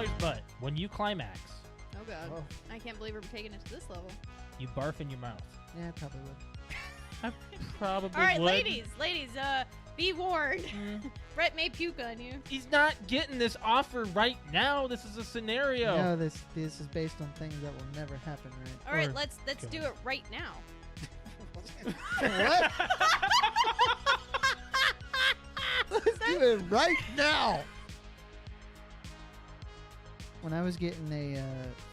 $10, but when you climax, Oh god. Oh. I can't believe we're taking it to this level. you barf in your mouth. Yeah, I probably would. I probably All right, would. ladies, be warned. Brett may puke on you. He's not getting this offer right now. This is a scenario. No, this is based on things that will never happen, right? All right, Or- let's do it right now. What? Let's do it right now. When I was getting a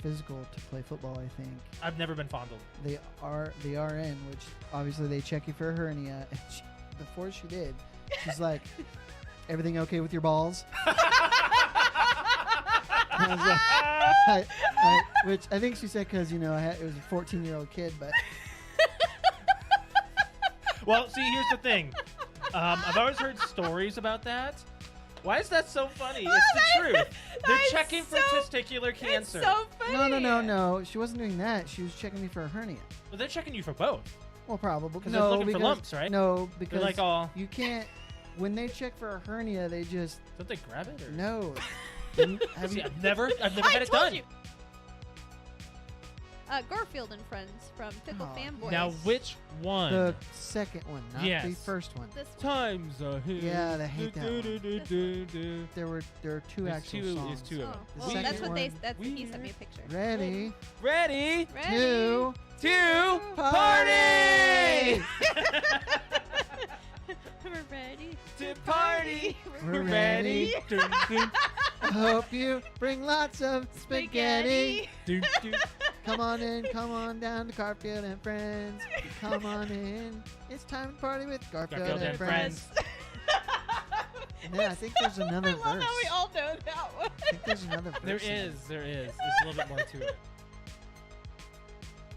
physical to play football, I think I've never been fondled. the RN, which obviously they check you for a hernia. And before she did, she's like, "Everything okay with your balls?" And I was like, which I think she said because it was a 14-year-old kid, but Well, see, here's the thing. I've always heard stories about that. Why is that so funny? It's the truth. They're is checking for so- testicular cancer. It's so funny. no, she wasn't doing that. She was checking me for a hernia. Well, they're checking you for both. Well, probably. 'Cause they're looking for lumps, right? No, because They're like all. you can't. When they check for a hernia, they just Don't they grab it? Or? no. Have See, you, I've never I had it told done. you. Garfield and Friends from Pickle Aw. Fanboys. Now, which one? the second one, not the Yes. first one? This one. Times a hill. Yeah, I hate that one. one. There were two There's actual two- songs. there's two of Oh, them. well, The that's second what they. one, That's he sent me a picture. Ready, Ready Ready. two, to party! We're ready. to party. We're ready. Dun, dun, I hope you bring lots of spaghetti. dun, dun. Come on down to Garfield and Friends. Come on in. It's time to party with Garfield, Garfield and and Friends. And then I think there's another I verse. love how we all know that one. I think there's another verse. There in it. is. There's a little bit more to it.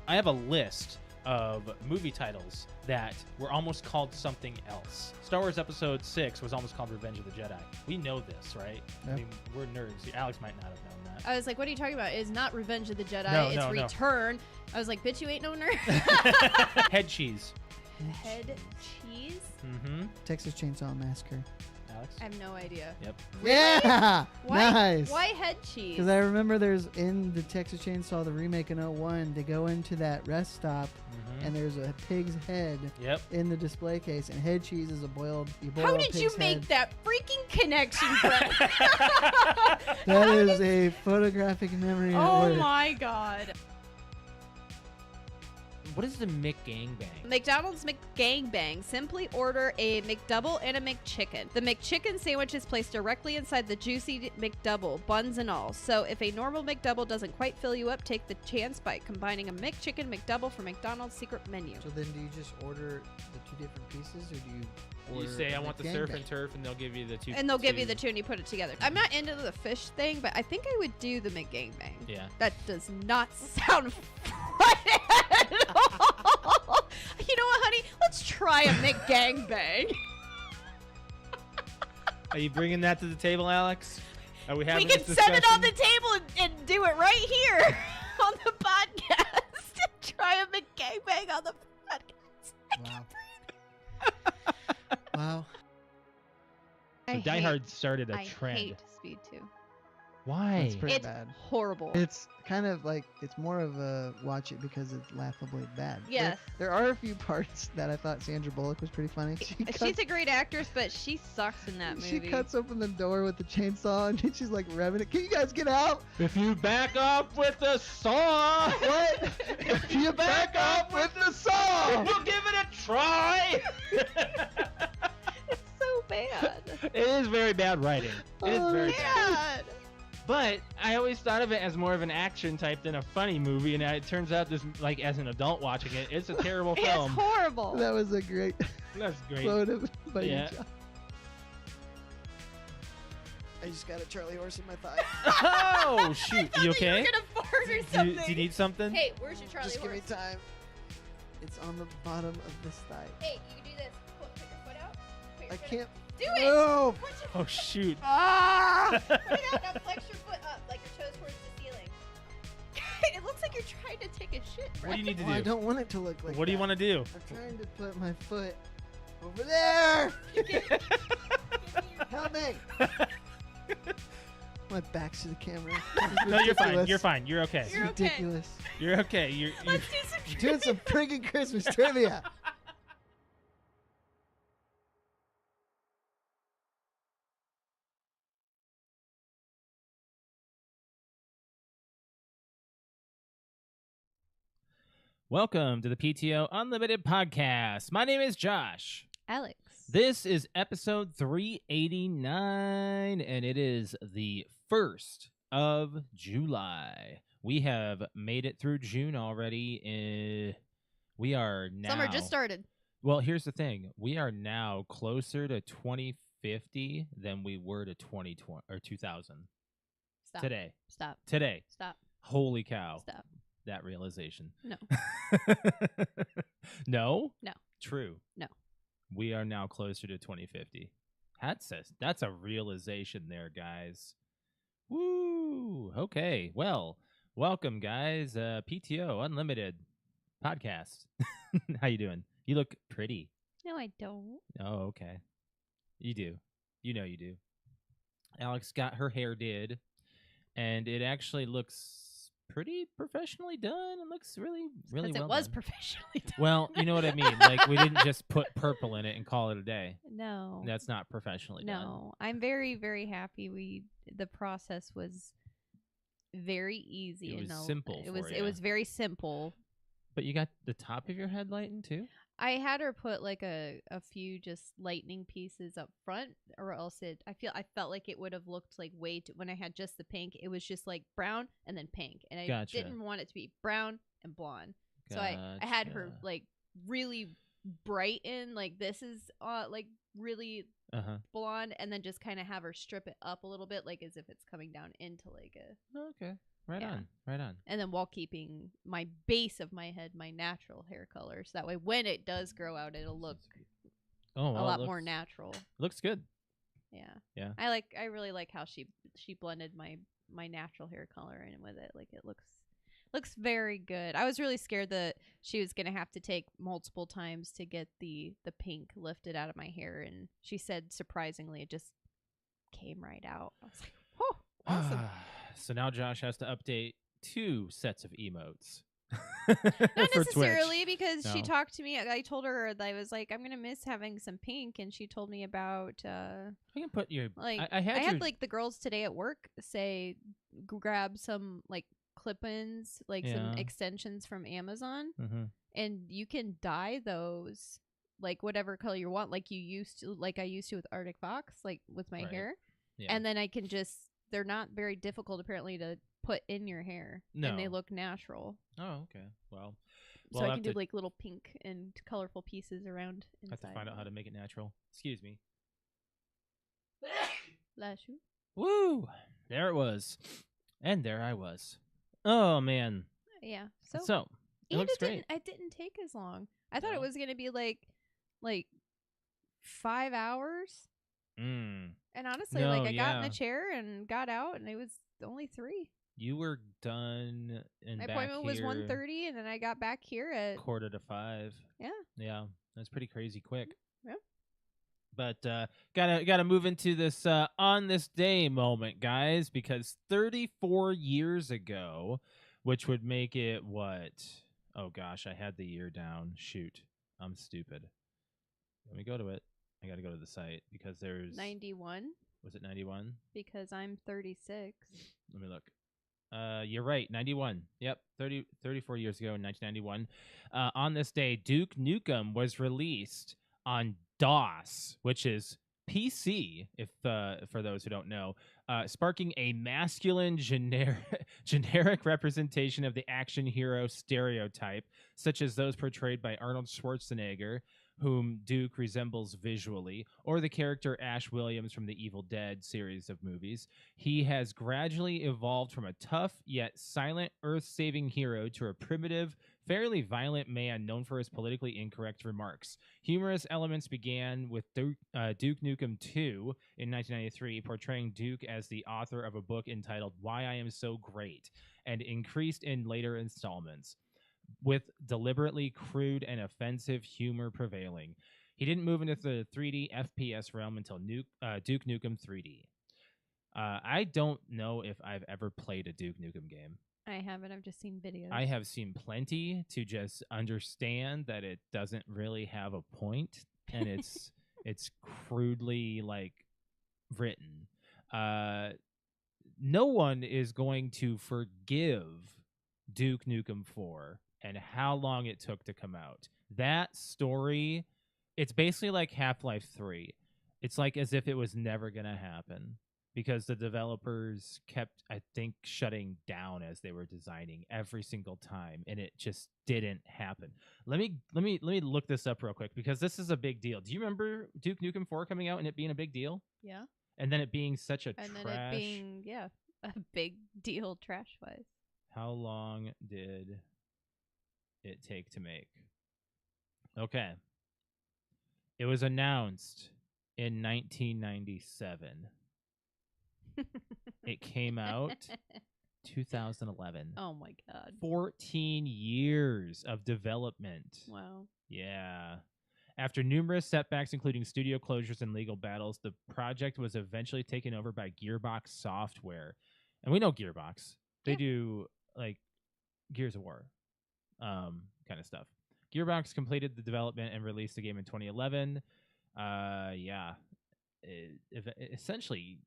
I have a list of movie titles that were almost called something else. Star Wars Episode 6 was almost called Revenge of the Jedi. We know this, right? I Yep. mean, we're nerds. Alex might not have known that. I was like, what are you talking about? It's not Revenge of the Jedi. No, it's no, no. Return. I was like, bitch, you ain't no nerd. Head cheese. Head cheese? Mm-hmm. Texas Chainsaw Massacre. Alex? I have no idea. Yep. Yeah! Why, Nice. Why head cheese? Because I remember there's in the Texas Chainsaw, the remake in 01, they go into that rest stop Mm-hmm. and there's a pig's head Yep. in the display case, and head cheese is you boil How a did you pig's make head. that freaking connection, Brett? That is a photographic memory at Oh work. my god. What is the McGangbang? McDonald's McGangbang. Simply order a McDouble and a McChicken. The McChicken sandwich is placed directly inside the juicy McDouble, buns and all. So if a normal McDouble doesn't quite fill you up, take the chance by combining a McChicken McDouble from McDonald's secret menu. So then do you just order the two different pieces, or do you You order say, a I want the surf McGangbang? and turf, and they'll give you the two. And they'll give you the two and you put it together. I'm not into the fish thing, but I think I would do the McGangbang. Yeah. That does not sound fun at all. You know what, honey? Let's try a McGangbang. Are you bringing that to the table, Alex? Are we We having can this set it on the discussion? table and do it right here on the podcast. Try a McGangbang on the podcast. Wow. Wow. So Die Hard started a I trend. hate Speed 2. Why? That's pretty It's bad. horrible. It's kind of like, it's more of a watch it because it's laughably bad. Yes. There are a few parts that I thought Sandra Bullock was pretty funny. She's a great actress, but she sucks in that movie. She cuts open the door with the chainsaw and she's like revving it. Can you guys get out? If you back up with the saw, What? if you back up with the saw, we'll give it a try. It's so bad. It is very bad writing. It is Oh, very bad. Bad. But I always thought of it as more of an action type than a funny movie, and it turns out this, like, as an adult watching it, it's a terrible It's film. horrible. That was a great That's great. quote by Yeah. you, John. I just got a Charlie horse in my thigh. Oh shoot! You okay? You're gonna fart or Do something. you need something? Hey, where's your Charlie Just give me horse? time. It's on the bottom of this thigh. Hey, you do this. Put your foot out. Put your I foot can't out. Do it. move. Put your Oh shoot! Ah! Put it out. Now flex your foot up like your toes towards the ceiling. It looks like you're trying to take a shit. What do you need to Well, I do? don't want it to look like What do you that. want to do? I'm trying to put my foot over there. Help me. My back's to the camera. No, you're fine. Ridiculous. You're fine. You're okay. It's You're okay. ridiculous. You're okay. You're Let's do some We're doing some freaking Christmas trivia. Welcome to the PTO Unlimited podcast. My name is Josh. Alex. This is episode 389, and it is the 1st of July. We have made it through June already. We are now... Summer just started. Well, here's the thing. We are now closer to 2050 than we were to 2020 or 2000. Stop. Today. Stop. Today. Stop. Holy cow. Stop. That realization. No. No? No. True. No. We are now closer to 2050. That's a realization there, guys. Woo! Okay. Well, welcome, guys. PTO Unlimited podcast. How you doing? You look pretty. No, I don't. Oh, okay. You do. You know you do. Alex got her hair did, and it actually looks pretty professionally done. It looks really well It was done. professionally done. Well, you know what I mean. Like, we didn't just put purple in it and call it a day. No. That's not professionally done. No. I'm very, very happy. The process was very easy. It was and simple It for was. ya. It was very simple. But you got the top of your head lightened too? I had her put like a few just lightning pieces up front, or else I felt like it would have looked like when I had just the pink. It was just like brown and then pink, and I Gotcha. didn't want it to be brown and blonde. So I had her Gotcha. like really brighten, like this is like really Uh-huh. blonde, and then just kind of have her strip it up a little bit, like as if it's coming down into like a, Okay. Right Yeah. on. Right on. and then while keeping my base of my head my natural hair color, so that way when it does grow out, it'll look Oh, a well, lot it more looks- natural. Looks good. Yeah. Yeah. I really like how she blended my natural hair color in with it. Like it looks very good. I was really scared that she was gonna have to take multiple times to get the pink lifted out of my hair, and she said surprisingly it just came right out. I was like, oh, awesome. So now Josh has to update 2 sets of emotes. Not for necessarily, Twitch. because she No. talked to me. I told her that I was like, I'm gonna miss having some pink, and she told me about I can put your like I had I had your- like the girls today at work say grab some like clip-ins, like some Yeah. extensions from Amazon, Mhm. and you can dye those like whatever color you want, like I used to with Arctic Fox, like with my Right. hair. Yeah. And then I can they're not very difficult apparently to put in your hair, and they No. look natural. Oh, okay. Well, So we'll I have can do to- like little pink and colorful pieces around have inside. to find out how to make it natural. Excuse me. Bless you. Woo! There it was. And there I was. Oh, man. Yeah. So, So it and looks great. it didn't take as long. I thought No? it was gonna be like 5 hours. Mm. And honestly, No, like I got in yeah. the chair and got out, and it was only 3. You were done and My back appointment was here 1:30, and then I got back here at 4:45. Yeah. Yeah. That's pretty crazy quick. Yeah. But gotta move into this on this day moment, guys, because 34 years ago, which would make it what? Oh gosh, I had the year down. Shoot, I'm stupid. Let me go to it. I gotta go to the site because there's 91 Was it 91? because I'm 36. Let me look. You're right, 91. Yep, 34 years ago in 1991. On this day, Duke Nukem was released on DOS, which is PC, if for those who don't know, sparking a masculine generic representation of the action hero stereotype, such as those portrayed by Arnold Schwarzenegger, whom Duke resembles visually, or the character Ash Williams from the Evil Dead series of movies. He has gradually evolved from a tough yet silent Earth-saving hero to a primitive, fairly violent man known for his politically incorrect remarks. Humorous elements began with Duke Nukem 2 in 1993, portraying Duke as the author of a book entitled Why I Am So Great, and increased in later installments, with deliberately crude and offensive humor prevailing. He didn't move into the 3D FPS realm until Duke Nukem 3D. I don't know if I've ever played a Duke Nukem game. I haven't. I've just seen videos. I have seen plenty to just understand that it doesn't really have a point, and it's crudely like written. No one is going to forgive Duke Nukem 4 and how long it took to come out. That story, it's basically like Half-Life 3. It's like as if it was never going to happen, because the developers kept, I think, shutting down as they were designing every single time, and it just didn't happen. Let me look this up real quick, because this is a big deal. Do you remember Duke Nukem 4 coming out and it being a big deal? Yeah. And then it being such a And trash. then it being, a big deal trash-wise. How long did it take to make? Okay. It was announced in 1997. It came out 2011. Oh my god. 14 years of development. Wow. Yeah. After numerous setbacks, including studio closures and legal battles, the project was eventually taken over by Gearbox Software. And we know Gearbox. They do like Gears of War kind of stuff. Gearbox completed the development and released the game in 2011. It essentially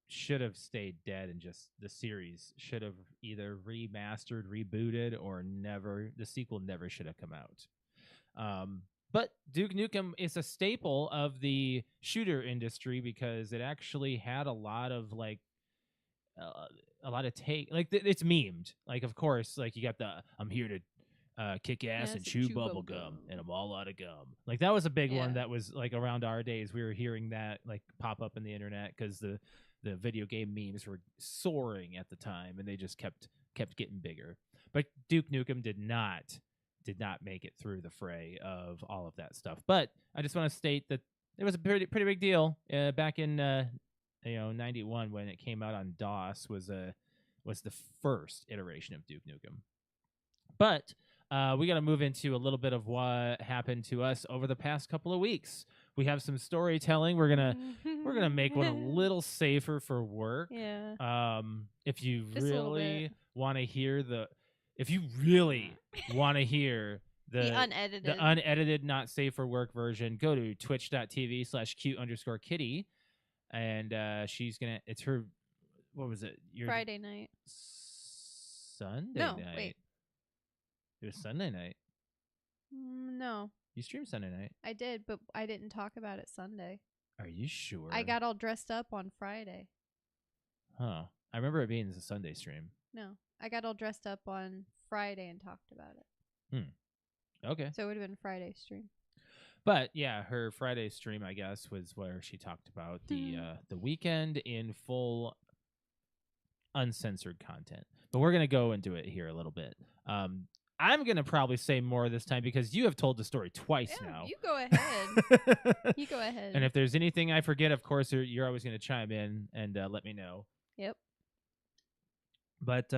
should have stayed dead, and just the series should have either remastered, rebooted, or the sequel never should have come out. But Duke Nukem is a staple of the shooter industry because it actually had a lot of it's memed. Like, of course, like you got the I'm here to kick ass and chew bubble gum, and I'm all out of gum. Like that was a big one that was like around our days. We were hearing that like pop up in the internet because the video game memes were soaring at the time, and they just kept getting bigger. But Duke Nukem did not make it through the fray of all of that stuff. But I just want to state that it was a pretty big deal back in 91 when it came out on DOS was the first iteration of Duke Nukem. But we got to move into a little bit of what happened to us over the past couple of weeks. We have some storytelling. We're gonna make one a little safer for work. Yeah. If you Just really want to hear the unedited, not safe for work version, go to twitch.tv/cute_kitty, and she's gonna. It's her. What was it? Friday night. Sunday night. Wait. It was Sunday night. No. You streamed Sunday night. I did, but I didn't talk about it Sunday. Are you sure? I got all dressed up on Friday. Huh. I remember it being a Sunday stream. No. I got all dressed up on Friday and talked about it. Okay. So it would have been Friday's stream. But yeah, her Friday stream, I guess, was where she talked about the weekend in full uncensored content. But we're going to go into it here a little bit. I'm going to probably say more this time because you have told the story twice now. You go ahead. You go ahead. And if there's anything I forget, of course, you're always going to chime in and let me know. Yep. But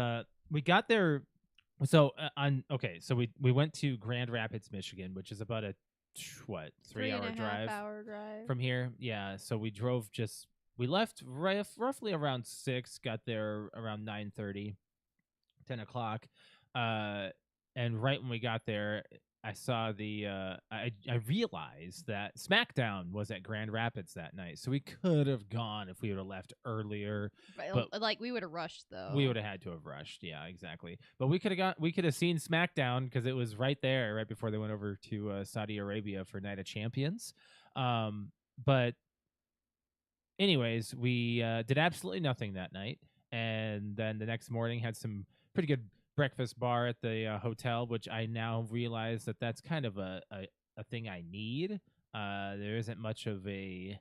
we got there. So so we went to Grand Rapids, Michigan, which is about a 3-hour drive from here. Yeah. So we drove we left roughly around 6, got there around 9:30, 10 o'clock. And right when we got there, I saw I realized that SmackDown was at Grand Rapids that night. So we could have gone if we would have left earlier. But like we would have rushed though. We would have had to have rushed. Yeah, exactly. But we could have seen SmackDown because it was right there, right before they went over to Saudi Arabia for Night of Champions. But anyways, we did absolutely nothing that night. And then the next morning had some pretty good breakfast bar at the hotel, which I now realize that's kind of a thing I need. There isn't much of I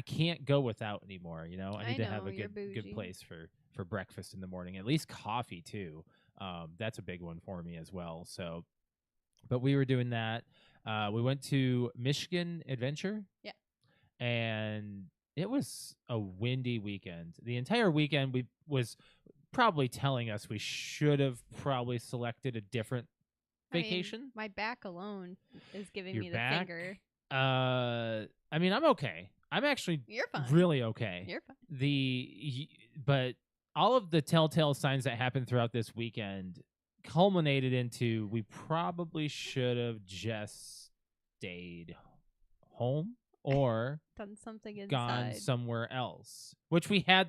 can't go without anymore. I need to have a good place for breakfast in the morning, at least coffee too. That's a big one for me as well. So, but we were doing that. We went to Michigan Adventure. Yeah. And it was a windy weekend. The entire weekend was probably telling us we should have probably selected a different vacation. My back alone is giving Your me back? the finger. I'm okay. I'm actually You're fine. really okay. You're fine. But all of the telltale signs that happened throughout this weekend culminated into we probably should have just stayed home or Done something inside. gone somewhere else, which we had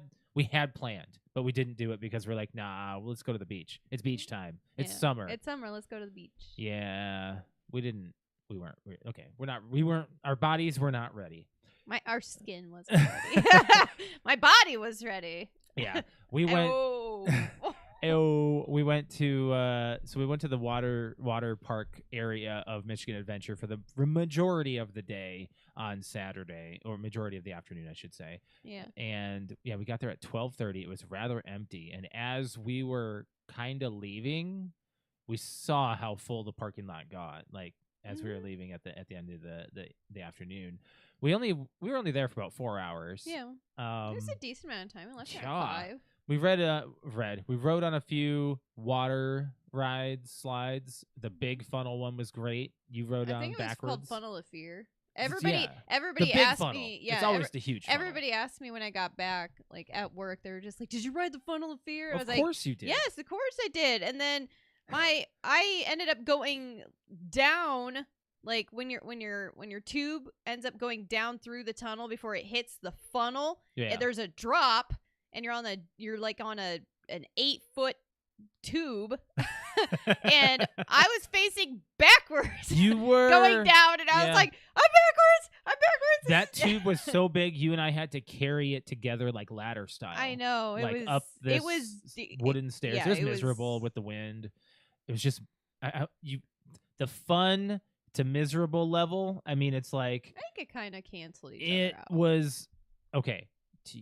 planned, but we didn't do it because we're like, nah, let's go to the beach. It's beach time. It's Yeah. summer. It's summer. Let's go to the beach. Yeah, we weren't. Our bodies were not ready. Our skin wasn't ready. My body was ready. Yeah, we went. Oh. We went to the water park area of Michigan Adventure for the majority of the day on Saturday, or majority of the afternoon, I should say. Yeah. And yeah, we got there at 12:30. It was rather empty, and as we were kind of leaving, we saw how full the parking lot got. Like as we were leaving at the end of the afternoon, we were only there for about 4 hours. Yeah. It was a decent amount of time, unless you're at 5. We we rode on a few water slides. The big funnel one was great. You rode on backwards. I think it was called Funnel of Fear. The Everybody big asked funnel. me. Yeah, it's always the huge funnel. Everybody asked me when I got back, like at work. They were just like, "Did you ride the Funnel of Fear?" I was like, "Of course you did." Yes, of course I did. And then I ended up going down. Like when your tube ends up going down through the tunnel before it hits the funnel, yeah. There's a drop, and you're like on an 8-foot tube, and I was facing backwards. You were going down, and I was like, I'm backwards. That tube was so big, you and I had to carry it together like ladder style. I know. Like up this wooden stairs. Yeah, it was miserable with the wind. It was just the fun to miserable level. I mean, it's like I think it kind of canceled each other out. It was okay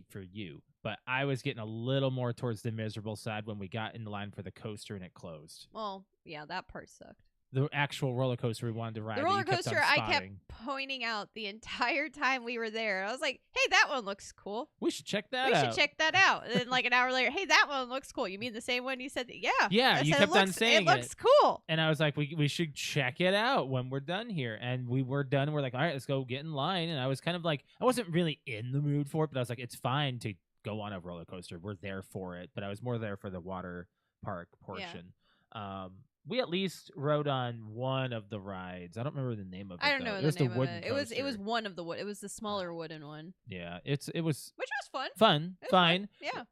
for you, but I was getting a little more towards the miserable side when we got in the line for the coaster and it closed. Well, yeah, that part sucked. The actual roller coaster we wanted to ride. The roller coaster I kept pointing out the entire time we were there. I was like, hey, that one looks cool. We should check that out. We should check that out. And then like an hour later, hey, that one looks cool. You mean the same one you said? Yeah. Yeah, you kept on saying it. It looks cool. And I was like, we should check it out when we're done here. And we were done. We're like, all right, let's go get in line. And I was kind of like, I wasn't really in the mood for it, but I was like, it's fine to go on a roller coaster. We're there for it. But I was more there for the water park portion. Yeah. We at least rode on one of the rides. I don't remember the name of it. I don't know it was the name the wooden of it. coaster. It was one of the wood. It was the smaller wooden one. Yeah, it was which was fun. Fun, fine. Yeah.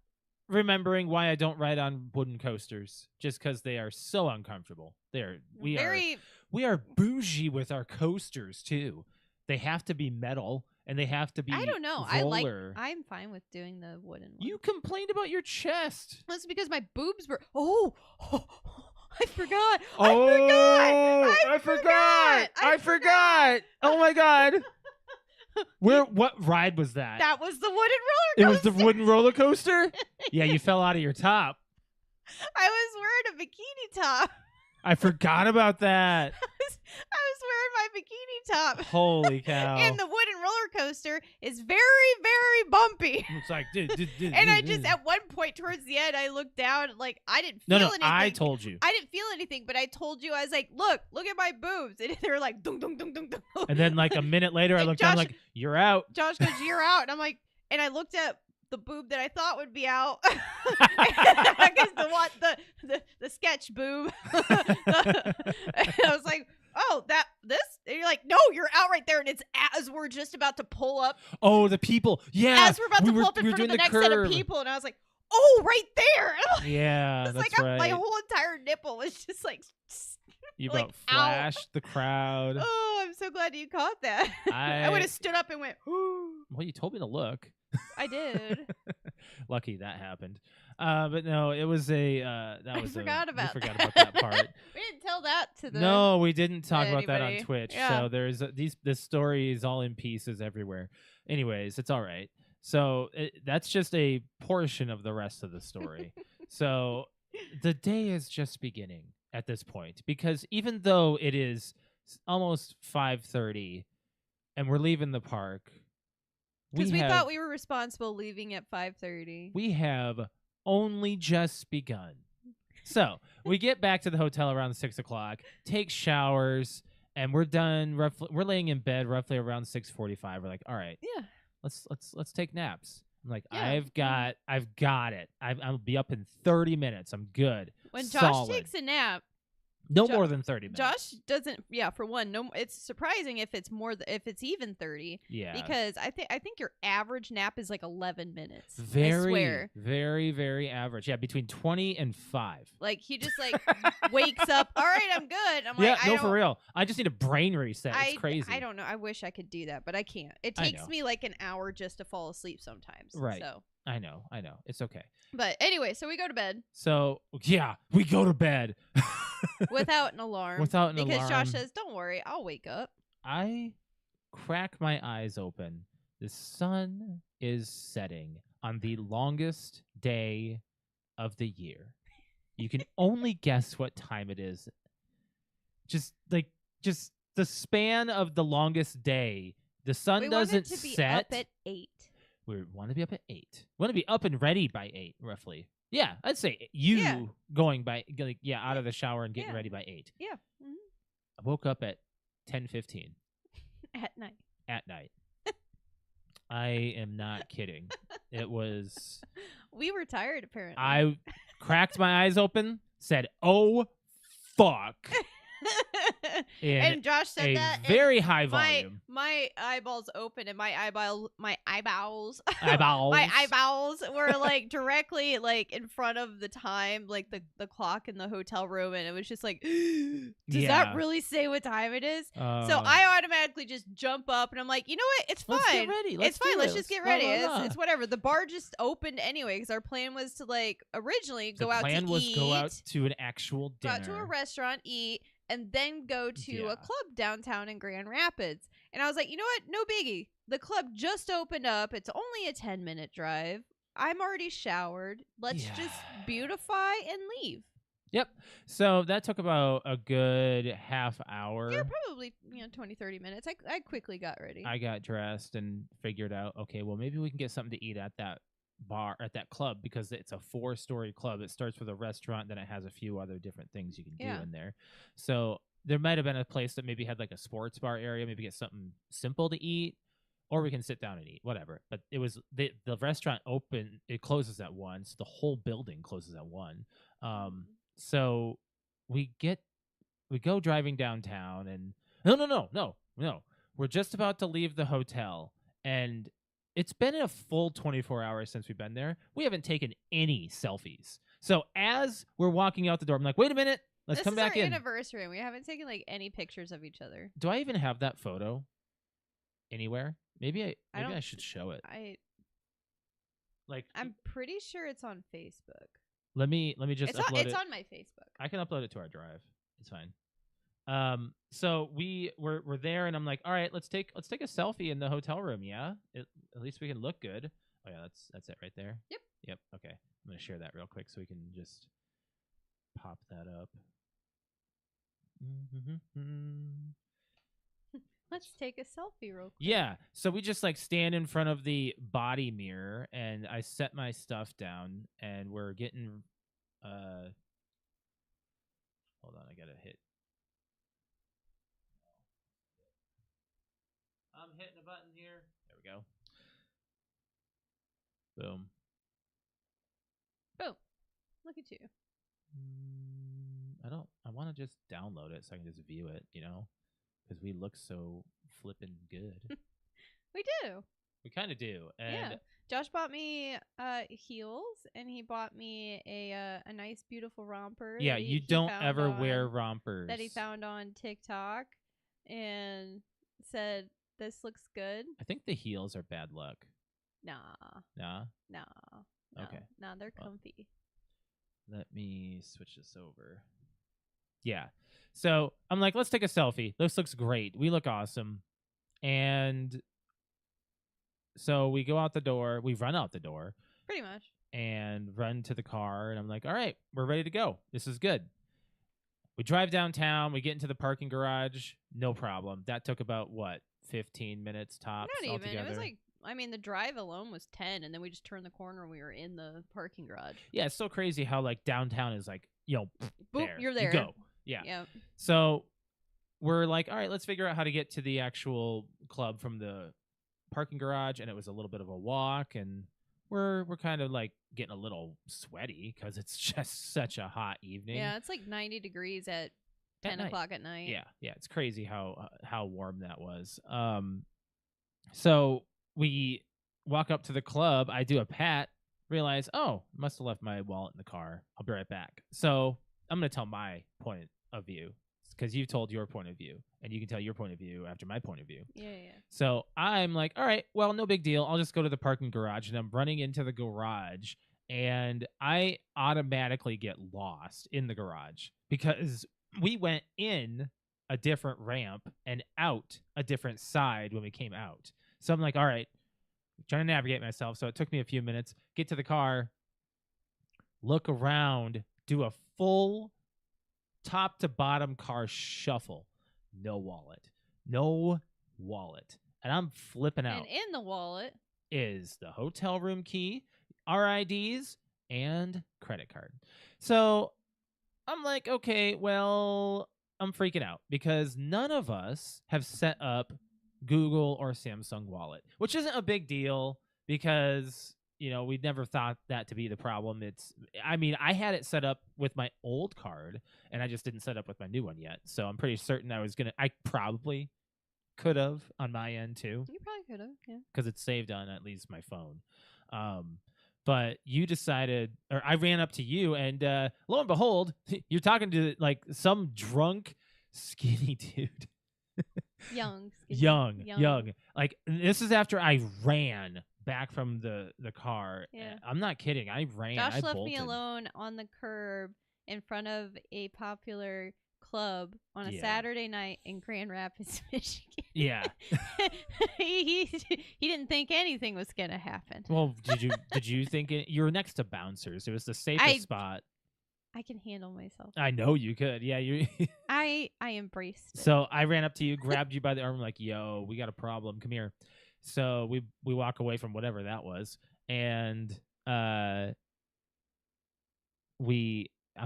Remembering why I don't ride on wooden coasters, just because they are so uncomfortable. We are bougie with our coasters too. They have to be metal and they have to be. I don't know. Roller. I'm fine with doing the wooden one. You complained about your chest. That's because my boobs were. I forgot. I forgot. Oh my god. What ride was that? That was the wooden roller coaster. It was the wooden roller coaster? Yeah, you fell out of your top. I was wearing a bikini top. I forgot about that. I was wearing my bikini top. Holy cow. And the wooden roller coaster is very, very bumpy. It's like, and I just, at one point towards the end, I looked down, like, I didn't feel anything. I told you. I didn't feel anything, but I told you, I was like, look at my boobs. And they were like, dung, dung, dung, dung, dung. And then, like, a minute later, I looked down, like, you're out. Josh goes, you're out. And I'm like, and I looked at the boob that I thought would be out. I guess the sketch boob. And I was like, oh, this? And you're like, no, you're out right there. And it's as we're just about to pull up. Oh, the people. Yeah. As we're about to pull up in front of the next set of people. And I was like, oh, right there. Yeah, it's that's like right. My whole entire nipple was just like... You like, about flashed the crowd. Oh, I'm so glad you caught that. I would have stood up and went, ooh. Well, you told me to look. I did. Lucky that happened. But no, it was a I forgot about that part. We didn't tell that to them. No, we didn't talk about that on Twitch. Yeah. So there's this story is all in pieces everywhere. Anyways, it's all right. So that's just a portion of the rest of the story. So the day is just beginning at this point, because even though it is almost 5:30 and we're leaving the park, because we thought we were responsible leaving at 5:30. We have only just begun. So we get back to the hotel around 6 o'clock, take showers, and we're done. We're laying in bed roughly around 6:45. We're like, all right, yeah, let's take naps. I'm like, Yeah. I've got it. I'll be up in 30 minutes. I'm good. When Josh Solid. takes a nap, No Jo- more than 30 minutes. Josh doesn't. Yeah, for one, no. It's surprising if it's more. If it's even 30. Yeah. Because I think your average nap is like 11 minutes. I Very, swear. very, very average. Yeah, between 20 and 5. Like he just like wakes up. All right, I'm good. I'm Yeah, like, no, for real. I just need a brain reset. It's crazy. I don't know. I wish I could do that, but I can't. It I takes know. me like an hour just to fall asleep sometimes. Right. So. I know. It's okay. But anyway, so we go to bed So yeah, we go to bed without an alarm. Without an because alarm. Josh says, "Don't worry, I'll wake up." I crack my eyes open. The sun is setting on the longest day of the year. You can only guess what time it is. Just the span of the longest day. The sun We doesn't wanted to be set. up at 8. We want to be up at 8. We want to be up and ready by 8, roughly. Yeah, I'd say you Yeah. going by out of the shower and getting Yeah. ready by 8. Yeah. I woke up at 10:15 At night. at night. I am not kidding. It was. We were tired, apparently. I cracked my eyes open, said, "Oh, fuck," in and Josh said a that. and very high volume. My eyeballs open and my eyeballs Eyeballs. my eyeballs were like directly like in front of the time, like the clock in the hotel room, and it was just like, does Yeah. that really say what time it is? So Uh, I automatically just jump up and I'm like, you know what? It's fine. Let's get ready. It's fine. do Let's this. just get Blah, ready. blah, blah. It's whatever. The bar just opened anyway because our plan was to like originally The go out plan to was eat, go out to an actual go dinner. out to a restaurant, eat, and then go to Yeah. a club downtown in Grand Rapids. And I was like, you know what? No biggie. The club just opened up. It's only a 10-minute drive. I'm already showered. Let's just Yeah. beautify and leave. Yep. So that took about a good half hour. Yeah, probably 20, 30 minutes. I quickly got ready. I got dressed and figured out, okay, well, maybe we can get something to eat at that bar, at that club, because it's a 4-story club. It starts with a restaurant, then it has a few other different things you can Yeah. do in there. So there might have been a place that maybe had like a sports bar area, maybe get something simple to eat, or we can sit down and eat, whatever. But it was the restaurant open, it closes at 1, so the whole building closes at 1. So we go driving downtown, and no. We're just about to leave the hotel, and it's been a full 24 hours since we've been there. We haven't taken any selfies. So as we're walking out the door, I'm like, wait a minute, let's this come is back our in. anniversary, and we haven't taken like any pictures of each other. Do I even have that photo anywhere? Maybe I don't- should show it. Like, I'm pretty sure it's on Facebook. let me just upload It's it. on my Facebook. I can upload it to our drive. It's fine. So we're there, and I'm like, all right, let's take a selfie in the hotel room. Yeah, at least we can look good. Oh yeah, that's it right there. Yep. Okay, I'm gonna share that real quick so we can just pop that up. Let's take a selfie real quick. Yeah, so we just like stand in front of the body mirror, and I set my stuff down, and we're getting hold on, I gotta hit. I'm hitting a button here. There we go. Boom. Boom. Look at you. I want to just download it so I can just view it, because we look so flippin' good. We do. We kind of do. And Yeah. Josh bought me heels, and he bought me a nice, beautiful romper. yeah, that you he don't found ever on- wear rompers. that he found on TikTok, and said, "This looks good." I think the heels are bad luck. Nah. Nah? No. Okay. Nah, they're Well. comfy. Let me switch this over. Yeah. So I'm like, let's take a selfie. This looks great. We look awesome. And so we go out the door. We run out the door Pretty much. and run to the car. And I'm like, all right, we're ready to go. This is good. We drive downtown. We get into the parking garage. No problem. That took about, 15 minutes tops Not even. altogether? It was like, the drive alone was 10, and then we just turned the corner and we were in the parking garage. Yeah, it's so crazy how like downtown is like, Boop, there. you're You there. go. Yeah. Yep. So we're like, all right, let's figure out how to get to the actual club from the parking garage, and it was a little bit of a walk, and we're kind of like getting a little sweaty because it's just such a hot evening. Yeah, it's like 90 degrees at 10 night. o'clock at night. Yeah, it's crazy how warm that was. So we walk up to the club. I do a pat, realize, oh, must have left my wallet in the car. I'll be right back. So I'm going to tell my point of view because you've told your point of view, and you can tell your point of view after my point of view. Yeah. So I'm like, all right, well, no big deal. I'll just go to the parking garage, and I'm running into the garage, and I automatically get lost in the garage because we went in a different ramp and out a different side when we came out. So I'm like, all right, trying to navigate myself. So it took me a few minutes, get to the car, look around, do a full top to bottom car shuffle. No wallet. And I'm flipping out. And in the wallet is the hotel room key, RIDs, and credit card. So I'm like, okay, well, I'm freaking out because none of us have set up Google or Samsung Wallet, which isn't a big deal because, we never thought that to be the problem. I had it set up with my old card, and I just didn't set up with my new one yet. So I'm pretty certain I probably could have on my end too. you probably could have, yeah. Because it's saved on at least my phone. But you decided, or I ran up to you, and lo and behold, you're talking to like some drunk, skinny dude. Young. Like, this is after I ran back from the car. Yeah. I'm not kidding. I ran. Josh I left bolted. me alone on the curb in front of a popular club on a Saturday night in Grand Rapids, Michigan. Yeah. he didn't think anything was gonna happen. Well, did you think it? You were next to bouncers. It was the safest spot. I can handle myself. I know you could. Yeah, you. I embraced it. So I ran up to you, grabbed you by the arm, like, "Yo, we got a problem. Come here." So we walk away from whatever that was, and I'm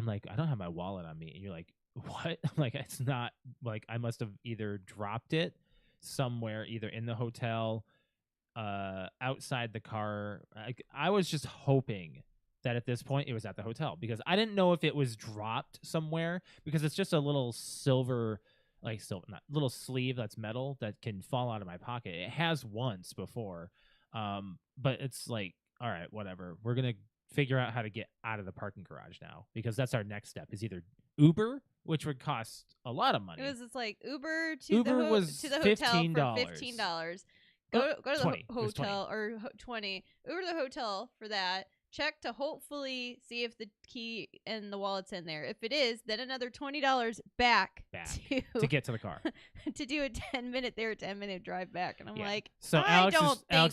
like, I don't have my wallet on me, and you're like, what? I'm like, it's not, like, I must have either dropped it somewhere, either in the hotel, outside the car. I was just hoping that at this point it was at the hotel because I didn't know if it was dropped somewhere because it's just a little silver, little sleeve that's metal that can fall out of my pocket. It has once before, but it's like, all right, whatever. We're gonna figure out how to get out of the parking garage now because that's our next step. Is either Uber, which would cost a lot of money. It was just like Uber to the hotel for $15. Go to the hotel or 20. Uber to the hotel for that. Check to hopefully see if the key and the wallet's in there. If it is, then another $20 back to get to the car to do a 10-minute there, 10-minute drive back. And I'm like, so Alex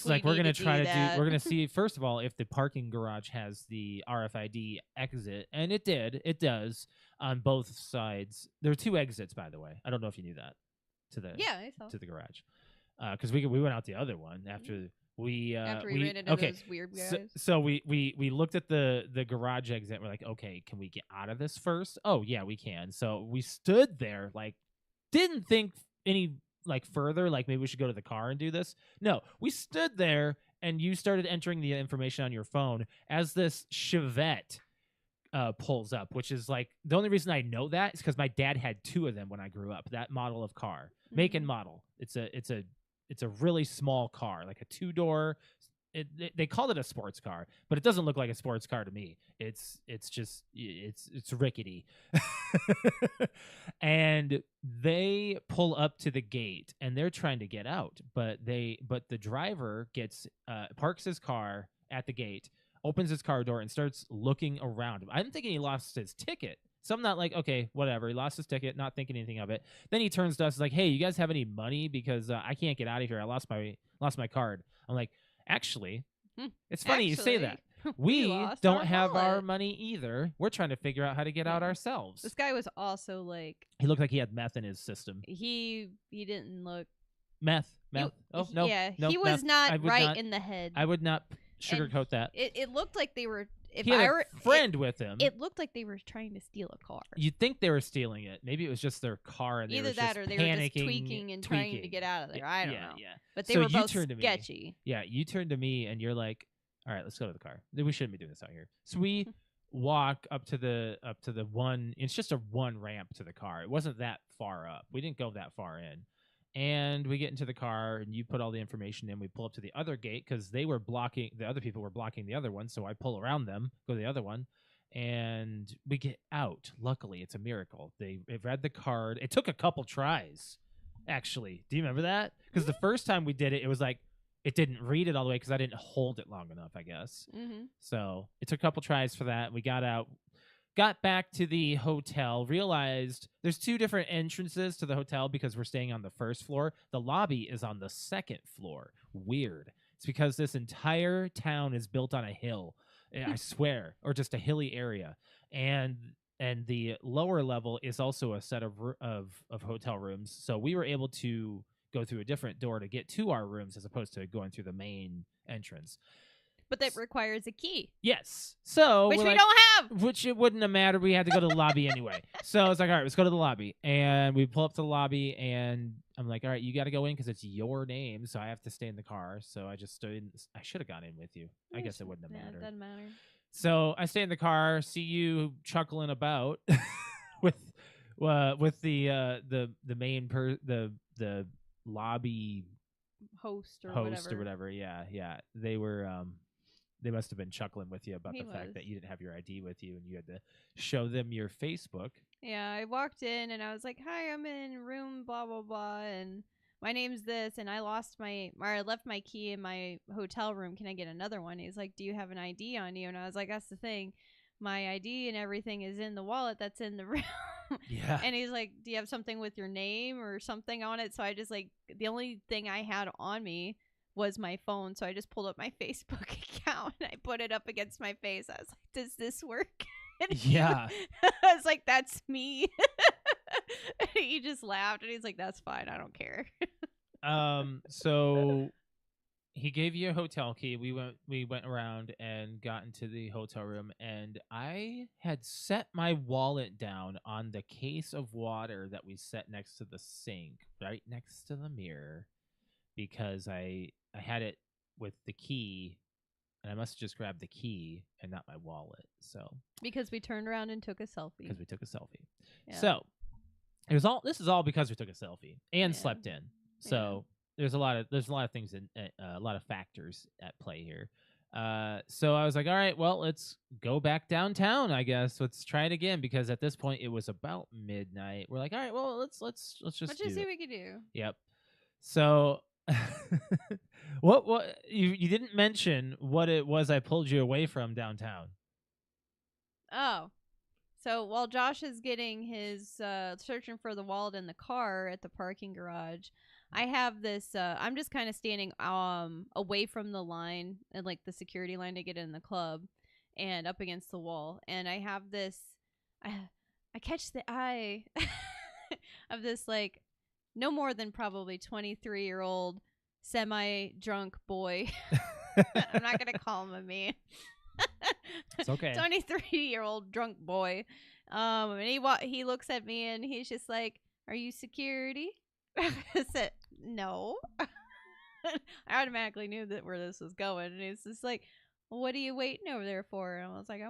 is like, we're gonna try to do. We're gonna see first of all if the parking garage has the RFID exit, and it did. It does on both sides. There are 2 exits, by the way. I don't know if you knew that. I saw. To the garage, because we went out the other one after. After we ran into those weird guys. So we looked at the garage exit. We're like, okay, can we get out of this first? Oh yeah, we can. So we stood there, like, didn't think any further, like maybe we should go to the car and do this. No, we stood there, and you started entering the information on your phone as this Chevette pulls up, which is like the only reason I know that is because my dad had 2 of them when I grew up. That model of car, make and model. It's a really small car, like a 2-door. They called it a sports car, but it doesn't look like a sports car to me. It's rickety. And they pull up to the gate, and they're trying to get out, but the driver parks his car at the gate, opens his car door, and starts looking around. I'm thinking he lost his ticket. So I'm not like, okay, whatever. He lost his ticket, not thinking anything of it. Then he turns to us like, hey, you guys have any money? Because I can't get out of here. I lost my card. I'm like, actually, it's funny you say that. We don't have our money either. We're trying to figure out how to get out ourselves. This guy was also like... He looked like he had meth in his system. He didn't look... Meth. Oh, no. Yeah, no, he was not right in the head. I would not sugarcoat that. It looked like they were if he had I a were friend with him. it looked like they were trying to steal a car. You'd think they were stealing it. Maybe it was just their car, and they Either were that just or they were just panicking, tweaking and trying to get out of there. I don't know. Yeah. But they So were you both turned to me. sketchy. Yeah, you turned to me, and you're like, "All right, let's go to the car. We shouldn't be doing this out here." So we walk up to the one. It's just a one ramp to the car. It wasn't that far up. We didn't go that far in. And we get into the car, and you put all the information in. We pull up to the other gate because they were blocking. The other people were blocking the other one, so I pull around them, go to the other one, and we get out. Luckily, it's a miracle. They read the card. It took a couple tries, actually. Do you remember that? Because the first time we did it, it was like it didn't read it all the way because I didn't hold it long enough, I guess. Mm-hmm. So it took a couple tries for that. We got out. Got back to the hotel, realized there's two different entrances to the hotel because we're staying on the first floor. The lobby is on the second floor. Weird. It's because this entire town is built on a hill, I swear, or just a hilly area. And the lower level is also a set of hotel rooms. So we were able to go through a different door to get to our rooms as opposed to going through the main entrance. But that requires a key. Yes. So which we like, don't have. Which it wouldn't have mattered. We had to go to the lobby anyway. So it's like, all right, let's go to the lobby. And we pull up to the lobby, and I'm like, all right, you got to go in because it's your name. So I have to stay in the car. So I just stood in. I should have gone in with you. I guess it wouldn't have mattered. It doesn't matter. So I stay in the car, see you chuckling about with the main the lobby host or whatever. Yeah. They were they must have been chuckling with you about the fact that you didn't have your ID with you and you had to show them your Facebook. Yeah, I walked in and I was like, "Hi, I'm in room blah blah blah, and my name's this, and I left my key in my hotel room. Can I get another one?" He's like, "Do you have an ID on you?" And I was like, "That's the thing. My ID and everything is in the wallet that's in the room." Yeah. And he's like, "Do you have something with your name or something on it?" So I just the only thing I had on me was my phone. So I just pulled up my Facebook account and I put it up against my face. I was like, "Does this work?" Yeah. I was like, "That's me." And he just laughed and he's like, "That's fine. I don't care." So he gave you a hotel key. We went around and got into the hotel room, and I had set my wallet down on the case of water that we set next to the sink, right next to the mirror, because I had it with the key, and I must have just grabbed the key and not my wallet. So because we turned around and took a selfie. Because we took a selfie. Yeah. So this is all because we took a selfie and slept in. So there's a lot of things in a lot of factors at play here. So I was like, all right, well, let's go back downtown, I guess. Let's try it again, because at this point it was about midnight. We're like, all right, well, let's just see what we can do. Yep. So what you didn't mention what it was I pulled you away from downtown. Oh. So while Josh is getting his searching for the wallet in the car at the parking garage, I have this I'm just kind of standing away from the line and the security line to get in the club and up against the wall, and I have this I catch the eye of this no more than probably 23-year-old semi-drunk boy. I'm not going to call him a man. It's okay. 23-year-old drunk boy. And he looks at me and he's just like, "Are you security?" I said, "No." I automatically knew where this was going, and he's just like, "Well, what are you waiting over there for?" And I was like,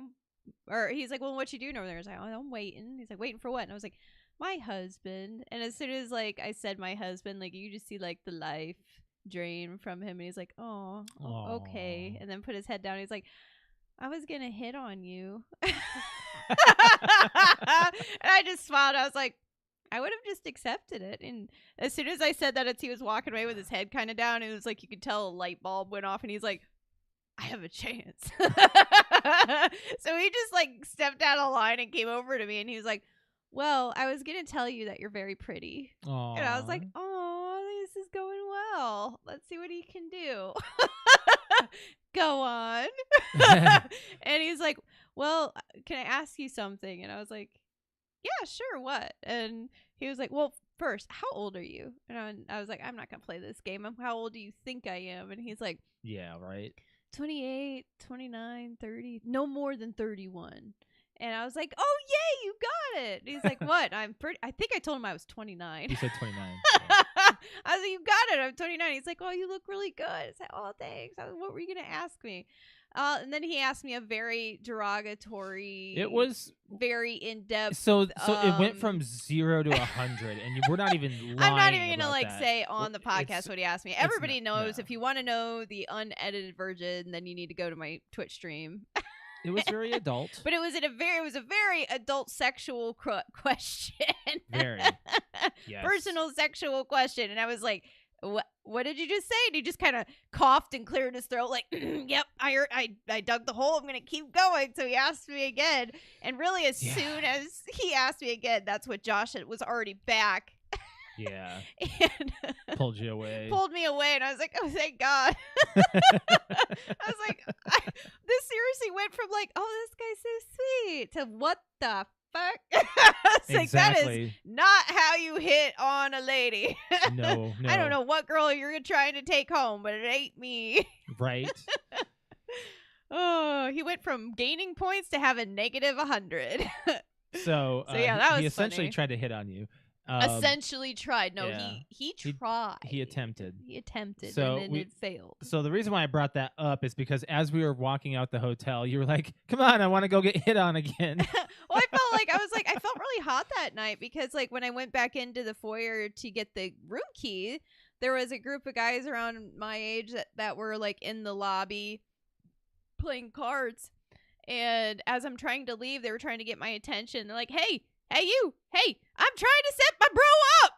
he's like, "Well, what you doing over there?" I was like, "Oh, I'm waiting." He's like, "Waiting for what?" And I was like, "My husband." And as soon as I said my husband, you just see the life drain from him, and he's like, "Oh, okay." And then put his head down. He's like, "I was gonna hit on you." And I just smiled. I was like, I would have just accepted it. And as soon as I said that, he was walking away with his head kind of down. It was you could tell a light bulb went off, and he's like, "I have a chance." So he just stepped out of line and came over to me, and he was like, "Well, I was gonna tell you that you're very pretty." Aww. And I was like, "Oh, this is going well. Let's see what he can do." Go on. And he's like, "Well, can I ask you something?" And I was like, "Yeah, sure, what?" And he was like, "Well, first, how old are you?" And I was like, "I'm not going to play this game. How old do you think I am?" And he's like, "Yeah, right." 28, 29, 30, no more than 31. And I was like, oh, yay, you got it. And he's like, what? I think I told him I was 29. You said 29. I was like, you got it. I'm 29. He's like, oh, you look really good. I said, oh, thanks. I was, what were you going to ask me? And then he asked me a very derogatory. It was very in-depth. So it went from 0 to 100, and we're not even lying. I'm not even gonna about that. say on the podcast what he asked me. Everybody knows. No. If you want to know the unedited version, then you need to go to my Twitch stream. It was very adult. But it was a very adult sexual question. Very. Yes. Personal sexual question. And I was like, what did you just say? And he just kind of coughed and cleared his throat like, yep, I dug the hole. I'm going to keep going. So he asked me again. And really, as soon as he asked me again, that's what Josh was already back. Yeah. And pulled you away. Pulled me away. And I was like, oh, thank God. I was like, this seriously went from like, oh, this guy's so sweet to what the fuck? It's like, that is not how you hit on a lady. No. I don't know what girl you're trying to take home, but it ain't me. Right. Oh, he went from gaining points to having negative 100. So yeah, that was he essentially funny. tried to hit on you. Essentially tried. No, yeah. he tried. He attempted. He attempted, So and then it failed. So the reason why I brought that up is because as we were walking out the hotel, you were like, "Come on, I want to go get hit on again." Well, I felt really hot that night because like when I went back into the foyer to get the room key, there was a group of guys around my age that were like in the lobby playing cards. And as I'm trying to leave, they were trying to get my attention. They're like, hey, you, hey, I'm trying to set my bro up.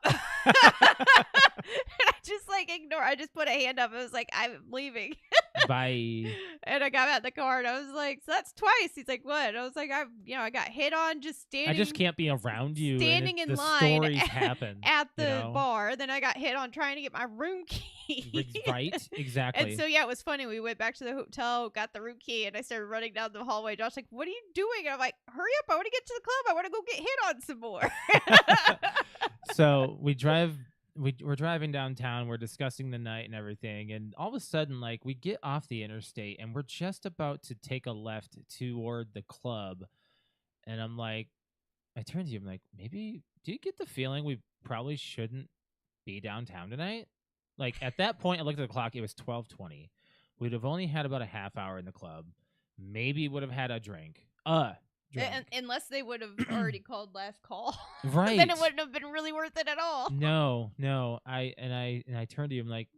And I just like ignore. I just put a hand up. I was like, I'm leaving. Bye. And I got out the car and I was like, so that's twice. He's like, what? And I was like, I got hit on just standing. I just can't be around you. Standing in the line stories happen at the bar. Then I got hit on trying to get my room key. Right, exactly. And so yeah, it was funny. We went back to the hotel, got the room key, and I started running down the hallway. Josh like, what are you doing? And I'm like, hurry up! I want to get to the club. I want to go get hit on some more. So we're driving downtown, we're discussing the night and everything, and all of a sudden, like, we get off the interstate and we're just about to take a left toward the club. And I'm like, I turn to you, I'm like, maybe, do you get the feeling we probably shouldn't be downtown tonight? Like, at that point, I looked at the clock, it was 12:20. We'd have only had about a half hour in the club. Maybe would have had a drink. Unless they would have already called last call. Right. Then it wouldn't have been really worth it at all. No. I turned to you. I'm like,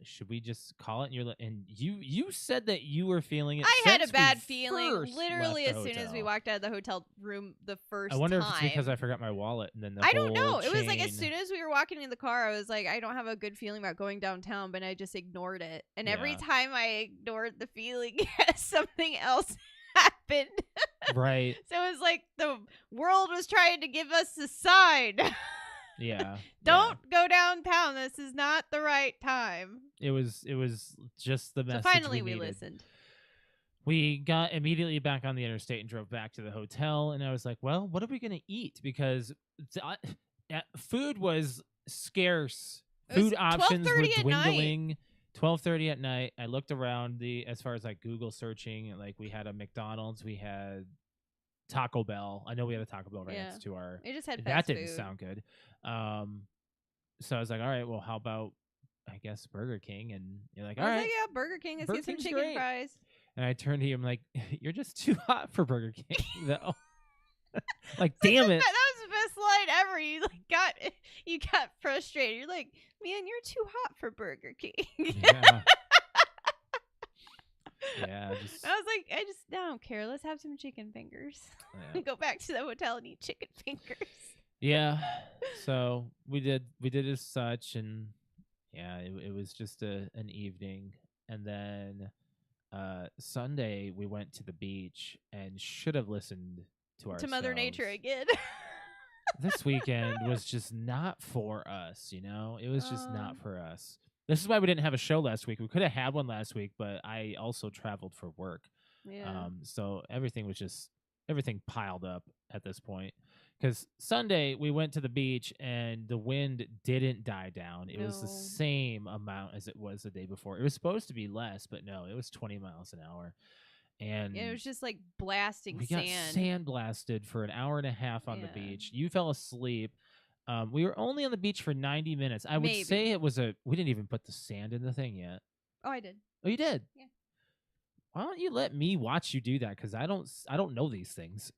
should we just call it? And you said that you were feeling it. I had a bad feeling literally as soon as we walked out of the hotel room the first time. I wonder if it's because I forgot my wallet and then I don't know. It was like as soon as we were walking in the car, I was like, I don't have a good feeling about going downtown, but I just ignored it. And every time I ignored the feeling, something else happened. Right. So it was like the world was trying to give us a sign. Yeah. Don't go downtown. This is not the right time. It was just the message. So finally we needed. listened. We got immediately back on the interstate and drove back to the hotel, and I was like, well, what are we going to eat? Because food was scarce. Food options were dwindling. 12:30 at night. I looked around as far as like Google searching, like we had a McDonald's, we had Taco Bell. I know we had a Taco Bell right next to our. It just had that fast didn't food. sound good. So I was like, all right, well, how about I guess Burger King? And you're like, all right, yeah, Burger King. Let's get some King's chicken great. fries. And I turned to you. I'm like, you're just too hot for Burger King, though. Like, damn it. That was the best line ever. You got frustrated. You're like, man, you're too hot for Burger King. Yeah. Yeah. I was like, I don't care. Let's have some chicken fingers. Yeah. Go back to the hotel and eat chicken fingers. Yeah. So we did as such, and yeah, it was just an evening, and then Sunday we went to the beach and should have listened to ourselves. Mother Nature again. This weekend was just not for us, It was just not for us. This is why we didn't have a show last week. We could have had one last week, but I also traveled for work. Yeah. So everything was just everything piled up at this point. Because Sunday we went to the beach and the wind didn't die down. It was the No. same amount as it was the day before. It was supposed to be less, but no, it was 20 miles an hour. And Yeah, it was just like blasting we got sand. sand blasted for an hour and a half on the Yeah. beach. You fell asleep. We were only on the beach for 90 minutes. I would Maybe. say it was we didn't even put the sand in the thing yet. Oh, I did. Oh, you did? Yeah. Why don't you let me watch you do that? Because I don't know these things.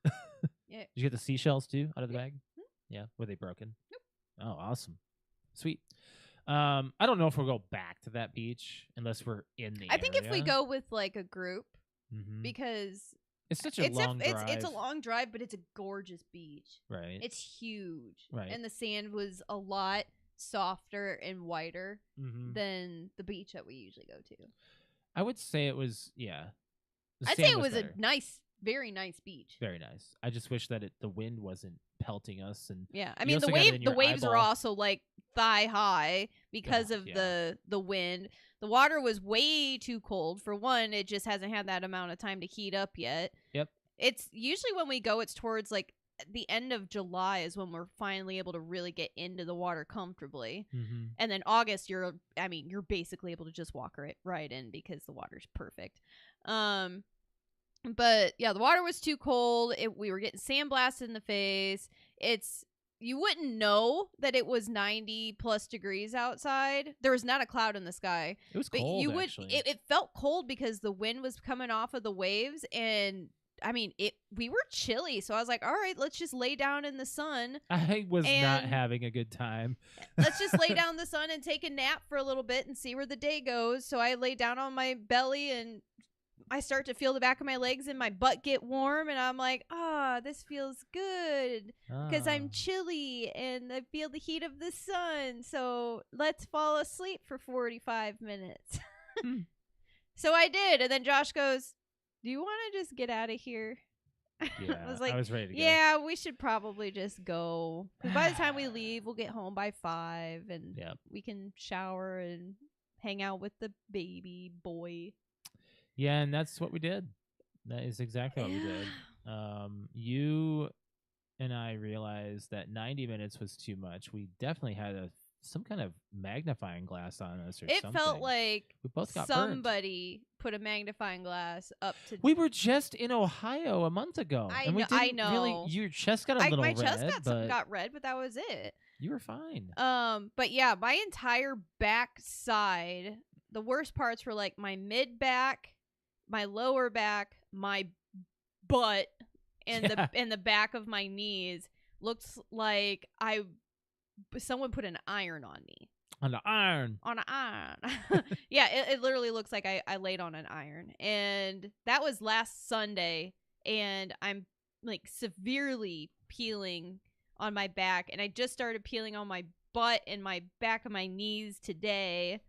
Yeah. Did you get the seashells too out of the Yeah. bag? Mhm. Yeah. Were they broken? Nope. Oh, awesome. Sweet. I don't know if we'll go back to that beach unless we're in the I think if we area. go with like a group, Mhm. because It's such a long drive. it's a long drive, but it's a gorgeous beach. Right. It's huge. Right. And the sand was a lot softer and whiter Mhm. than the beach that we usually go to. I would say it was, yeah. The I'd sand say it was better. a nice, very nice beach. Very nice. I just wish that the wind wasn't pelting us. And Yeah, I You mean also got it in the your waves are eyeball. also like thigh high because Oh, of yeah. the wind. The water was way too cold. For one, it just hasn't had that amount of time to heat up yet. Yep. It's usually when we go, it's towards like the end of July is when we're finally able to really get into the water comfortably. Mm-hmm. And then August, you're basically able to just walk right in because the water's perfect. But yeah, the water was too cold. We were getting sandblasted in the face. You wouldn't know that it was 90 plus degrees outside. There was not a cloud in the sky. It was But cold, you would actually. it felt cold because the wind was coming off of the waves, and we were chilly. So I was like, all right, let's just lay down in the sun. I was not and- having a good time. Let's just lay down in the sun and take a nap for a little bit and see where the day goes. So I lay down on my belly and I start to feel the back of my legs and my butt get warm, and I'm like, this feels good because I'm chilly and I feel the heat of the sun. So let's fall asleep for 45 minutes. So I did. And then Josh goes, do you want to just get out of here? Yeah, I was like, I was ready to go. yeah, we should probably just go. 'Cause by the time we leave, we'll get home by 5 and Yep. we can shower and hang out with the baby boy. Yeah, and that's what we did. That is exactly what we did. You and I realized that 90 minutes was too much. We definitely had some kind of magnifying glass on us or It something. felt like we both got burnt. somebody put a magnifying glass up to. We were just in Ohio a month ago. I and we know- didn't I know. Really, your chest got a little my red, chest but got red, but that was it. you were fine. But yeah, my entire back side, the worst parts were like my mid back, my lower back, my butt, and Yeah. the back of my knees looks like someone put an iron on me. On the iron. On an iron. Yeah, it literally looks like I laid on an iron. And that was last Sunday, and I'm like severely peeling on my back, and I just started peeling on my butt and my back of my knees today.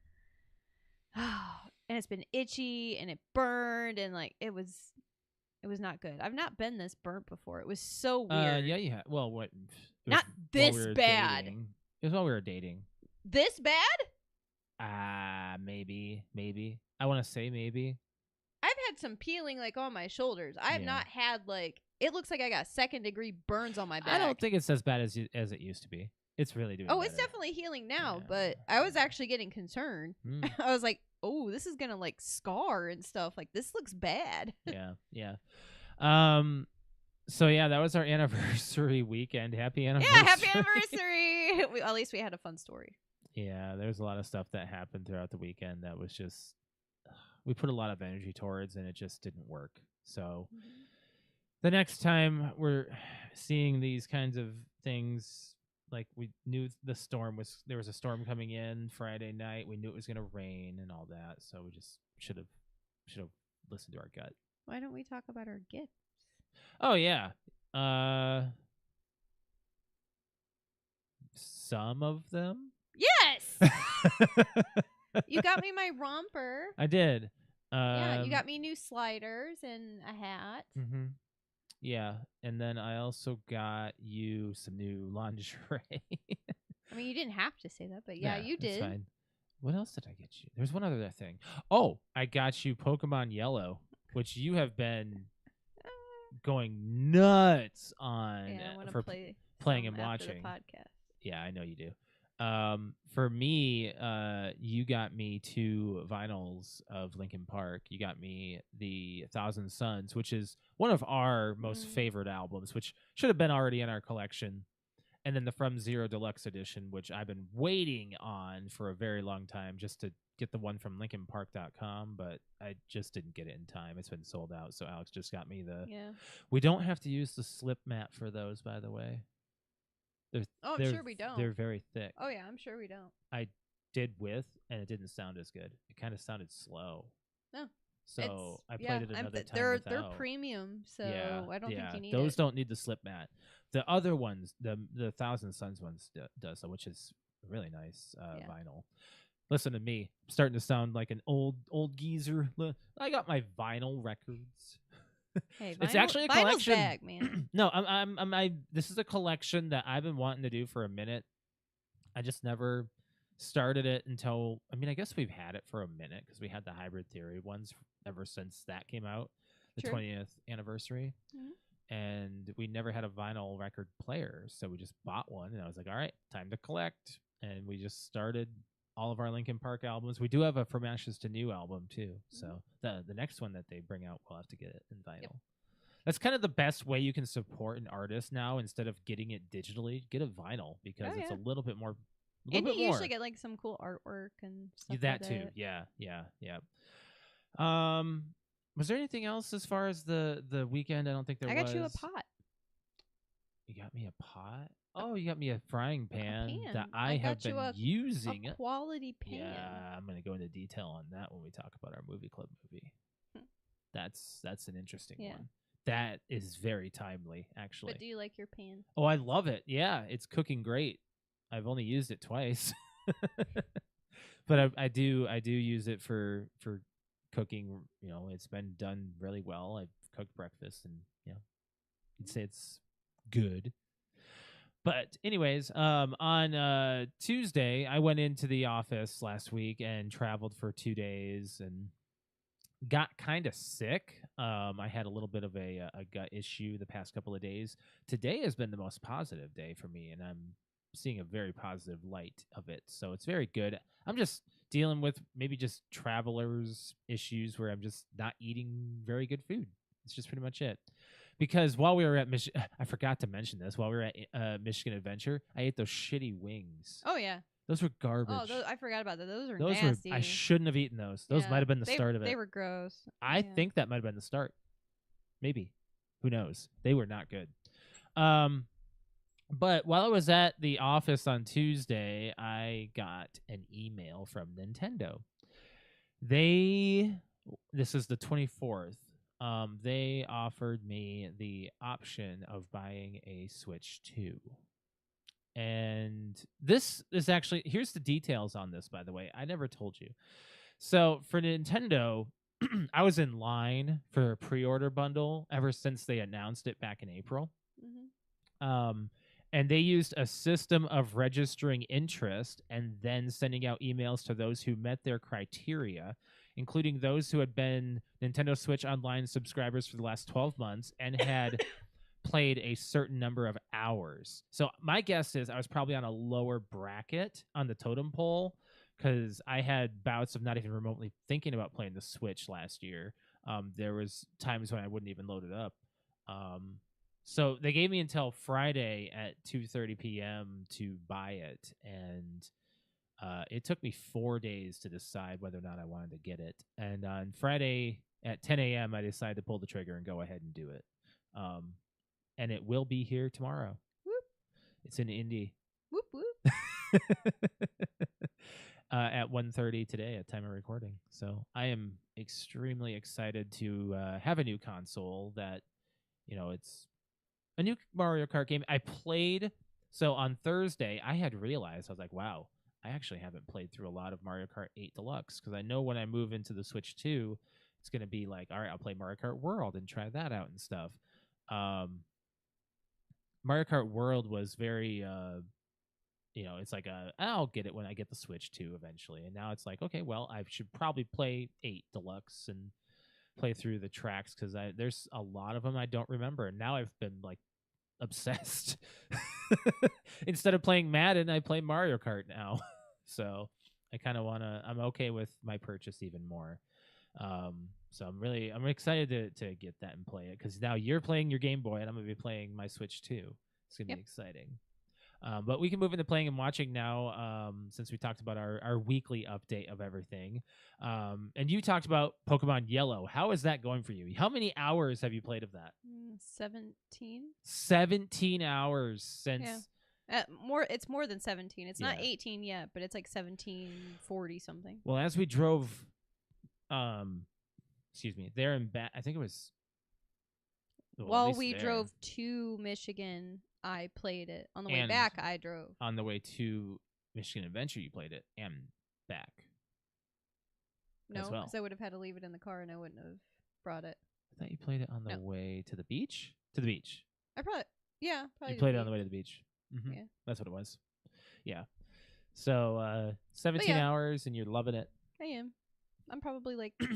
And it's been itchy and it burned, and like it was not good. I've not been this burnt before. It was so weird. Yeah, you had. Well, what? it was Not while this we were bad. dating. It was while we were dating. This bad? Maybe. I want to say maybe. I've had some peeling like on my shoulders. I have Yeah. not had like, it looks like I got 2nd-degree burns on my back. I don't think it's as bad as it used to be. It's really doing. Oh, it's better. definitely healing now, Yeah. but I was actually getting concerned. Mm, I was like, oh, this is gonna like scar and stuff. Like, this looks bad. yeah. So yeah, that was our anniversary weekend. Happy anniversary. Yeah, happy anniversary. At least we had a fun story. Yeah, there's a lot of stuff that happened throughout the weekend that was just we put a lot of energy towards, and it just didn't work. So the next time we're seeing these kinds of things, like we knew there was a storm coming in Friday night. We knew it was going to rain and all that. So we just should have listened to our gut. Why don't we talk about our gifts? Oh yeah. Some of them. Yes! You got me my romper. I did. Yeah, you got me new sliders and a hat. Mm-hmm. Yeah, and then I also got you some new lingerie. I mean, you didn't have to say that, but yeah, you it's did. fine. What else did I get you? There's one other thing. Oh, I got you Pokemon Yellow, which you have been going nuts on Yeah, I want for to play playing some and after watching. the podcast. Yeah, I know you do. For me, you got me 2 vinyls of Linkin Park. You got me the Thousand Suns, which is one of our most favorite albums, which should have been already in our collection. And then the From Zero Deluxe Edition, which I've been waiting on for a very long time just to get the one from LinkinPark.com, but I just didn't get it in time. It's been sold out, so Alex just got me the... Yeah. We don't have to use the slip mat for those, by the way. Oh, I'm sure we don't. They're very thick. Oh yeah, I'm sure we don't. I did with, and it didn't sound as good. It kind of sounded slow. No. So I played it another time They're without. premium, so I don't think you need those it. don't need the slip mat. The other ones, the Thousand Suns ones does, which is really nice vinyl. Listen to me, I'm starting to sound like an old geezer. I got my vinyl records. Hey, it's actually a collection. Bag, man. No, this is a collection that I've been wanting to do for a minute. I just never started it until, I guess we've had it for a minute because we had the Hybrid Theory ones ever since that came out, the 20th anniversary. Mm-hmm. And we never had a vinyl record player, so we just bought one, and I was like, all right, time to collect. And we just started all of our Linkin Park albums. We do have a From Ashes to New album too, so the next one that they bring out, we'll have to get it in vinyl. Yep. That's kind of the best way you can support an artist now. Instead of getting it digitally, get a vinyl because it's a little bit more. And you usually get like some cool artwork and stuff. That like too, that. yeah. Was there anything else as far as the weekend? I don't think there was. I got you a pot. You got me a pot? Oh, you got me a frying pan, that I have been using. A quality pan. Yeah, I'm going to go into detail on that when we talk about our movie club movie. That's an interesting one. That is very timely, actually. But do you like your pan? Oh, I love it. Yeah, it's cooking great. I've only used it twice, but I do use it for cooking. It's been done really well. I've cooked breakfast, and you'd say it's good. But anyways, on Tuesday, I went into the office last week and traveled for 2 days and got kind of sick. I had a little bit of a gut issue the past couple of days. Today has been the most positive day for me, and I'm seeing a very positive light of it. So it's very good. I'm just dealing with maybe just travelers issues where I'm just not eating very good food. It's just pretty much it. Because while we were at I forgot to mention this. While we were at Michigan Adventure, I ate those shitty wings. Oh yeah, those were garbage. Oh, I forgot about that. Those were nasty. I shouldn't have eaten those. Those might have been the start of it. They were gross. I think that might have been the start. Maybe. Who knows? They were not good. But while I was at the office on Tuesday, I got an email from Nintendo. This is the 24th. They offered me the option of buying a Switch 2. And this is actually, here's the details on this, by the way. I never told you. So for Nintendo, I was in line for a pre-order bundle ever since they announced it back in April. Mm-hmm. And they used a system of registering interest and then sending out emails to those who met their criteria, including those who had been Nintendo Switch Online subscribers for the last 12 months and had played a certain number of hours. So my guess is I was probably on a lower bracket on the totem pole because I had bouts of not even remotely thinking about playing the Switch last year. There was times when I wouldn't even load it up. So they gave me until Friday at 2:30 p.m. to buy it, and it took me 4 days to decide whether or not I wanted to get it. And on Friday at 10 a.m., I decided to pull the trigger and go ahead and do it. And it will be here tomorrow. Whoop. It's in Indy. Whoop, whoop. At 1:30 today at time of recording. So I am extremely excited to have a new console that, it's a new Mario Kart game. I played, so on Thursday, I had realized, I was like, wow, I actually haven't played through a lot of Mario Kart 8 Deluxe, because I know when I move into the Switch 2, it's going to be like, all right, I'll play Mario Kart World and try that out and stuff. Mario Kart World was very, it's like, I'll get it when I get the Switch 2 eventually. And now it's like, okay, well, I should probably play 8 Deluxe and play through the tracks because there's a lot of them I don't remember, and now I've been like obsessed. Instead of playing Madden, I play Mario Kart now. So I kind of I'm okay with my purchase even more. So I'm excited to get that and play it because now you're playing your Game Boy and I'm gonna be playing my Switch too. It's gonna be exciting. But we can move into playing and watching now, since we talked about our weekly update of everything. And you talked about Pokemon Yellow. How is that going for you? How many hours have you played of that? 17. 17 hours since. It's more than 17. It's not 18 yet, but it's like 1740 something. Well, as we drove, excuse me, there and back, I think it was. While we drove to Michigan, I played it. On the way back, I drove. On the way to Michigan Adventure, you played it and back. No, because I would have had to leave it in the car and I wouldn't have brought it. I thought you played it on the way to the beach. To the beach. Probably. You played it on the way to the beach. Mm-hmm. Yeah, that's what it was. Yeah. So 17 hours and you're loving it. I am. I'm probably like a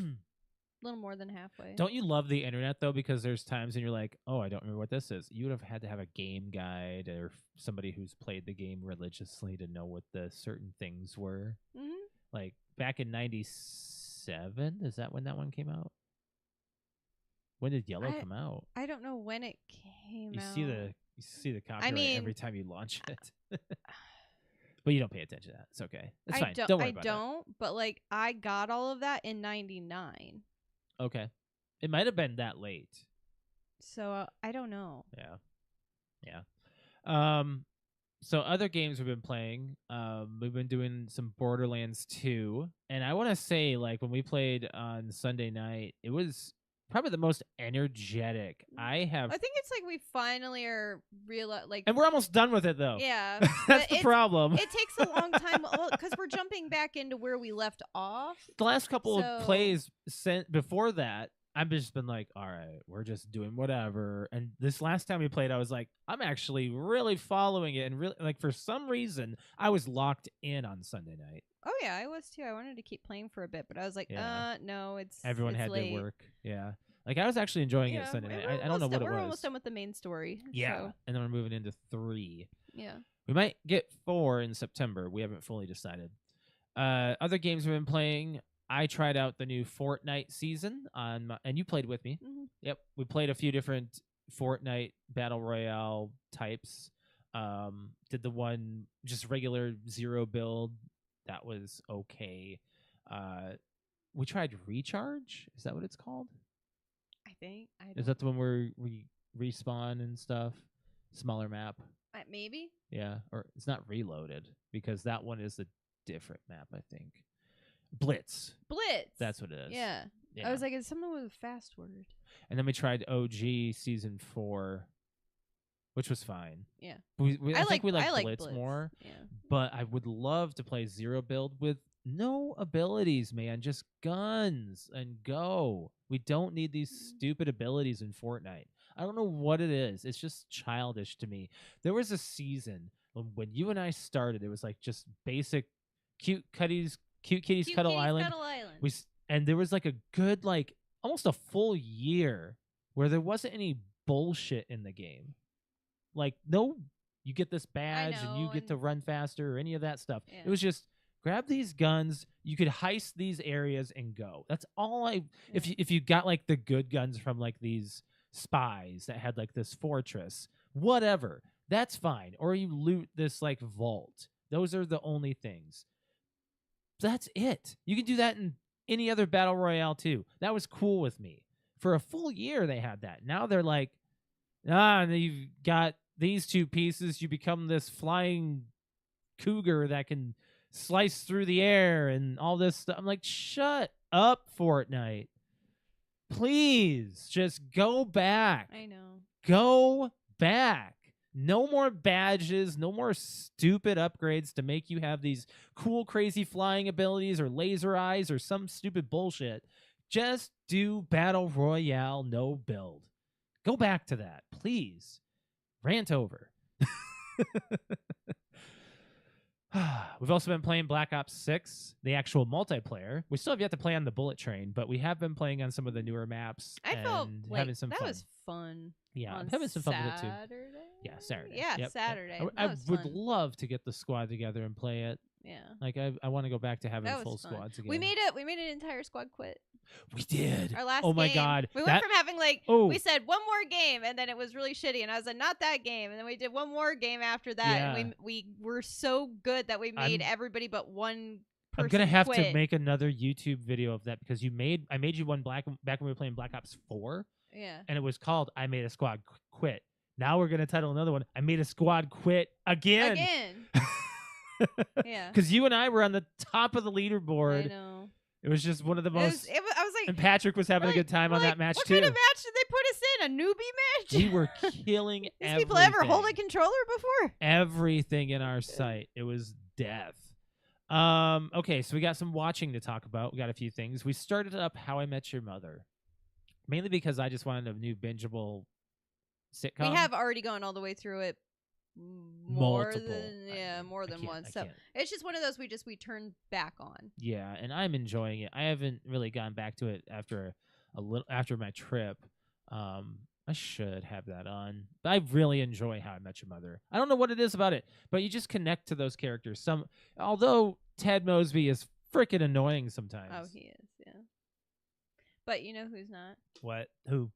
little more than halfway. Don't you love the internet though? Because there's times when you're like, oh, I don't remember what this is. You would have had to have a game guide or somebody who's played the game religiously to know what the certain things were. Mm-hmm. Like back in '97, is that when that one came out? When did Yellow come out? I don't know when it came out. You see the copyright every time you launch it. But you don't pay attention to that. It's okay. It's fine. Don't worry about it. I don't, but like I got all of that in '99. Okay. It might have been that late. So I don't know. Yeah. So other games we've been playing, we've been doing some Borderlands 2. And I want to say, like, when we played on Sunday night, it was probably the most energetic I think it's like we finally are like, and we're almost done with it though. Yeah, that's the problem. It takes a long time because we're jumping back into where we left off. The last couple of plays before that, I've just been like, all right, we're just doing whatever. And this last time we played, I was like, I'm actually really following it, and really, like, for some reason, I was locked in on Sunday night. Oh yeah, I was too. I wanted to keep playing for a bit, but I was like, no, everyone had late. to work. Yeah, like I was actually enjoying it Sunday night. I don't know what it was. We're almost done with the main story. Yeah, so. And then we're moving into 3. Yeah, we might get 4 in September. We haven't fully decided. Other games we've been playing. I tried out the new Fortnite season and you played with me. Mm-hmm. Yep, we played a few different Fortnite Battle Royale types. Did the one just regular 0 build. That was okay. We tried Recharge. Is that what it's called? I think. Is that the one where we respawn and stuff? Smaller map. Maybe. Yeah, or it's not Reloaded because that one is a different map, I think. Blitz. That's what it is. Yeah. I was like, it's something with a fast word. And then we tried OG Season 4, which was fine. Yeah. I think we like Blitz more. Yeah. But I would love to play 0 build with no abilities, man. Just guns and go. We don't need these stupid abilities in Fortnite. I don't know what it is. It's just childish to me. There was a season when you and I started. It was like just basic Cute Kitties Cuddle Island. And there was like a good, like almost a full year where there wasn't any bullshit in the game. Like, no, you get this badge and you get to run faster or any of that stuff. Yeah. It was just grab these guns. You could heist these areas and go. That's all if you got like the good guns from like these spies that had like this fortress, whatever, that's fine. Or you loot this like vault. Those are the only things. That's it. You can do that in any other battle royale too. That was cool with me. For a full year they had that. Now they're like, you've got these 2 pieces. You become this flying cougar that can slice through the air and all this stuff. I'm like, shut up, Fortnite. Please, just go back. I know. Go back. No more badges, no more stupid upgrades to make you have these cool, crazy flying abilities or laser eyes or some stupid bullshit. Just do Battle Royale, no build. Go back to that, please. Rant over. We've also been playing Black Ops 6, the actual multiplayer. We still have yet to play on the bullet train, but we have been playing on some of the newer maps I felt and like having some that fun. was fun. Yeah, on I'm having some fun with it too. Saturday? Yeah, Saturday. Yeah, Yep. Saturday. I That was would fun. love to get the squad together and play it. Yeah. Like I want to go back to having That was full fun. squads again. We made an entire squad quit. We did. Our last Oh my game, god. we went from having like Oh. we said one more game and then it was really shitty and I was like not that game and then we did one more game after that Yeah. and we were so good that we made everybody but one person I'm gonna have quit. to make another YouTube video of that because I made you one back when we were playing Black Ops 4. Yeah. And it was called I Made a Squad Quit. Now we're gonna title another one I Made a Squad Quit Again. Yeah. Because you and I were on the top of the leaderboard. I know. It was just one of the most. I was like, and Patrick was having a good time on that match what too. What kind of match did they put us in? A newbie match? We were killing These everything. people ever hold a controller before? Everything in our sight. It was death. Okay, so we got some watching to talk about. We got a few things. We started up How I Met Your Mother, mainly because I just wanted a new bingeable sitcom. We have already gone all the way through it more than once. So it's just one of those we turn back on. Yeah, and I'm enjoying it. I haven't really gone back to it after after my trip. I should have that on. But I really enjoy How I Met Your Mother. I don't know what it is about it, but you just connect to those characters. Although Ted Mosby is freaking annoying sometimes. Oh, he is, yeah. But you know who's not? What? Who?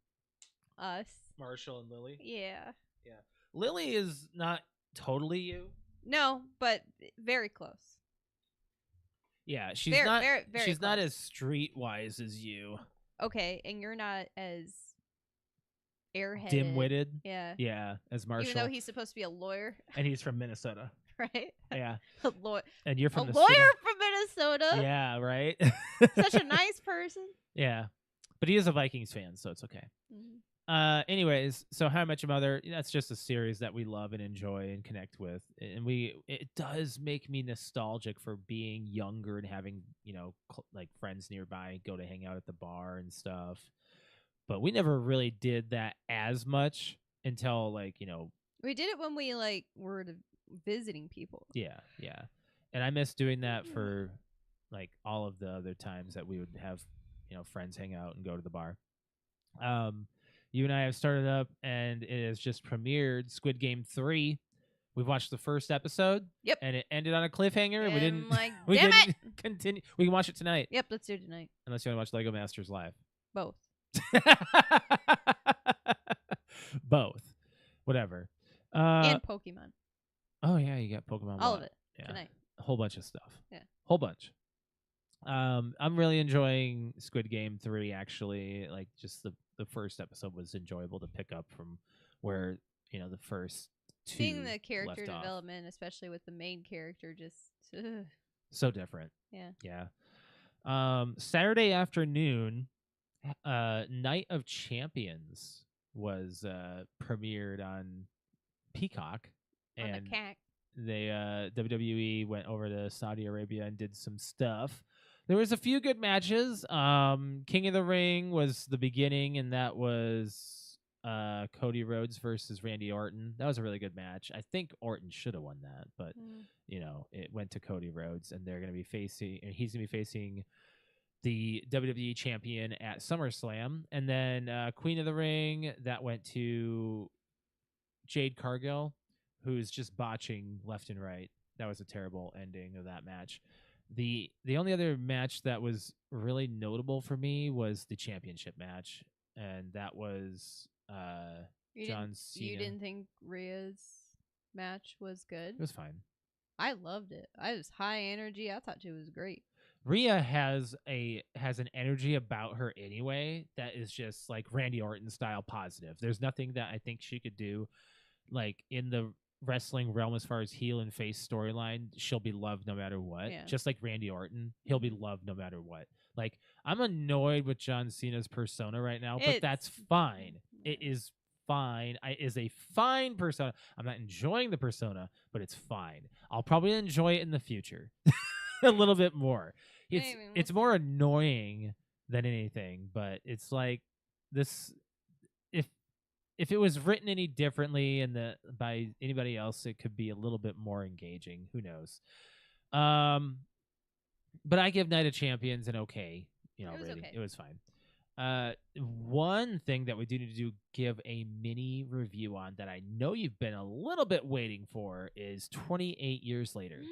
Us. Marshall and Lily? Yeah. Yeah. Lily is not totally you. No, but very close. Yeah, she's very, not very, very she's close. not as streetwise as you. Okay, and you're not as airheaded. Dim-witted? Yeah. Yeah, as Marshall. Even though he's supposed to be a lawyer. And he's from Minnesota. Right? Yeah. A lawyer. And you're from a the lawyer city. from Minnesota. Yeah, right? Such a nice person. Yeah. But he is a Vikings fan, so it's okay. Mm-hmm. Anyways, so How I Met Your Mother, that's just a series that we love and enjoy and connect with. And it does make me nostalgic for being younger and having, like friends nearby, go to hang out at the bar and stuff. But we never really did that as much until we did it when we were visiting people. Yeah. And I miss doing that for all of the other times that we would have, friends hang out and go to the bar. You and I have started up and it has just premiered Squid Game 3. We've watched the first episode. Yep. And it ended on a cliffhanger. And we didn't we didn't continue. We can watch it tonight. Yep, let's do it tonight. Unless you want to watch Lego Masters live. Both. Both. Whatever. And Pokemon. Oh yeah, you got Pokemon. All of it tonight. A whole bunch of stuff. Yeah. Whole bunch. I'm really enjoying Squid Game 3 actually. Just the first episode was enjoyable to pick up from where, the first two seeing the character left development, especially with the main character, just so different. Yeah. Saturday afternoon, Night of Champions was premiered on Peacock, and they WWE went over to Saudi Arabia and did some stuff. There was a few good matches. King of the Ring was the beginning, and that was Cody Rhodes versus Randy Orton. That was a really good match. I think Orton should have won that, but it went to Cody Rhodes, and he's going to be facing the WWE champion at SummerSlam. And then Queen of the Ring, that went to Jade Cargill, who's just botching left and right. That was a terrible ending of that match. The only other match that was really notable for me was the championship match, and that was John Cena. You didn't think Rhea's match was good? It was fine. I loved it. I was high energy. I thought she was great. Rhea has an energy about her anyway that is just like Randy Orton style positive. There's nothing that I think she could do in the wrestling realm as far as heel and face storyline. She'll be loved no matter what. Yeah. Just like Randy Orton, he'll be loved no matter what. I'm annoyed with John Cena's persona right now, but that's fine. It is fine. It is a fine persona. I'm not enjoying the persona, but it's fine. I'll probably enjoy it in the future a little bit more. It's more annoying than anything, but it's like this. If if it was written any differently and by anybody else, it could be a little bit more engaging. Who knows? But I give Night of Champions an okay. It was rating. okay. It was fine. One thing that we do need to give a mini review on that I know you've been a little bit waiting for is 28 Years Later.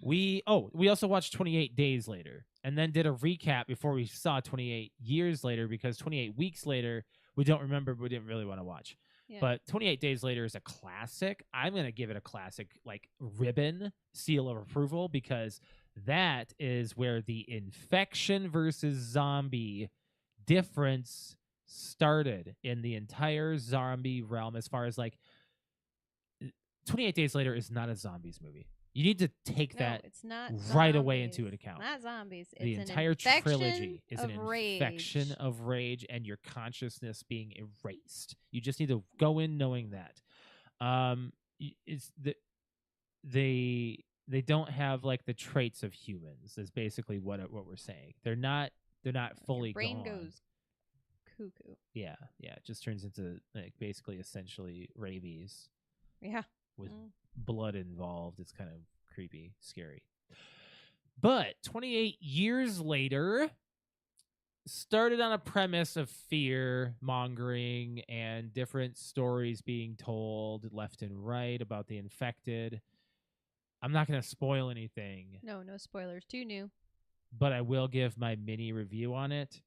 We also watched 28 Days Later and then did a recap before we saw 28 Years Later because 28 Weeks Later we don't remember, but we didn't really want to watch. Yeah. But 28 Days Later is a classic. I'm going to give it a classic ribbon seal of approval because that is where the infection versus zombie difference started in the entire zombie realm. As far as 28 Days Later is not a zombies movie. You need to take that it's not right away zombies. into account. Not zombies. The It's entire an infection trilogy is an of rage. infection of rage and your consciousness being erased. You just need to go in knowing that. It's they don't have the traits of humans. Is basically what we're saying. They're not fully Your brain gone. goes cuckoo. Yeah, it just turns into basically essentially rabies Yeah. with blood involved. It's kind of creepy, scary. But 28 Years Later started on a premise of fear mongering and different stories being told left and right about the infected. I'm not going to spoil anything. No spoilers. Too new. But I will give my mini review on it.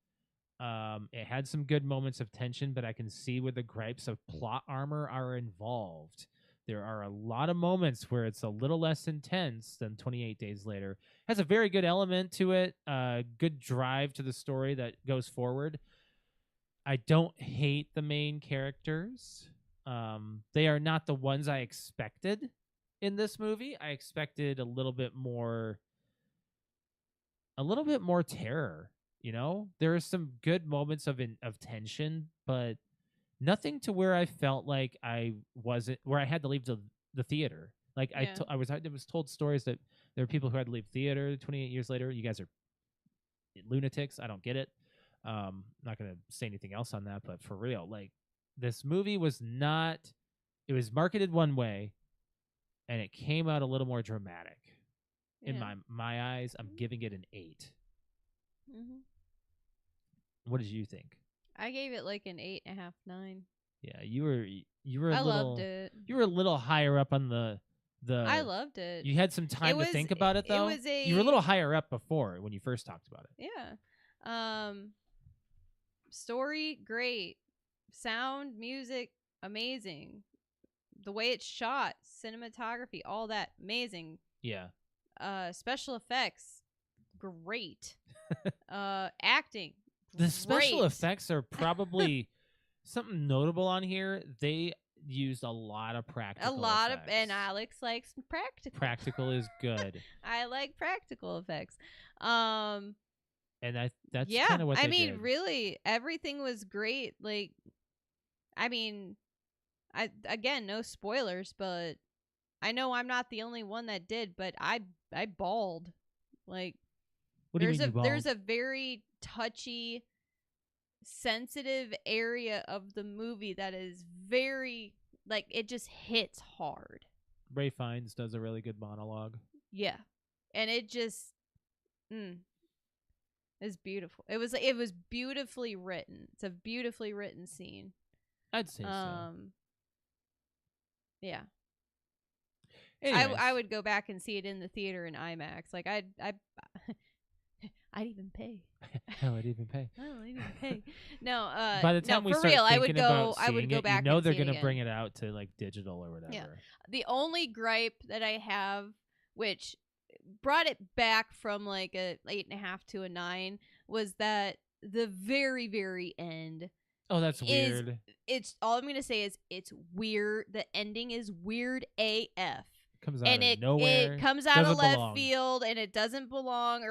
It had some good moments of tension, but I can see where the gripes of plot armor are involved. There are a lot of moments where it's a little less intense than 28 Days Later. It has a very good element to it, good drive to the story that goes forward. I don't hate the main characters. They are not the ones I expected in this movie. I expected a little bit more terror. There are some good moments of tension, but nothing to where I felt like I had to leave the theater. I was told stories that there are people who had to leave theater 28 years later. You guys are lunatics. I don't get it. I'm not going to say anything else on that, but for real, this movie was not. It was marketed one way, and it came out a little more dramatic. In my eyes, I'm giving it an 8. Mm-hmm. What did you think? I gave it an 8.5, 9. Yeah, you were. I loved it. You were a little higher up on the. I loved it. You had some time to think about it, though. You were a little higher up before when you first talked about it. Yeah. Story great. Sound, music amazing. The way it's shot, cinematography, all that amazing. Yeah. Special effects great. Acting. The special effects are probably something notable on here. They used a lot of practical effects. And Alex likes practical. Practical is good. I like practical effects. And that's kind of what they did. Really, everything was great. Again, no spoilers, but I know I'm not the only one that did, but I bawled. What do you mean you bawled? There's a very touchy, sensitive area of the movie that is very it just hits hard. Ray Fiennes does a really good monologue. Yeah, and it just is beautiful. It was beautifully written. It's a beautifully written scene. I'd say so. Yeah. Anyways. I would go back and see it in the theater in IMAX. I'd even pay. Hell, I'd even pay. I'll even pay. No, by the time we start real, thinking about I would go it, back. they're gonna bring it out to digital or whatever. Yeah. The only gripe that I have, which brought it back from a 8.5 to a 9, was that the very, very end. Oh, that's weird. It's all I'm gonna say is it's weird. The ending is weird AF. Comes out of nowhere. It comes out of left field, and it doesn't belong.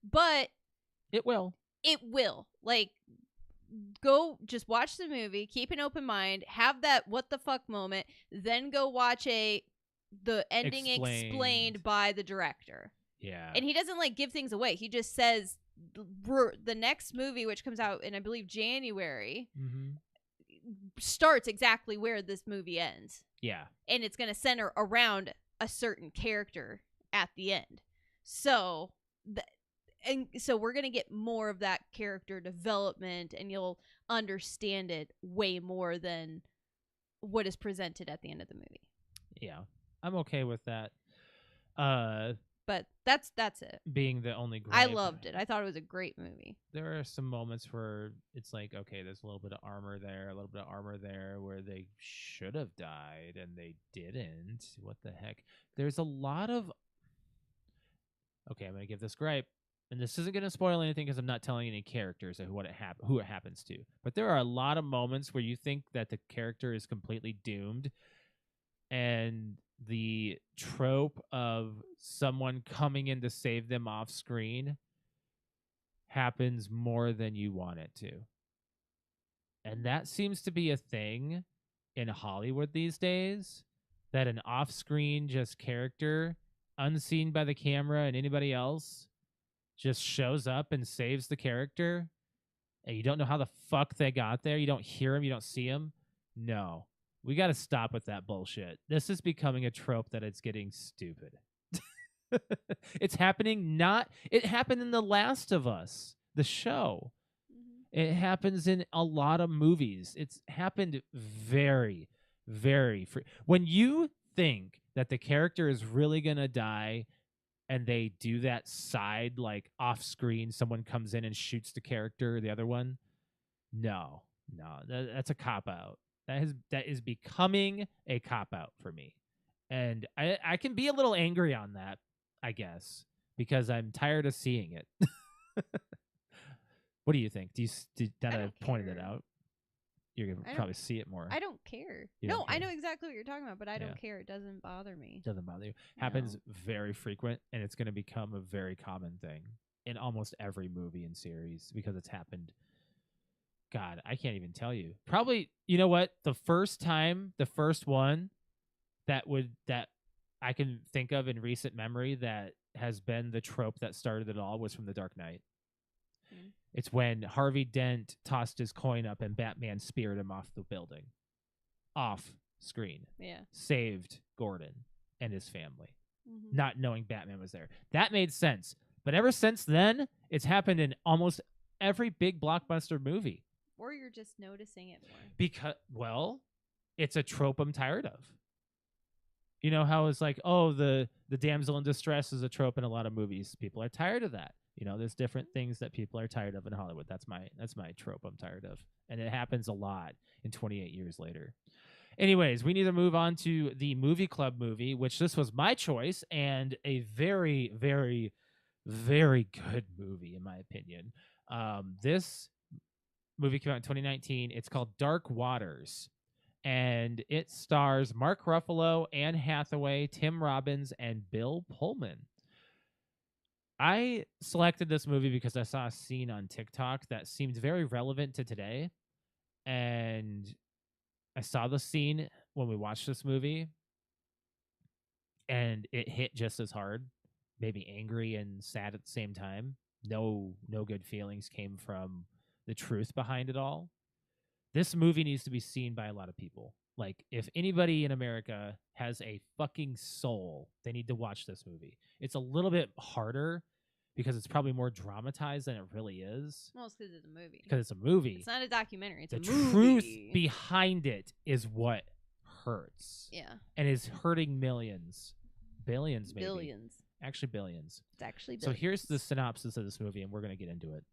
But it will. It will. Go just watch the movie, keep an open mind, have that what the fuck moment, then go watch the ending explained by the director. Yeah. And he doesn't give things away. He just says the next movie, which comes out in I believe January, starts exactly where this movie ends. Yeah. And it's going to center around a certain character at the end. So, so we're going to get more of that character development, and you'll understand it way more than what is presented at the end of the movie. Yeah. I'm okay with that. But that's it. Being the only gripe. I loved it. I thought it was a great movie. There are some moments where it's like, okay, there's a little bit of armor there, a little bit of armor there, where they should have died and they didn't. What the heck? There's a lot of... Okay, I'm going to give this gripe. And this isn't going to spoil anything because I'm not telling any characters who it happens to. But there are a lot of moments where you think that the character is completely doomed, and the trope of someone coming in to save them off screen happens more than you want it to. And that seems to be a thing in Hollywood these days, that an off-screen just character, unseen by the camera and anybody else, just shows up and saves the character, and you don't know how the fuck they got there. You don't hear him. You don't see him. No. We got to stop with that bullshit. This is becoming a trope that it's getting stupid. It's happening it happened in The Last of Us, the show. Mm-hmm. It happens in a lot of movies. It's happened very, very when you think that the character is really going to die and they do that side, like off screen, someone comes in and shoots the character, the other one. No, that's a cop out. That is becoming a cop out for me. And I can be a little angry on that, I guess, because I'm tired of seeing it. What do you think? Now that I've pointed it out, you're going to probably see it more. I don't care. Don't care. I know exactly what you're talking about, but I don't care. It doesn't bother me. Doesn't bother you. Happens very frequent, and it's going to become a very common thing in almost every movie and series because it's happened. God, I can't even tell you. Probably, you know what? The first one that I can think of in recent memory that has been the trope that started it all was from The Dark Knight. Mm. It's when Harvey Dent tossed his coin up and Batman speared him off the building. Off screen. Yeah. Saved Gordon and his family. Mm-hmm. Not knowing Batman was there. That made sense. But ever since then, it's happened in almost every big blockbuster movie. Or you're just noticing it more. Because, well, it's a trope I'm tired of. You know how it's like, oh, the damsel in distress is a trope in a lot of movies. People are tired of that. You know, there's different things that people are tired of in Hollywood. That's my trope I'm tired of. And it happens a lot in 28 years later. Anyways, we need to move on to the movie club movie, which this was my choice and a very, very, very good movie, in my opinion. This movie came out in 2019. It's called Dark Waters, and it stars Mark Ruffalo, Anne Hathaway, Tim Robbins, and Bill Pullman. I selected this movie because I saw a scene on TikTok that seemed very relevant to today, and I saw the scene when we watched this movie, and it hit just as hard, maybe angry and sad at the same time. No good feelings came from the truth behind it all. This movie needs to be seen by a lot of people. Like, if anybody in America has a fucking soul, they need to watch this movie. It's a little bit harder because it's probably more dramatized than it really is. Well, it's because it's a movie. Because it's a movie. It's not a documentary. It's a movie. The truth behind it is what hurts. Yeah. And is hurting millions. Billions, maybe. Billions. Actually, billions. It's actually billions. So here's the synopsis of this movie, and we're going to get into it.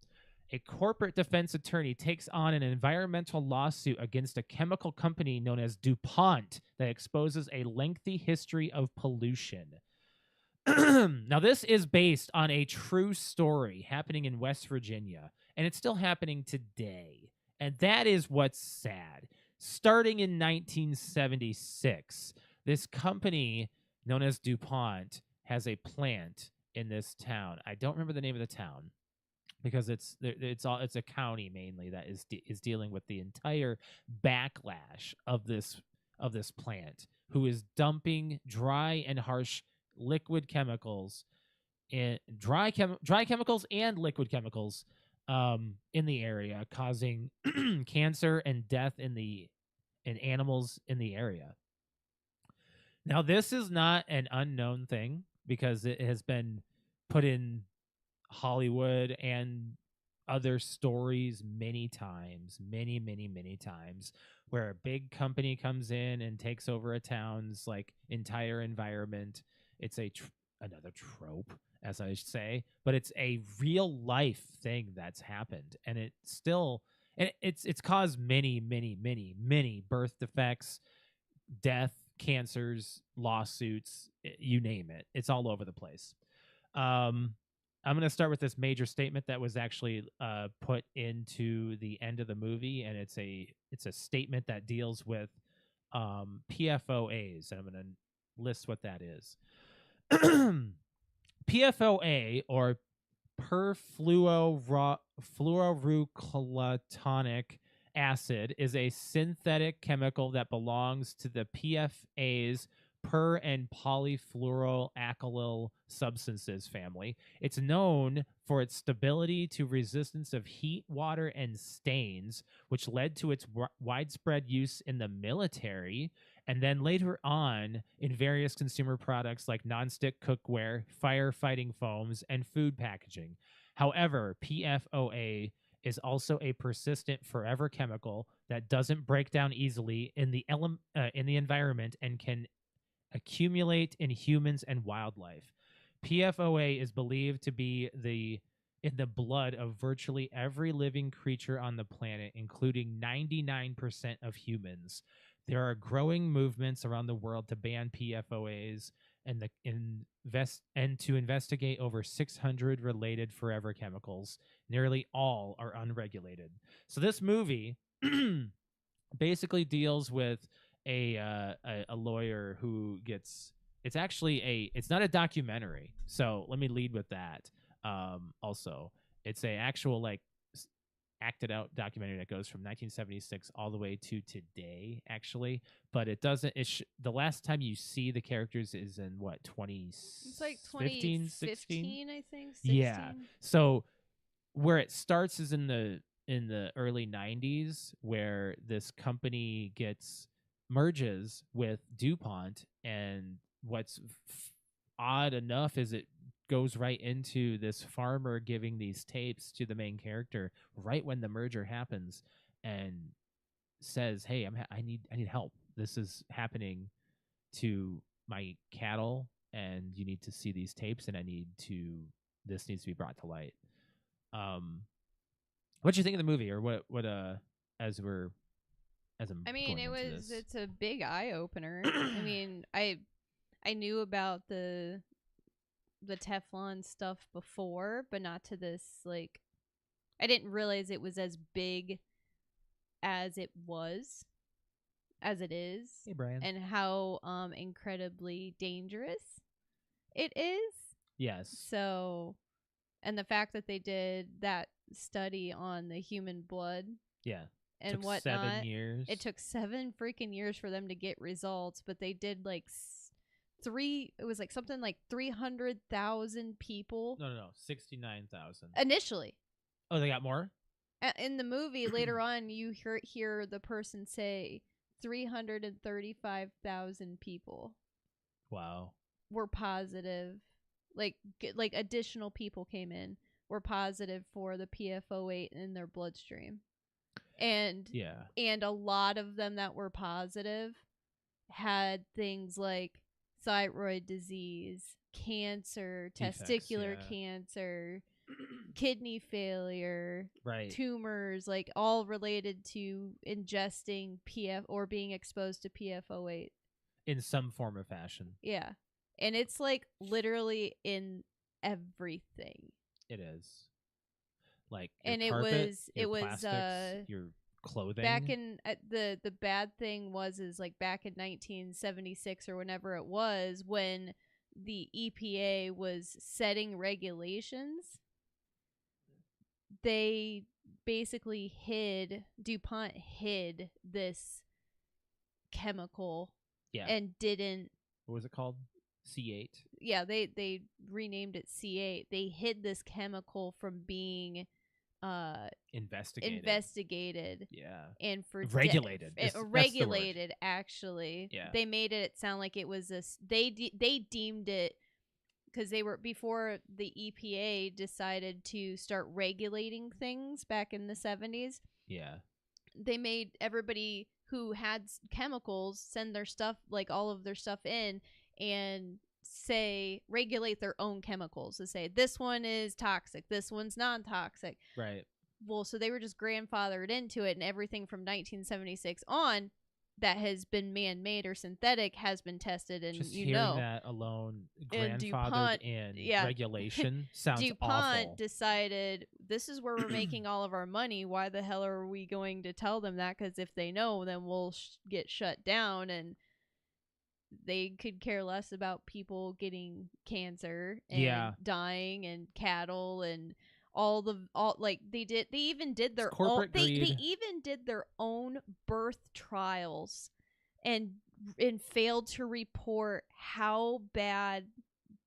A corporate defense attorney takes on an environmental lawsuit against a chemical company known as DuPont that exposes a lengthy history of pollution. Now, this is based on a true story happening in West Virginia, and it's still happening today. And that is what's sad. Starting in 1976, this company known as DuPont has a plant in this town. I don't remember the name of the town, because it's a county mainly that is dealing with the entire backlash of this plant, who is dumping dry and harsh liquid chemicals in dry chemicals and liquid chemicals in the area, causing cancer and death in the and animals in the area. Now, this is not an unknown thing because it has been put in Hollywood and other stories many times, many times, where a big company comes in and takes over a town's like entire environment. It's another trope, as I say, but it's a real life thing that's happened, and it's caused many birth defects, death, cancers, lawsuits, you name it. It's all over the place. I'm going to start with this major statement that was actually put into the end of the movie, and it's a statement that deals with PFOAs, and I'm going to list what that is. PFOA, or perfluoroocholotonic acid, is a synthetic chemical that belongs to the PFAs, per and polyfluoroalkyl substances family. It's known for its stability to resistance of heat, water, and stains, which led to its widespread use in the military, and then later on in various consumer products like nonstick cookware, firefighting foams, and food packaging. However, PFOA is also a persistent forever chemical that doesn't break down easily in the environment and can accumulate in humans and wildlife. PFOA is believed to be in the blood of virtually every living creature on the planet, including 99% of humans. There are growing movements around the world to ban PFOAs and to investigate over 600 related forever chemicals. Nearly all are unregulated. So this movie basically deals with a lawyer who gets, it's not a documentary, so let me lead with that. Also, it's a actual like acted out documentary that goes from 1976 all the way to today, actually, but it doesn't the last time you see the characters is in what, 20, It's like 2015, 2015, I think. 16. Yeah, so where it starts is in the early 90s, where this company merges with DuPont, and what's odd enough is it goes right into this farmer giving these tapes to the main character right when the merger happens, and says, "Hey, I need help. This is happening to my cattle, and you need to see these tapes, and this needs to be brought to light." What do you think of the movie, or what as I'm I mean, going into this? it's a big eye opener. I mean, I knew about the Teflon stuff before, but not to this, like, I didn't realize it was as big as it is. Hey, Brian. And how incredibly dangerous it is. Yes. So, and the fact that they did that study on the human blood. Yeah. And took whatnot. 7 years. It took 7 freaking years for them to get results, but they did like it was like something like 300,000 people. No, 69,000. Initially. Oh, they got more? In the movie, later on, you hear the person say 335,000 people. Wow. Were positive. Like additional people came in, were positive for the PFOA in their bloodstream. And a lot of them that were positive had things like thyroid disease, cancer, testicular cancer, kidney failure, tumors, like all related to ingesting or being exposed to PFOA in some form or fashion. Yeah. And it's like literally in everything. It is. Like and carpet, it was plastics, your clothing. Back in the bad thing is like back in 1976 or whenever it was, when the EPA was setting regulations, they basically DuPont hid this chemical. Yeah. And didn't. What was it called? C8. Yeah, they renamed it C8. They hid this chemical from being investigated. Yeah. and for Regulated. That's the word. regulated actually. Yeah. They made it sound like it was they deemed it, because they were before the EPA decided to start regulating things back in the 70s. Yeah. They made everybody who had chemicals send their stuff, like all of their stuff in, and say regulate their own chemicals to say this one is toxic, this one's non-toxic. Right. Well, so they were just grandfathered into it, and everything from 1976 on that has been man-made or synthetic has been tested, and just you hearing know that alone, And grandfathered in regulation sounds DuPont awful. decided this is where we're making all of our money. Why the hell are we going to tell them that? Because if they know, then we'll get shut down, and they could care less about people getting cancer and dying, and cattle and all like they even did their own they even did their own birth trials and failed to report how bad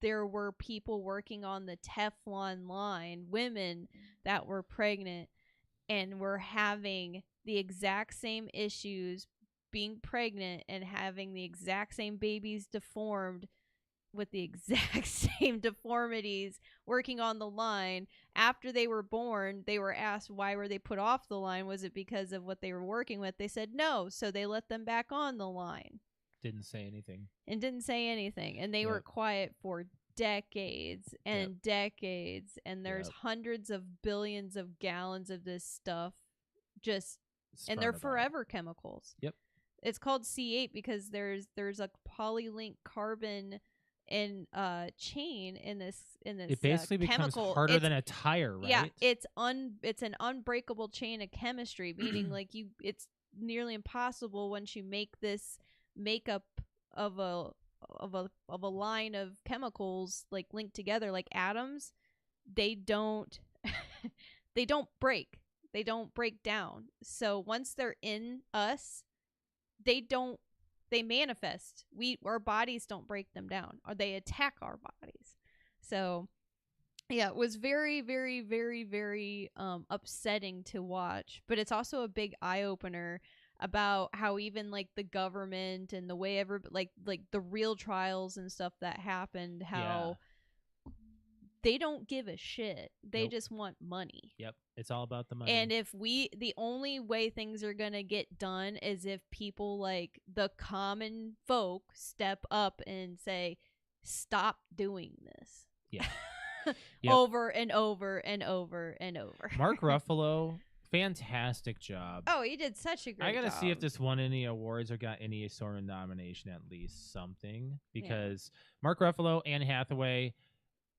there were people working on the Teflon line, women that were pregnant and were having the exact same issues being pregnant and having the exact same babies deformed with the exact same deformities working on the line. After they were born, they were asked why were they put off the line. Was it because of what they were working with? They said no, so they let them back on the line. Didn't say anything. And they were quiet for decades and decades, and there's hundreds of billions of gallons of this stuff and they're forever chemicals. Yep. It's called C8 because there's a polylink carbon in chain in this it basically becomes chemical. Harder than a tire, right? Yeah, it's an unbreakable chain of chemistry, meaning like it's nearly impossible once you make this makeup of a line of chemicals like linked together like atoms. They don't break. They don't break down. So once they're in us, they manifest. Our bodies don't break them down, or they attack our bodies. So yeah, it was very, very, very, very upsetting to watch, but it's also a big eye opener about how even like the government and the way like the real trials and stuff that happened, how they don't give a shit. They just want money. Yep. It's all about the money. And the only way things are going to get done is if people like the common folk step up and say, stop doing this. Yeah. Yep. Over and over and over and over. Mark Ruffalo, fantastic job. Oh, he did such a great job. I got to see if this won any awards or got any sort of nomination, at least something. Because Mark Ruffalo, Anne Hathaway,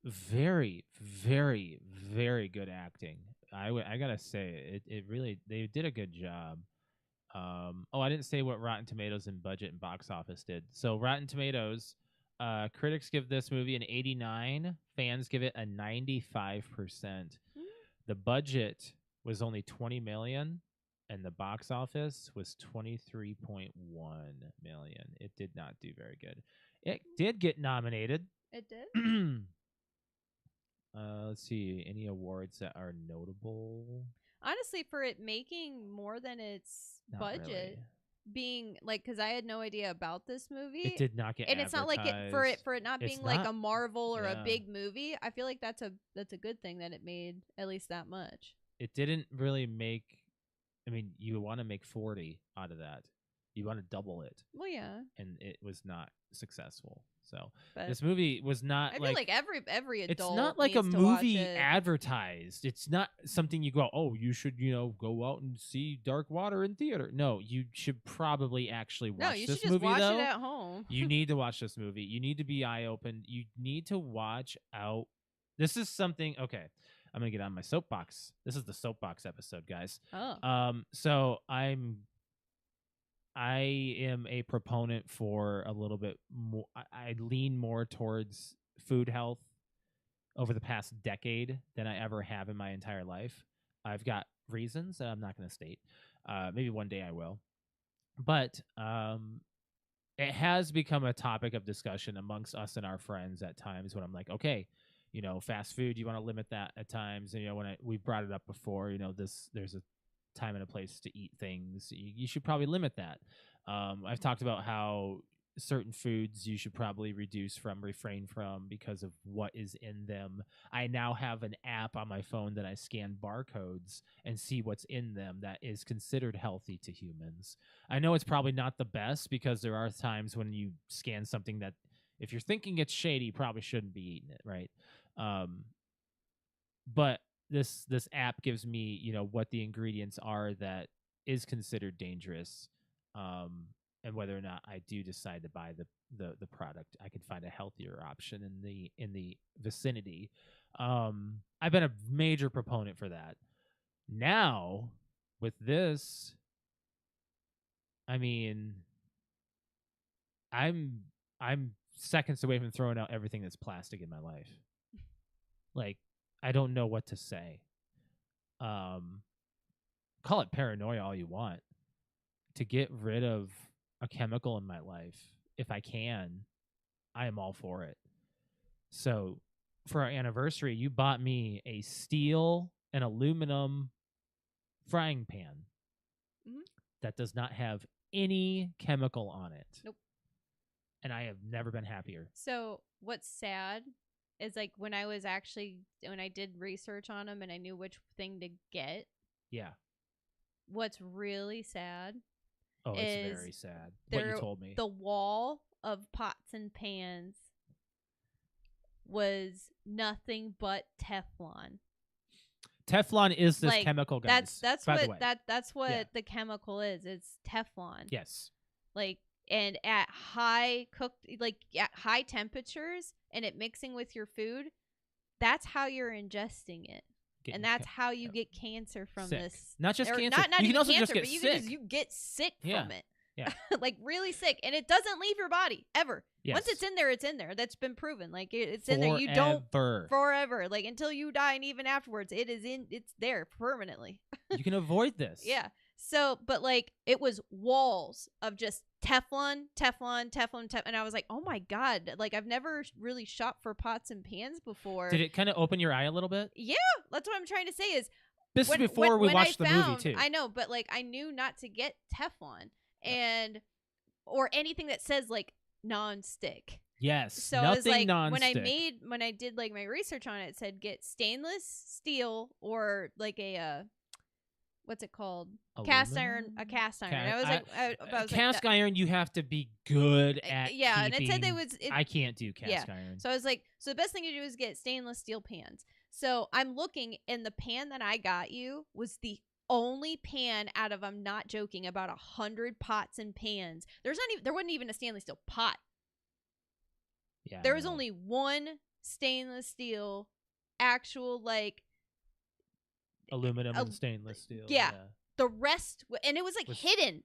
very, very, very good acting. I gotta say, it really, they did a good job. I didn't say what Rotten Tomatoes and budget and box office did. So Rotten Tomatoes, critics give this movie an 89, fans give it a 95%. The budget was only $20 million, and the box office was $23.1 million. It did not do very good. It did get nominated. It did. Let's see, any awards that are notable. Honestly, for it making more than its budget, really. Being like, because I had no idea about this movie. It did not get, and it's not like for it not being like a Marvel or a big movie. I feel like that's a good thing that it made at least that much. It didn't really make. I mean, you want to make 40 out of that. You want to double it. Well, yeah. And it was not successful. So but this movie was not. I feel like every adult. It's not like a movie advertised. It's not something you go, oh, you should go out and see Dark Water in theater. No, you should probably actually watch this movie. No, you should just watch it at home. You need to watch this movie. You need to be eye open. You need to watch out. This is something. Okay, I'm gonna get on my soapbox. This is the soapbox episode, guys. Oh. So I am a proponent for a little bit more. I lean more towards food health over the past decade than I ever have in my entire life. I've got reasons that I'm not going to state. Maybe one day I will. But it has become a topic of discussion amongst us and our friends at times when I'm like, okay, fast food, you want to limit that at times. And, when we brought it up before, there's a time and a place to eat things. You should probably limit that. I've talked about how certain foods you should probably refrain from because of what is in them. I now have an app on my phone that I scan barcodes and see what's in them that is considered healthy to humans. I know it's probably not the best because there are times when you scan something that if you're thinking it's shady, you probably shouldn't be eating it, right? But this app gives me, what the ingredients are that is considered dangerous. And whether or not I do decide to buy the product, I can find a healthier option in the vicinity. I've been a major proponent for that. Now, with this, I mean, I'm seconds away from throwing out everything that's plastic in my life. Like, I don't know what to say. Call it paranoia all you want. To get rid of a chemical in my life, if I can, I am all for it. So for our anniversary, you bought me a steel and aluminum frying pan that does not have any chemical on it. Nope. And I have never been happier. So what's sad is like when I did research on them and I knew which thing to get. Yeah. What's really sad. Oh, it's very sad. What you told me. The wall of pots and pans was nothing but Teflon. Teflon is this chemical, guys. That's what the chemical is. It's Teflon. Yes. And at high temperatures and it mixing with your food, that's how you're ingesting it. And that's how you get cancer from this. Not just cancer. Not you even can also cancer, just get sick. you get sick from it. Yeah. Really sick. And it doesn't leave your body ever. Yes. Once it's in there, it's in there. That's been proven. It's in there. You don't forever. Until you die and even afterwards, it's there permanently. You can avoid this. Yeah. So, but it was walls of just Teflon. And I was like, oh my God. I've never really shopped for pots and pans before. Did it kind of open your eye a little bit? Yeah. That's what I'm trying to say is. This is before we watched the movie too. I know, but I knew not to get Teflon or anything that says non-stick. Yes. So nothing I was like, non-stick. when I did my research on it, it said get stainless steel or a what's it called? Aluminum? A cast iron. I was cast iron. You have to be good at. Yeah, keeping, and it said they was. I can't do cast iron. So I was like, so the best thing to do is get stainless steel pans. So I'm looking, and the pan that I got you was the only pan out of, I'm not joking, about 100 pots and pans. There wasn't even a stainless steel pot. Yeah, there was only one stainless steel, actual aluminum and stainless steel. Yeah. The rest, and it was hidden.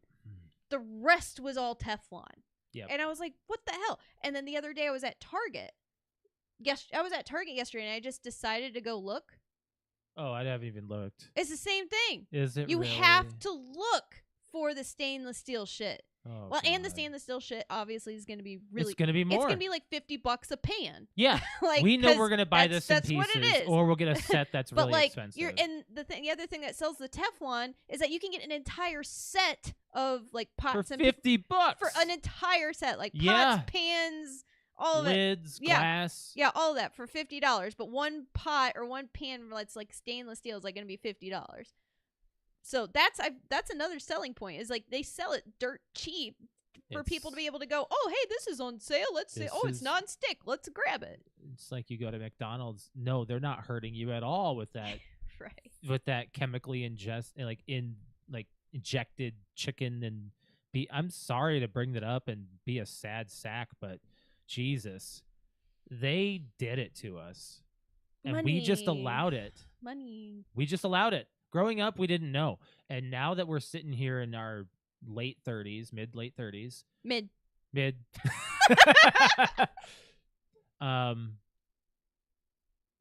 The rest was all Teflon. Yeah. And I was like, what the hell? And then the other day I was at Target. Yes, I was at Target yesterday, and I just decided to go look. Oh, I haven't even looked. It's the same thing. Is it? You really? have to look for the stainless steel shit. Oh, well, God. And the stainless steel shit obviously is going to be really. It's going to be more. It's going to be $50 a pan. Yeah, we know we're going to buy this in pieces, what it is. Or we'll get a set that's but really expensive. And the other thing that sells the Teflon is that you can get an entire set of pots for and $50 for an entire set, pots, pans, all of lids, it, glass, all of that for $50. But one pot or one pan that's stainless steel is going to be $50. So that's another selling point. Is they sell it dirt cheap for people to be able to go, oh, hey, this is on sale. Let's see. Oh, it's non-stick. Let's grab it. It's like you go to McDonald's. No, they're not hurting you at all with that. Right. With that chemically injected chicken and beef. I'm sorry to bring that up and be a sad sack, but Jesus, they did it to us, and we just allowed it. We just allowed it. Growing up, we didn't know, and now that we're sitting here in our late 30s, mid-late 30s. Mid.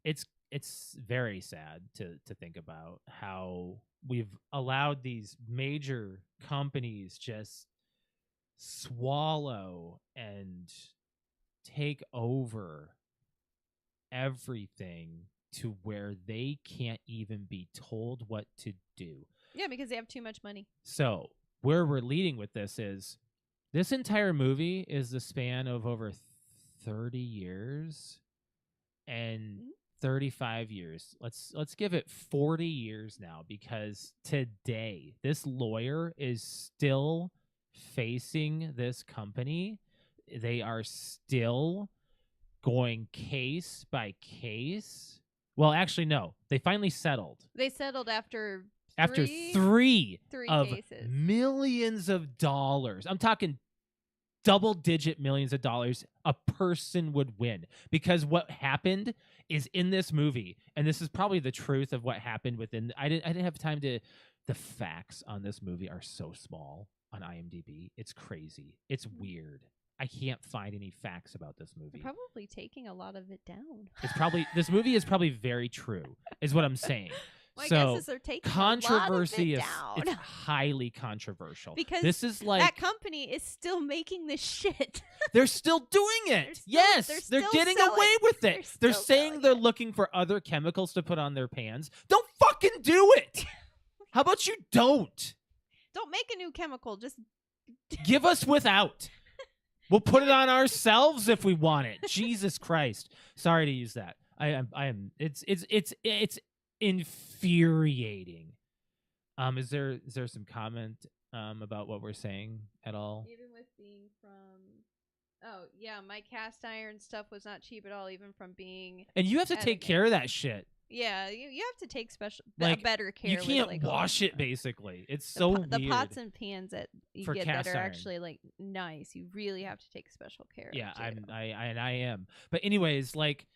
It's very sad to think about how we've allowed these major companies just swallow and take over everything to where they can't even be told what to do. Yeah, because they have too much money. So where we're leading with this is this entire movie is the span of over 30 years and 35 years. Let's give it 40 years now, because today this lawyer is still facing this company. They are still going case by case. Well, actually, no. They finally settled. They settled after three of cases. millions of dollars. I'm talking double-digit millions of dollars a person would win, because what happened is in this movie, and this is probably the truth of what happened within. I didn't have time to. The facts on this movie are so small on IMDb. It's crazy. It's weird. I can't find any facts about this movie. They're probably taking a lot of it down. It's probably this movie is probably very true, is what I'm saying. My so guess is they're taking controversy a lot of it is down. it's highly controversial, because this is like that company is still making this shit. they're still doing it. They're They're still getting selling- away with it. They're still saying selling they're it. looking for other chemicals to put on their pans. Don't fucking do it. How about you don't? Don't make a new chemical. Just Give us without. We'll put it on ourselves if we want it. Jesus Christ. Sorry to use that. I am it's infuriating. Is there some comment about what we're saying at all? even with being from. Oh yeah, my cast iron stuff was not cheap at all. Even from being. And you have to at a take care of that shit. Yeah, you have to take Like, better care. You with, can't like, all wash that it stuff. basically. It's The so po- the weird. pots and pans that you For get that cast are iron. actually like nice. You really have to take special care. Yeah, of, too. I am. But anyways, like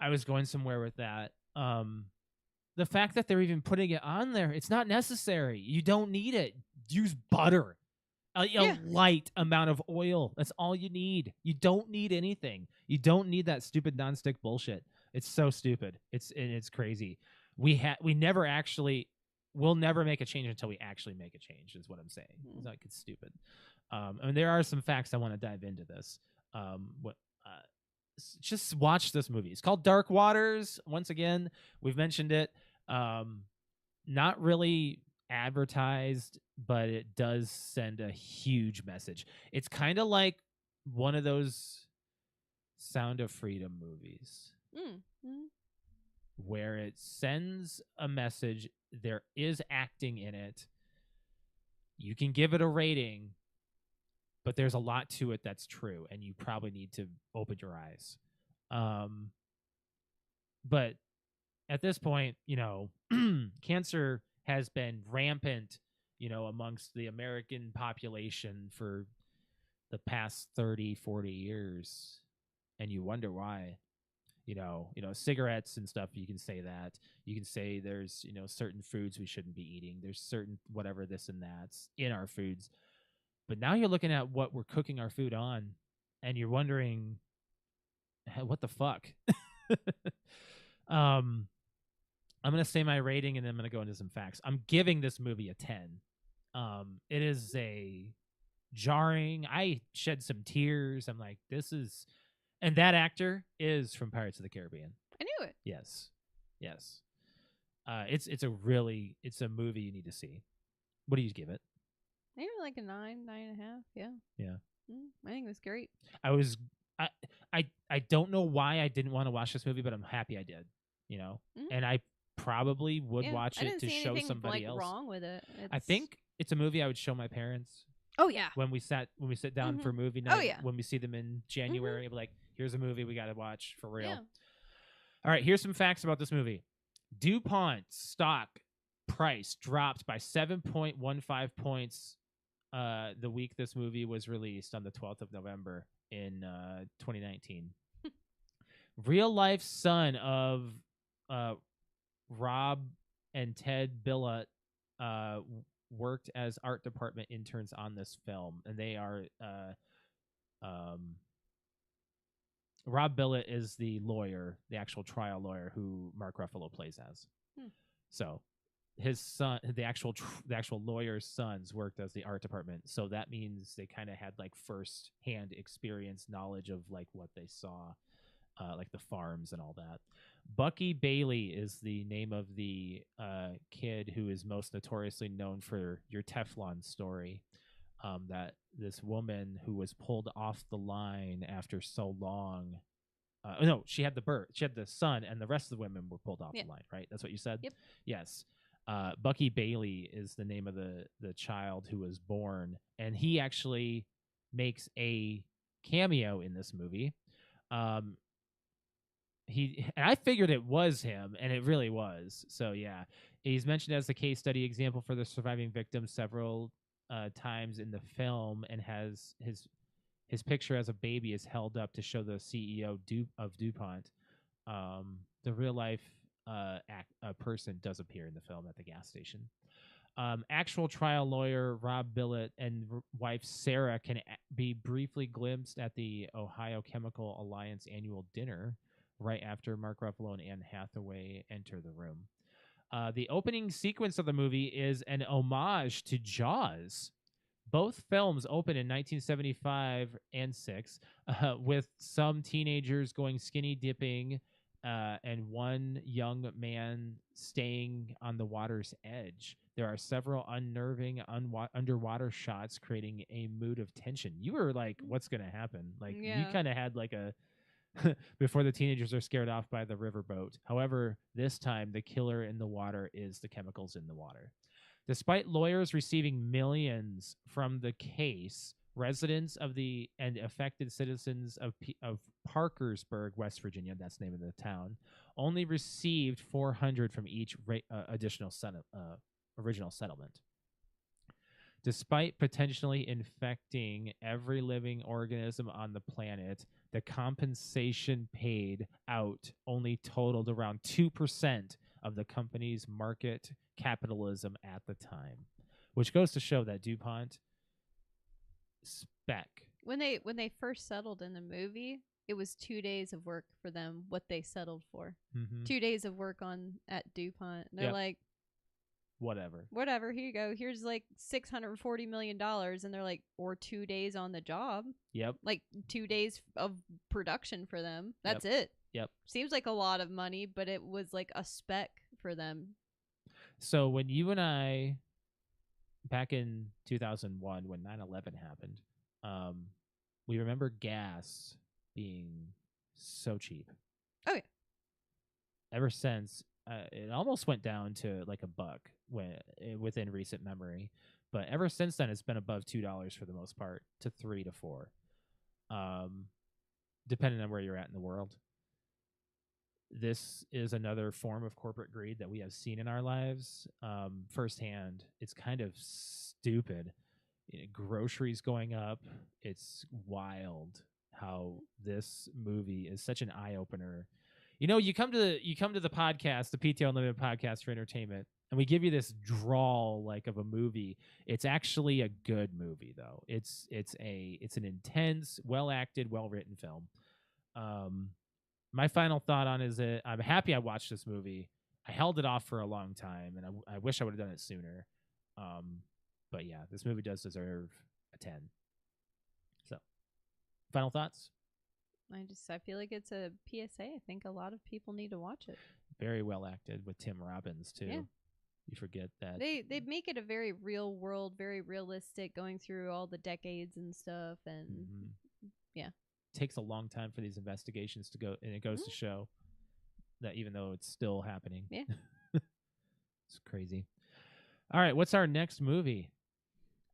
I was going somewhere with that. The fact that they're even putting it on there, it's not necessary. You don't need it. Use butter. A light amount of oil. That's all you need. You don't need anything. You don't need that stupid nonstick bullshit. It's so stupid. It's crazy. We'll never make a change until we actually make a change, is what I'm saying. It's like, it's stupid. And there are some facts I want to dive into this. Just watch this movie. It's called Dark Waters. Once again, we've mentioned it. Not really advertised, but it does send a huge message. It's kind of like one of those Sound of Freedom movies where it sends a message. There is acting in it. You can give it a rating, but there's a lot to it that's true, and you probably need to open your eyes. But at this point, cancer has been rampant, amongst the American population for the past 30, 40 years. And you wonder why. Cigarettes and stuff, you can say that. You can say there's, certain foods we shouldn't be eating. There's certain whatever this and that's in our foods. But now you're looking at what we're cooking our food on, and you're wondering, what the fuck? I'm going to say my rating, and then I'm going to go into some facts. I'm giving this movie a 10. It is a jarring. I shed some tears. I'm like, this is... And that actor is from Pirates of the Caribbean. I knew it. Yes. It's a movie you need to see. What do you give it? Maybe like a 9.5. Yeah. I think it was great. I don't know why I didn't want to watch this movie, but I'm happy I did. And I probably would watch it to show somebody else. Wrong with it. I think it's a movie I would show my parents. Oh yeah. When we sit down for movie night. Oh yeah. When we see them in January, I'd be like, here's a movie we got to watch for real. Yeah. All right, here's some facts about this movie. DuPont's stock price dropped by 7.15 points the week this movie was released on the 12th of November in 2019. Real life son of Rob and Ted Billett worked as art department interns on this film, and they are Rob Billett is the lawyer, the actual trial lawyer who Mark Ruffalo plays as. So his son, the actual lawyer's sons worked as the art department. So that means they kind of had like first hand experience knowledge of like what they saw. like the farms and all that. Bucky Bailey is the name of the kid who is most notoriously known for your Teflon story. That this woman who was pulled off the line after so long. No, she had the son, and the rest of the women were pulled off the line, right? That's what you said? Yep. Yes. Bucky Bailey is the name of the child who was born, and he actually makes a cameo in this movie. And I figured it was him, and it really was. So yeah, he's mentioned as the case study example for the surviving victims several times in the film, and has his picture as a baby is held up to show the CEO of DuPont. The real life person does appear in the film at the gas station. Actual trial lawyer Rob Billett and wife Sarah can be briefly glimpsed at the Ohio Chemical Alliance annual dinner right after Mark Ruffalo and Anne Hathaway enter the room. The opening sequence of the movie is an homage to Jaws. Both films opened in 1975 and 6, with some teenagers going skinny dipping and one young man staying on the water's edge. There are several unnerving underwater shots creating a mood of tension. You were like, what's going to happen? Like, you kind of had like a before the teenagers are scared off by the riverboat. However, this time the killer in the water is the chemicals in the water. Despite lawyers receiving millions from the case, residents and affected citizens of Parkersburg, West Virginia, that's the name of the town, only received $400 from each original settlement. Despite potentially infecting every living organism on the planet, the compensation paid out only totaled around 2% of the company's market capitalism at the time, which goes to show that DuPont spec. When they first settled in the movie, it was 2 days of work for them, what they settled for. Mm-hmm. 2 days of work at DuPont. And they're like, whatever, here you go. Here's like $640 million. And they're like, or 2 days on the job. Yep. Like 2 days of production for them. That's it. Yep. Seems like a lot of money, but it was like a spec for them. So when you and I, back in 2001, when 9/11 happened, we remember gas being so cheap. Oh, yeah. Ever since, it almost went down to like $1 within recent memory. But ever since then, it's been above $2 for the most part, to $3 to $4, depending on where you're at in the world. This is another form of corporate greed that we have seen in our lives firsthand. It's kind of stupid. Groceries going up. It's wild how this movie is such an eye-opener. You come to the podcast, the PTO Unlimited podcast for entertainment, and we give you this drawl like of a movie. It's actually a good movie, though. It's an intense, well-acted, well-written film. My final thought on is that I'm happy I watched this movie. I held it off for a long time, and I wish I would have done it sooner. But yeah, this movie does deserve a 10. So, final thoughts? I feel like it's a PSA. I think a lot of people need to watch it. Very well acted with Tim Robbins too. Yeah. You forget that they make it a very real world, very realistic, going through all the decades and stuff, and yeah. Takes a long time for these investigations to go, and it goes to show that even though it's still happening, it's crazy. All right, what's our next movie?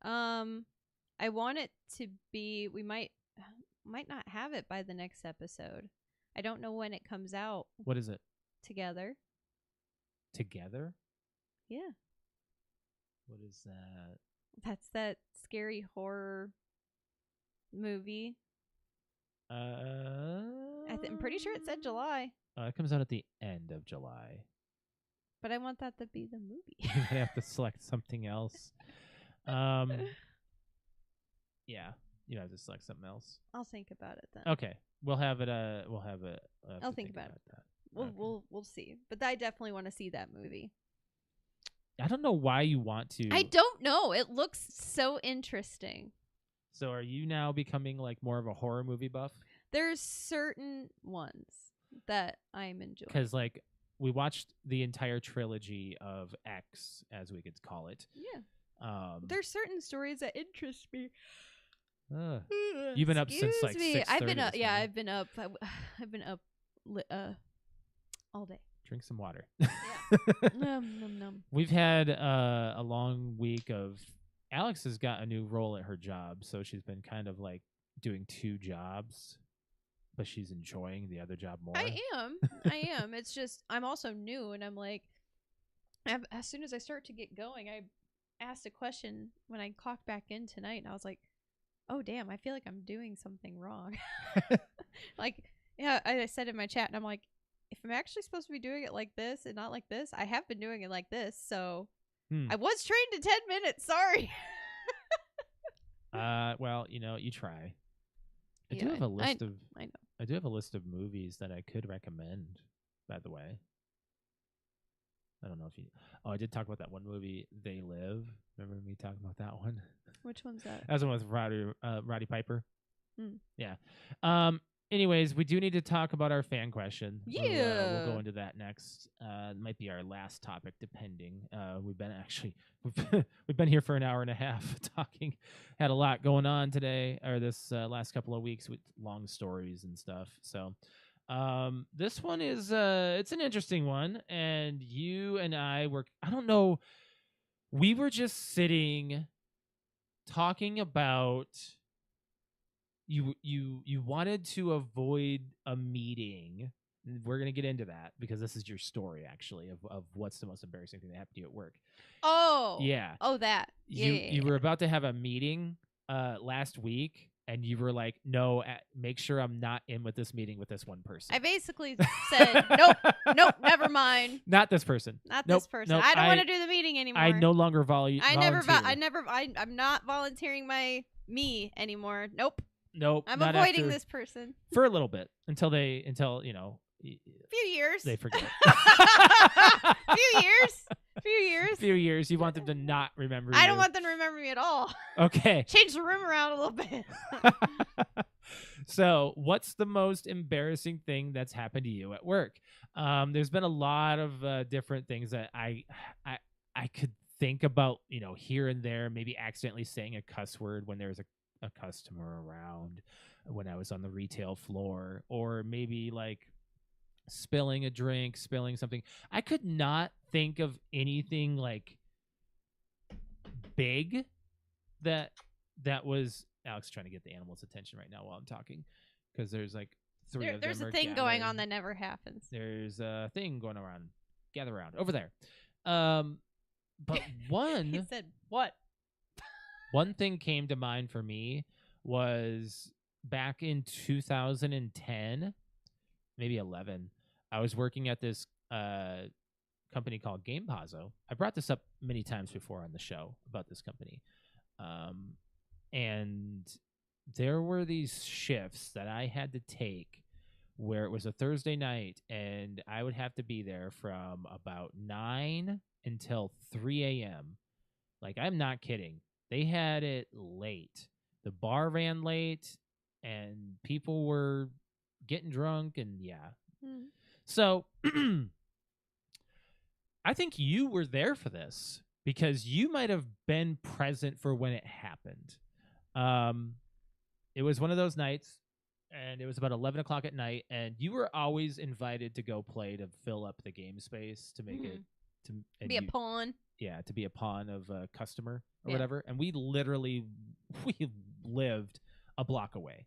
I want it to be. We might not have it by the next episode. I don't know when it comes out. What is it? Together. Yeah. What is that? That's that scary horror movie. I'm pretty sure it said July. It comes out at the end of July. But I want that to be the movie. You might have to select something else. Yeah, you have to select something else. I'll think about it then. Okay, we'll have it. I'll think about it. That. We'll see. But I definitely want to see that movie. I don't know why you want to. I don't know. It looks so interesting. So are you now becoming like more of a horror movie buff? There's certain ones that I'm enjoying. Because like we watched the entire trilogy of X, as we could call it. Yeah. There's certain stories that interest me. You've been up since like Excuse me. 6:30 I've been up. this Yeah, morning. I've been up. I've been up all day. Drink some water. Num. We've had a long week of. Alex has got a new role at her job, so she's been kind of like doing 2 jobs, but she's enjoying the other job more. I am. It's just I'm also new, and I'm like, as soon as I start to get going, I asked a question when I clocked back in tonight, and I was like, oh damn, I feel like I'm doing something wrong. Like, yeah, I said in my chat, and I'm like, if I'm actually supposed to be doing it like this and not like this, I have been doing it like this, so I was trained in 10 minutes. Sorry. Well, you try. I Yeah, do have a list of. I know. I do have a list of movies that I could recommend. By the way, I don't know if you. Oh, I did talk about that one movie, They Live. Remember me talking about that one? Which one's that? That was the one with Roddy Piper. Mm. Yeah. Anyways, we do need to talk about our fan question. Yeah. We'll go into that next. It might be our last topic, depending. We've been here for an hour and a half talking. Had a lot going on today, or this last couple of weeks with long stories and stuff. So, this one is it's an interesting one, and you and I were. I don't know. We were just sitting, talking about. You wanted to avoid a meeting. We're going to get into that because this is your story, actually, of what's the most embarrassing thing that happened to you at work. Oh. Yeah. Oh, that. You were about to have a meeting last week, and you were like, no, make sure I'm not in with this meeting with this one person. I basically said, nope, never mind. Not this person. Not Nope, this person. nope, I don't want to do the meeting anymore. I no longer volunteer. I'm not volunteering me anymore. Nope. Nope. I'm not avoiding after, this person. for a little bit until Few years. they forget. Few years. Few years. You want them to not remember you. I don't want them to remember me at all. Okay. Change the room around a little bit. So, what's the most embarrassing thing that's happened to you at work? There's been a lot of different things that I could think about, here and there, maybe accidentally saying a cuss word when there's a customer around, when I was on the retail floor, or maybe like spilling a drink, spilling something. I could not think of anything like big that was. Alex is trying to get the animals' attention right now while I'm talking, because there's like three of them. There's a thing going on that never happens. There's a thing going around. Gather around over there. But one He said what? One thing came to mind for me was back in 2010, maybe 11. I was working at this company called GamePazo. I brought this up many times before on the show about this company. And there were these shifts that I had to take where it was a Thursday night, and I would have to be there from about 9 until 3 a.m. Like, I'm not kidding. They had it late. The bar ran late, and people were getting drunk, and yeah. Hmm. So I think you were there for this because you might have been present for when it happened. It was one of those nights, and it was about 11 o'clock at night, and you were always invited to go play to fill up the game space to make it to be a pawn. Yeah, to be a pawn of a customer or Yeah. whatever. And we lived a block away.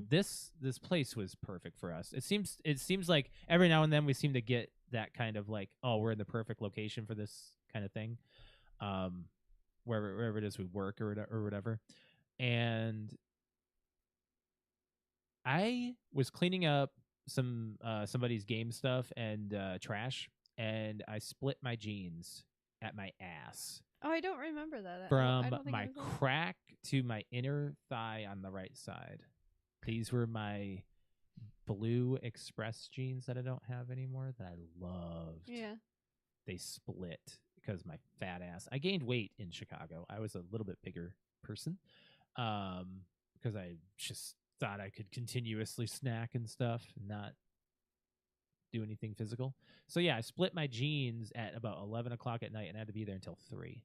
This place was perfect for us. It seems like every now and then we seem to get that kind of like, oh, we're in the perfect location for this kind of thing. Wherever it is we work or whatever. And I was cleaning up somebody's game stuff and trash, and I split my jeans at my ass. Oh, I don't remember that. From I don't think my I was there. crack to my inner thigh on the right side. These were my blue Express jeans that I don't have anymore that I loved. Yeah. They split because my fat ass. I gained weight in Chicago. I was a little bit bigger person. because I just thought I could continuously snack and stuff and not do anything physical. So yeah, I split my jeans at about 11 o'clock at night and I had to be there until 3.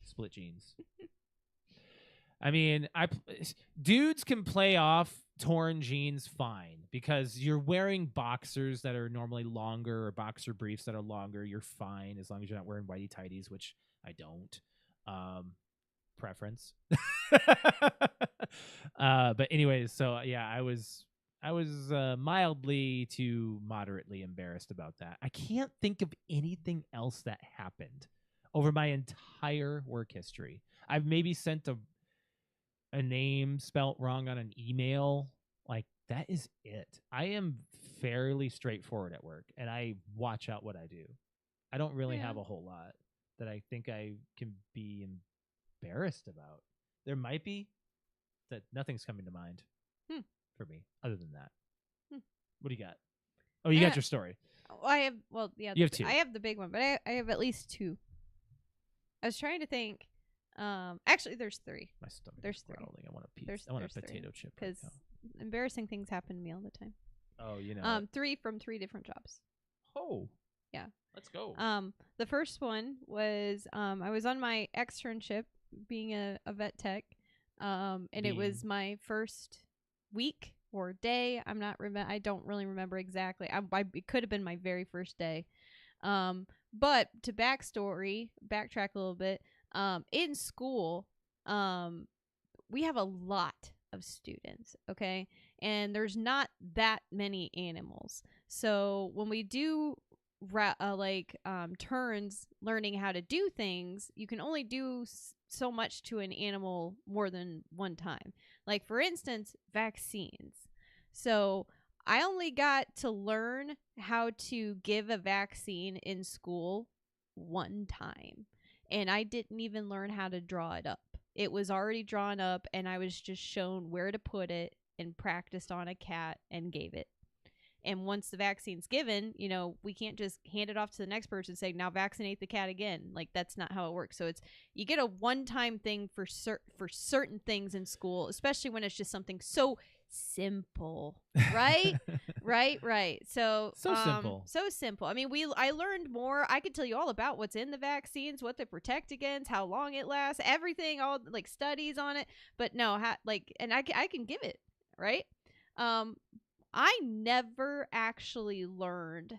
Split jeans. I mean, dudes can play off torn jeans fine because you're wearing boxers that are normally longer or boxer briefs that are longer. You're fine as long as you're not wearing whitey tighties, which I don't. Preference. But anyways, so yeah, I was mildly to moderately embarrassed about that. I can't think of anything else that happened over my entire work history. I've maybe sent a name spelt wrong on an email. Like, that is it. I am fairly straightforward at work, and I watch out what I do. I don't really have a whole lot that I think I can be embarrassed about. There might be, that nothing's coming to mind for me other than that. What do you got? Oh, you got your story. I have, well, yeah. You have 2. I have the big one, but I have at least 2. I was trying to think. Actually, there's 3. My stomach There's is 3. growling. I want a piece. There's I want a 3. potato chip. Because Right embarrassing things happen to me all the time. now. Oh, you know. 3 from 3 different jobs. Oh. Yeah. Let's go. The first one was I was on my externship being a vet tech, and it was my first week or day. I don't really remember exactly. It could have been my very first day. But to backtrack a little bit. In school, we have a lot of students, okay? And there's not that many animals. So when we do turns learning how to do things, you can only do so much to an animal more than one time. Like, for instance, vaccines. So I only got to learn how to give a vaccine in school one time. And I didn't even learn how to draw it up. It was already drawn up, and I was just shown where to put it and practiced on a cat and gave it. And once the vaccine's given, we can't just hand it off to the next person and say, now vaccinate the cat again. Like, that's not how it works. So you get a one-time thing for certain things in school, especially when it's just something so simple, right? right. So simple. So simple. I mean, I learned more. I could tell you all about what's in the vaccines, what they protect against, how long it lasts, everything, all like studies on it. But no, and I can give it, right? I never actually learned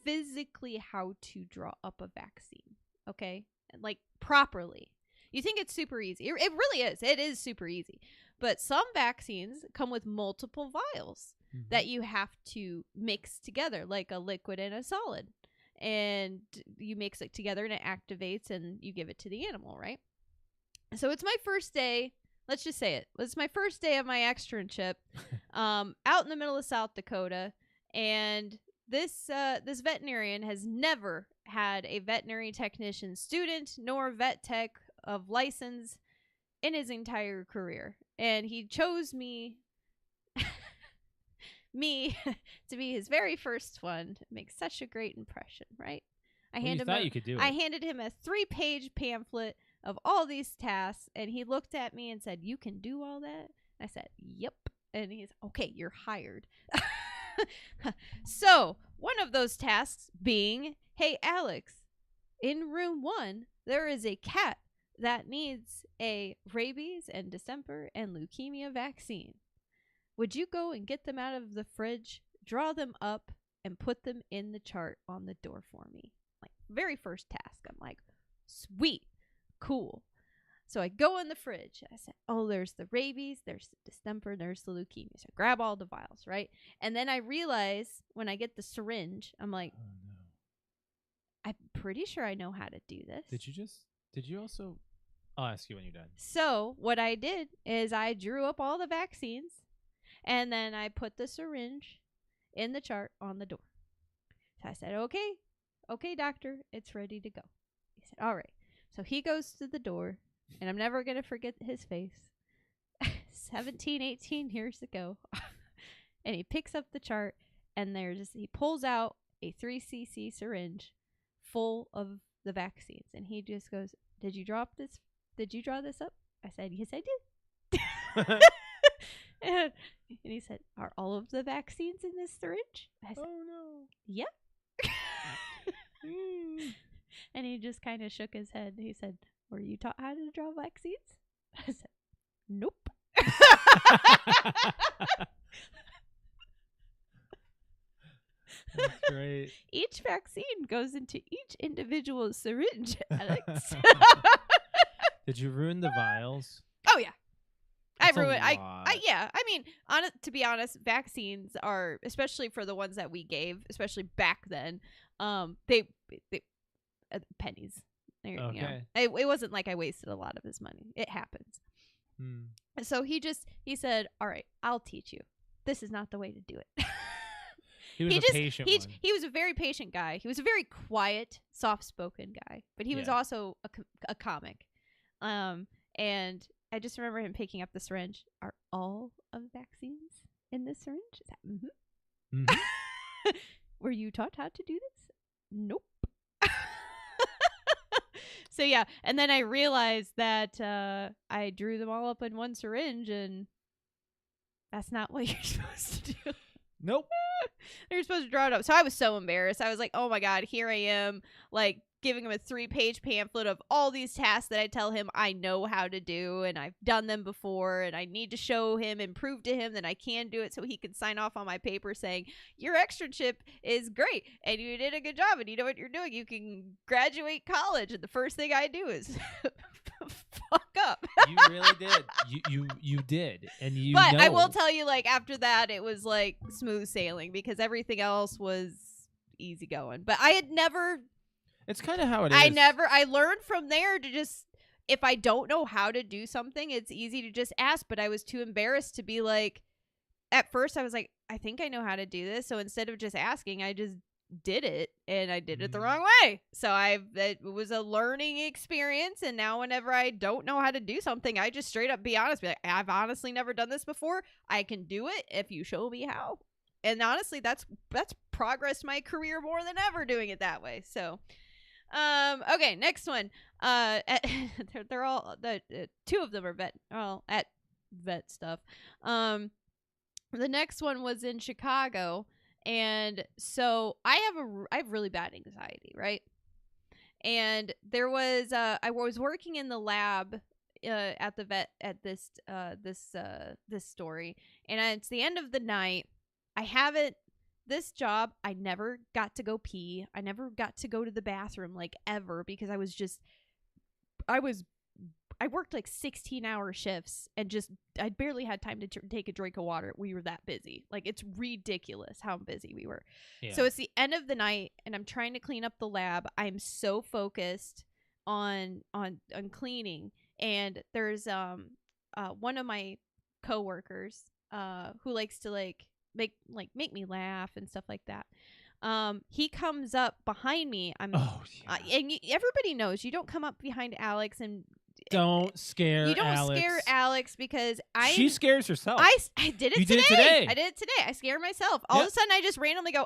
physically how to draw up a vaccine, okay? Like, properly. You think it's super easy. It really is. It is super easy. But some vaccines come with multiple vials that you have to mix together, like a liquid and a solid. And you mix it together and it activates and you give it to the animal, right? So it's my first day. Let's just say it. It's my first day of my externship out in the middle of South Dakota. And this veterinarian has never had a veterinary technician student nor vet tech of license in his entire career. And he chose me to be his very first one. It makes such a great impression, right? I handed him a 3-page pamphlet of all these tasks, and he looked at me and said, "You can do all that?" I said, "Yep." And he's, "Okay, you're hired." So one of those tasks being, "Hey, Alex, in room 1, there is a cat that needs a rabies and distemper and leukemia vaccine. Would you go and get them out of the fridge, draw them up, and put them in the chart on the door for me?" Like, very first task. I'm like, sweet, cool. So I go in the fridge. I said, "Oh, there's the rabies, there's the distemper, there's the leukemia." So I grab all the vials, right? And then I realize when I get the syringe, I'm like, Oh, no. I'm pretty sure I know how to do this. Did you also? I'll ask you when you're done. So what I did is I drew up all the vaccines, and then I put the syringe in the chart on the door. So I said, okay, doctor, it's ready to go. He said, all right. So he goes to the door, and I'm never going to forget his face. 17, 18 years ago. And he picks up the chart, and he pulls out a 3cc syringe full of the vaccines. And he just goes, Did you draw this up? I said, "Yes, I did." and he said, "Are all of the vaccines in this syringe?" I said, Oh no. "Yep." And he just kind of shook his head. He said, "Were you taught how to draw vaccines?" I said, "Nope." That's great. Each vaccine goes into each individual syringe, Alex. Did you ruin the vials? Oh yeah. That's a I lot. yeah. I mean, to be honest, vaccines are, especially for the ones that we gave, especially back then, they pennies. You know, Okay. it wasn't like I wasted a lot of his money. It happens. So he said, "All right, I'll teach you. This is not the way to do it." He was a patient one. He was a very patient guy. He was a very quiet, soft-spoken guy, but he was also a comic. And I just remember him picking up the syringe. "Are all of the vaccines in this syringe?" Mm-hmm. Mm-hmm. "Were you taught how to do this?" "Nope." So yeah, and then I realized that I drew them all up in one syringe, and that's not what you're supposed to do. Nope. You're supposed to draw it up. So I was so embarrassed. I was like, "Oh my God, here I am, like giving him a 3-page pamphlet of all these tasks that I tell him I know how to do, and I've done them before, and I need to show him and prove to him that I can do it so he can sign off on my paper saying, 'Your externship is great, and you did a good job, and you know what you're doing. You can graduate college.' And the first thing I do is fuck up." You really did. You did, and you. But know. I will tell you, like, after that, it was like smooth sailing because everything else was easy going. But I had never. It's kind of how it is. I learned from there to just, if I don't know how to do something, it's easy to just ask. But I was too embarrassed to be like, at first I was like, I think I know how to do this. So instead of just asking, I just did it, and I did it the wrong way. So it was a learning experience. And now whenever I don't know how to do something, I just straight up be honest, be like, I've honestly never done this before. I can do it if you show me how. And honestly, that's progressed my career more than ever doing it that way. So, okay, next one. They're all two of them are at vet stuff. The next one was in Chicago. And so I have really bad anxiety, right? And there was I was working in the lab at the vet at this story, and it's the end of the night. This job, I never got to go pee. I never got to go to the bathroom like ever because I worked like 16-hour shifts and I barely had time to take a drink of water. We were that busy. Like, it's ridiculous how busy we were. Yeah. So it's the end of the night and I'm trying to clean up the lab. I'm so focused on cleaning, and there's one of my coworkers who likes to make me laugh and stuff like that. He comes up behind me. And everybody knows you don't come up behind Alex and don't scare. You don't Alex. scare Alex because she scares herself. I did it today. Did it today. I did it today. I scare myself. All of a sudden, I just randomly go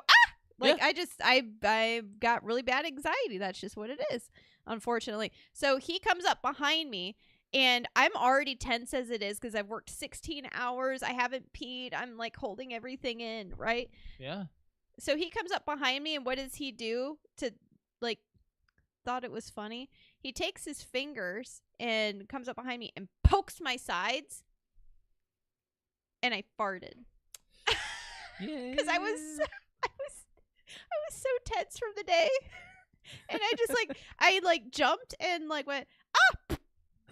I got really bad anxiety. That's just what it is, unfortunately. So he comes up behind me. And I'm already tense as it is because I've worked 16 hours. I haven't peed. I'm like holding everything in, right? Yeah. So he comes up behind me, and what does he do to thought it was funny? He takes his fingers and comes up behind me and pokes my sides, and I farted. Because I was so tense from the day, and I just I jumped and went ah.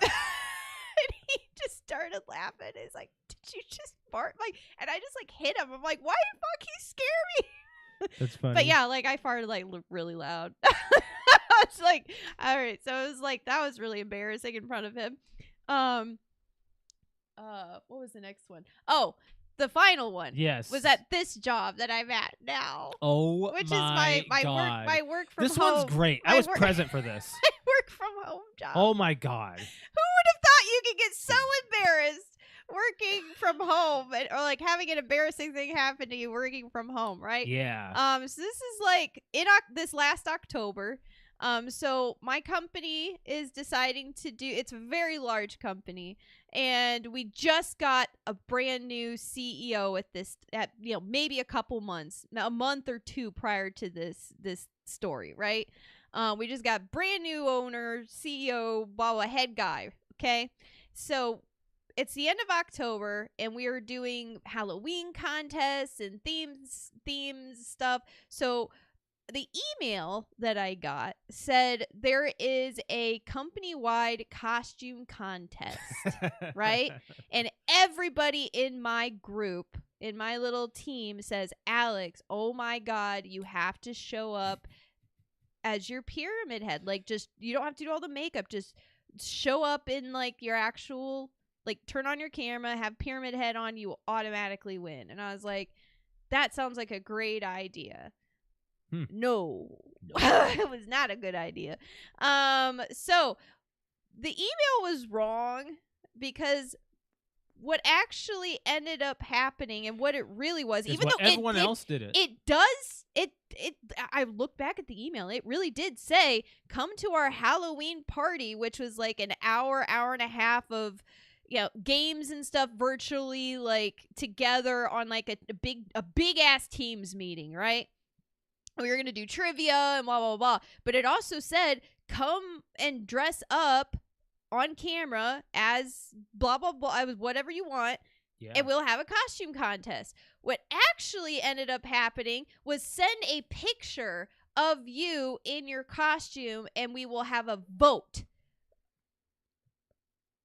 And he just started laughing. He's like, "Did you just fart?" And I just hit him. I'm like, "Why the fuck you scare me?" That's funny. But yeah, I farted really loud. It's like, all right. So it was that was really embarrassing in front of him. What was the next one? Oh, the final one. Yes. Was at this job that I'm at now. Oh, which is my God. my work from this home. This one's great. I was present for this. My work from home job. Oh my God. Who would have thought you could get so embarrassed working from home or having an embarrassing thing happen to you working from home, right? Yeah. So this is this last October. So my company is deciding to do, it's a very large company, And we just got a brand new CEO at maybe a month or two prior to this story, right? We just got brand new owner, CEO, blah, blah, head guy. Okay. So it's the end of October and we are doing Halloween contests and themes stuff. So the email that I got said there is a company-wide costume contest, right? And everybody in my group, in my little team says, Alex, oh my God, you have to show up as your pyramid head. Like, just, you don't have to do all the makeup. Just show up in, like, your actual, like, turn on your camera, have pyramid head on, you will automatically win. And I was like, that sounds like a great idea. No. It was not a good idea. So the email was wrong because what actually ended up happening and what it really was, even though everyone else did it. I look back at the email. It really did say, come to our Halloween party, which was like an hour and a half of, games and stuff virtually, like together on like a big ass Teams meeting, right? We were going to do trivia and blah, blah, blah. But it also said, come and dress up on camera as blah, blah, blah, whatever you want. Yeah. And we'll have a costume contest. What actually ended up happening was send a picture of you in your costume and we will have a vote.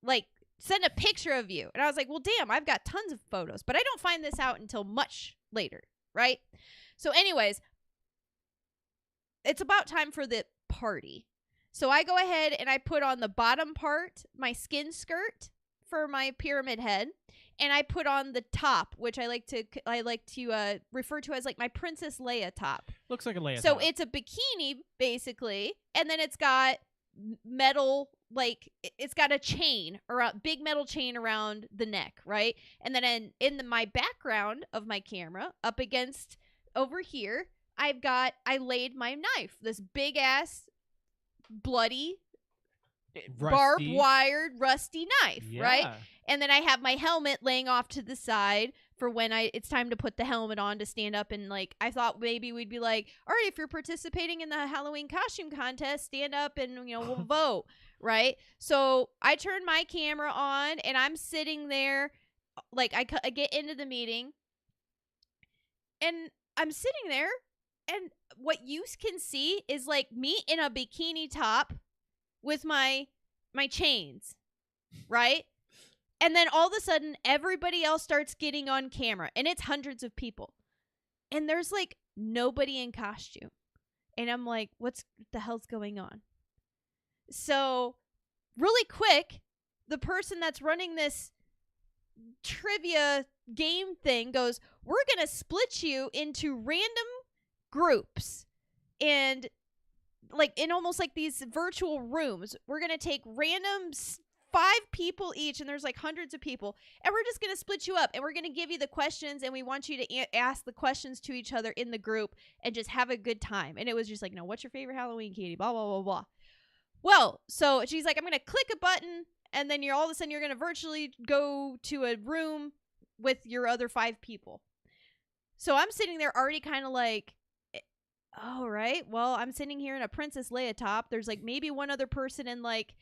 Like, send a picture of you. And I was like, well, damn, I've got tons of photos. But I don't find this out until much later, right? So anyways, it's about time for the party. So I go ahead and I put on the bottom part, my skin skirt for my pyramid head, and I put on the top, which I like to refer to as like my Princess Leia top. Looks like a Leia top. So it's a bikini basically, and then it's got metal, like it's got a chain around, big metal chain around the neck, right? And then in my background of my camera, up against over here, I laid my knife, this big ass, bloody, barbed wired, rusty knife, right? And then I have my helmet laying off to the side for when it's time to put the helmet on to stand up. And like, I thought maybe we'd be like, all right, if you're participating in the Halloween costume contest, stand up and, we'll vote, right? So I turn my camera on and I'm sitting there, like I get into the meeting and I'm sitting there. And what you can see is like me in a bikini top with my chains, right? And then all of a sudden, everybody else starts getting on camera. And it's hundreds of people. And there's like nobody in costume. And I'm like, what the hell's going on? So really quick, the person that's running this trivia game thing goes, we're going to split you into random groups and like in almost like these virtual rooms. We're going to take random 5 people each, and there's like hundreds of people, and we're just going to split you up and we're going to give you the questions, and we want you to ask the questions to each other in the group and just have a good time. And it was just like, what's your favorite Halloween candy? Blah, blah, blah, blah. Well, so she's like, I'm going to click a button and then all of a sudden you're going to virtually go to a room with your other 5 people. So I'm sitting there already kind of like, all right, well, I'm sitting here in a Princess Leia top. There's like maybe one other person in like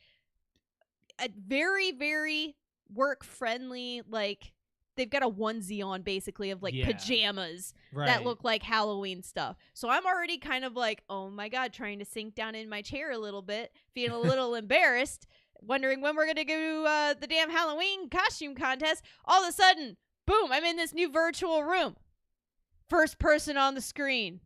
a very, very work friendly, like they've got a onesie on basically of like pajamas that look like Halloween stuff. So I'm already kind of like, oh my God, trying to sink down in my chair a little bit, feeling a little embarrassed, wondering when we're going to go the damn Halloween costume contest. All of a sudden, boom, I'm in this new virtual room. First person on the screen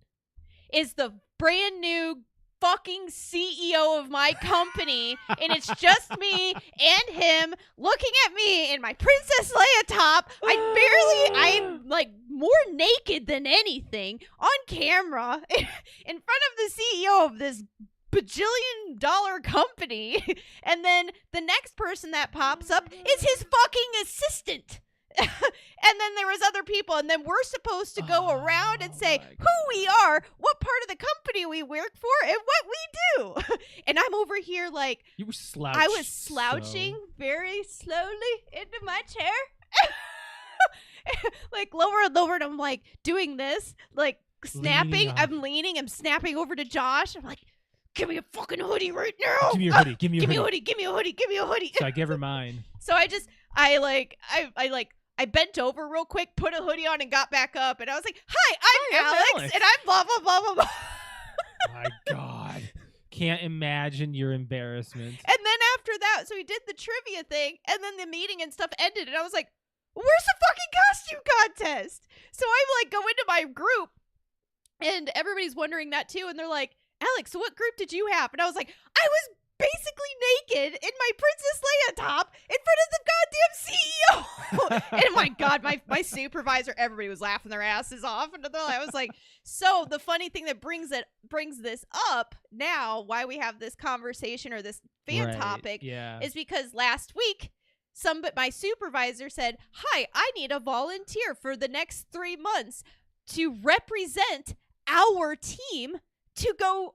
is the brand new fucking CEO of my company, and it's just me and him looking at me in my Princess Leia top. I'm like more naked than anything on camera in front of the CEO of this bajillion-dollar company. And then the next person that pops up is his fucking assistant. And then there was other people, and then we're supposed to go around and say who we are, what part of the company we work for, and what we do. And I'm over here like You were slouched. I was slouching very slowly into my chair. Like lower and lower, and I'm like doing this, like snapping. I'm leaning, I'm snapping over to Josh. I'm like, give me a fucking hoodie right now. Give me a hoodie. Give me a Give me hoodie. a hoodie. Give me a hoodie. Give me a hoodie. So I give her mine. So I bent over real quick, put a hoodie on, and got back up. And I was like, hi, I'm Alex, and I'm blah, blah, blah, blah, blah. My God. Can't imagine your embarrassment. And then after that, so we did the trivia thing, and then the meeting and stuff ended. And I was like, where's the fucking costume contest? So I like go into my group, and everybody's wondering that too. And they're like, Alex, so what group did you have? And I was like, I was basically naked in my Princess Leia top in front of the goddamn CEO. And my God, my supervisor, everybody was laughing their asses off. And I was like, so the funny thing that brings this up now, why we have this conversation or this fan topic is because last week, my supervisor said, hi, I need a volunteer for the next 3 months to represent our team to go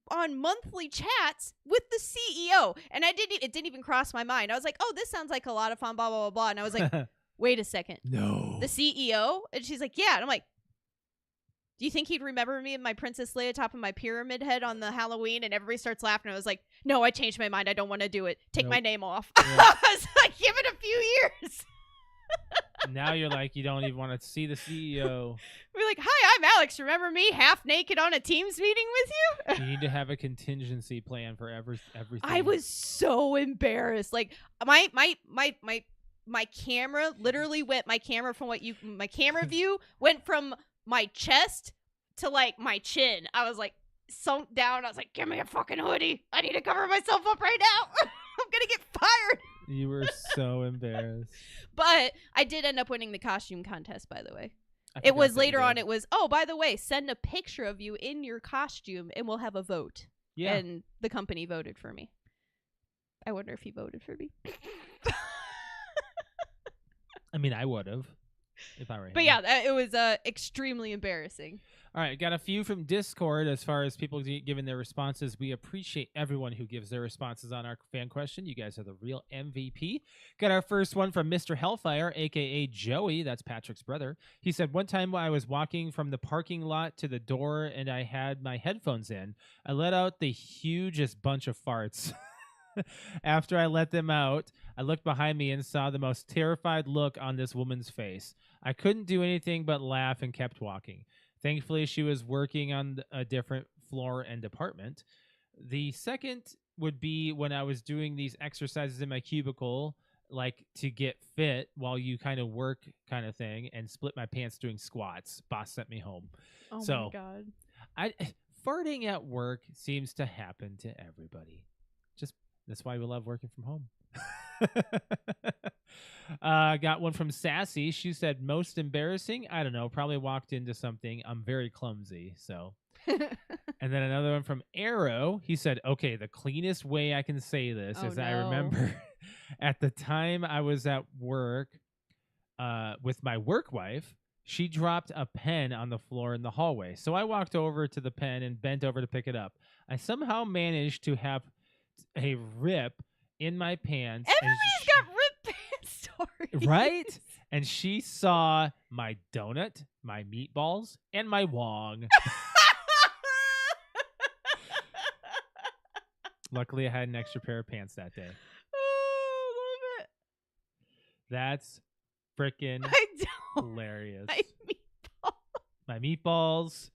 on monthly chats with the CEO. And it didn't even cross my mind. I was like, oh, this sounds like a lot of fun, blah, blah, blah, blah. And I was like, wait a second. No. The CEO? And she's like, yeah. And I'm like, do you think he'd remember me in my Princess Leia top and my pyramid head on the Halloween? And everybody starts laughing. I was like, no, I changed my mind. I don't want to do it. Take my name off. Yeah. I was like, give it a few years. Now you're like, you don't even want to see the CEO. We're like, hi, I'm Alex. Remember me half naked on a Teams meeting with you? You need to have a contingency plan for everything. I was so embarrassed. Like my camera literally went. My camera view went from my chest to like my chin. I was like sunk down. I was like, give me a fucking hoodie. I need to cover myself up right now. I'm gonna get fired. You were so embarrassed. But I did end up winning the costume contest, by the way. It was later on. It was, oh, by the way, send a picture of you in your costume and we'll have a vote. Yeah. And the company voted for me. I wonder if he voted for me. I mean, I would have if I were him. But yeah, it was extremely embarrassing. All right, got a few from Discord as far as people giving their responses. We appreciate everyone who gives their responses on our fan question. You guys are the real MVP. Got our first one from Mr. Hellfire, a.k.a. Joey. That's Patrick's brother. He said, one time I was walking from the parking lot to the door and I had my headphones in. I let out the hugest bunch of farts. After I let them out, I looked behind me and saw the most terrified look on this woman's face. I couldn't do anything but laugh and kept walking. Thankfully, she was working on a different floor and department. The second would be when I was doing these exercises in my cubicle, like to get fit while you kind of work kind of thing, and split my pants doing squats. Boss sent me home. Oh, my God. Farting at work seems to happen to everybody. That's why we love working from home. Got one from Sassy. She said, most embarrassing? I don't know. Probably walked into something. I'm very clumsy. So, and then another one from Arrow. He said, okay, the cleanest way I can say this is I remember at the time I was at work with my work wife. She dropped a pen on the floor in the hallway. So I walked over to the pen and bent over to pick it up. I somehow managed to have a rip in my pants. Everybody's got ripped pants stories. Right? And she saw my donut, my meatballs, and my wong. Luckily, I had an extra pair of pants that day. Oh, love it. That's freaking hilarious. My meatballs. My meatballs,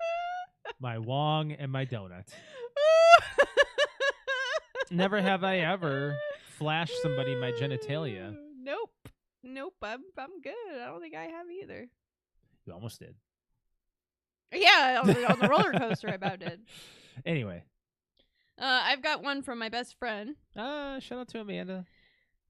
my wong, and my donut. Never have I ever flashed somebody my genitalia. Nope. I'm good. I don't think I have either. You almost did. Yeah, on the roller coaster, I about did. Anyway. I've got one from my best friend. Shout out to Amanda.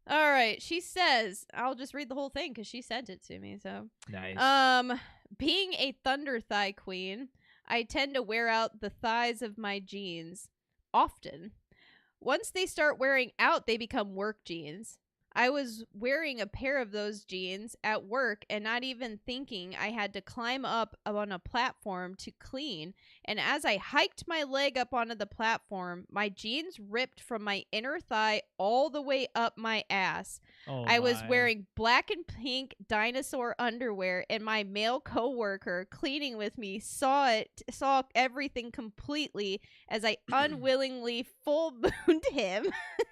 All right. She says, I'll just read the whole thing because she sent it to me. So nice. Being a thunder thigh queen, I tend to wear out the thighs of my jeans often. Once they start wearing out, they become work jeans. I was wearing a pair of those jeans at work and not even thinking I had to climb up on a platform to clean. And as I hiked my leg up onto the platform, my jeans ripped from my inner thigh all the way up my ass. Oh, I was my. wearing black and pink dinosaur underwear, and my male coworker cleaning with me saw everything completely as I unwillingly full mooned him.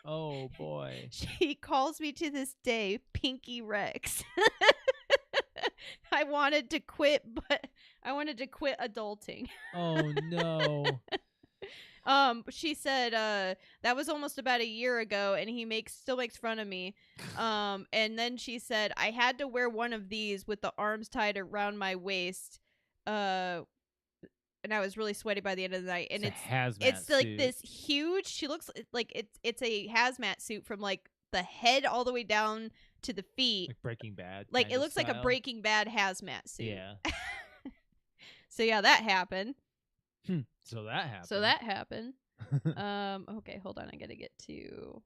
Oh, boy. She calls me to this day Pinky Rex. I wanted to quit adulting. Oh, no. She said that was almost about a year ago, and he still makes fun of me. And then she said I had to wear one of these with the arms tied around my waist. And I was really sweaty by the end of the night. And it's like suit. this huge. She looks like it's a hazmat suit from like the head all the way down to the feet. Like Breaking Bad. Like it kinda looks like a style. Breaking Bad hazmat suit. Yeah. So yeah, that happened. So that happened. Okay, hold on. I gotta get to.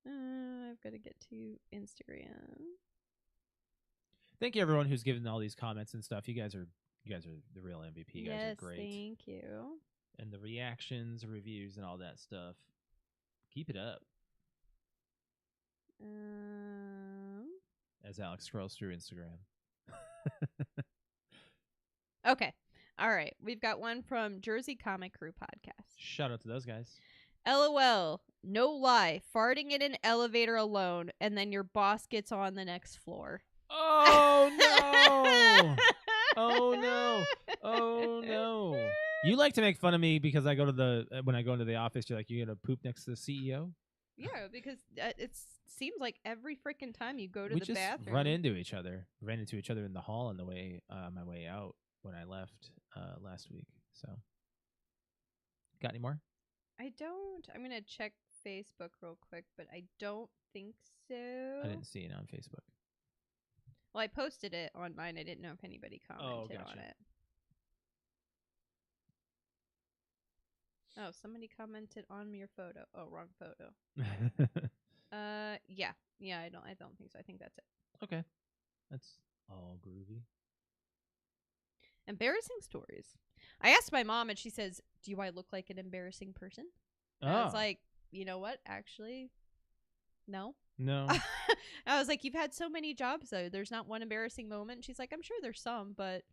I've got to get to Instagram. Thank you, everyone who's given all these comments and stuff. You guys are the real MVP. You guys are great. Thank you. And the reactions, reviews, and all that stuff. Keep it up. As Alex scrolls through Instagram. Okay. All right. We've got one from Jersey Comic Crew Podcast. Shout out to those guys. LOL. No lie. Farting in an elevator alone, and then your boss gets on the next floor. Oh, no. Oh, no. Oh, no. You like to make fun of me because when I go into the office, you're like, you're going to poop next to the CEO? Yeah, because it seems like every freaking time you go to We the just bathroom. ran into each other in the hall on the way, my way out when I left last week. So, got any more? I don't. I'm going to check Facebook real quick, but I don't think so. I didn't see it on Facebook. Well, I posted it on mine. I didn't know if anybody commented on it. Oh, somebody commented on your photo. Oh, wrong photo. Yeah. I don't think so. I think that's it. Okay. That's all groovy. Embarrassing stories. I asked my mom, and she says, "Do I look like an embarrassing person?" And I was like, "You know what? Actually, no." No. I was like, "You've had so many jobs, though. There's not one embarrassing moment." And she's like, "I'm sure there's some, but."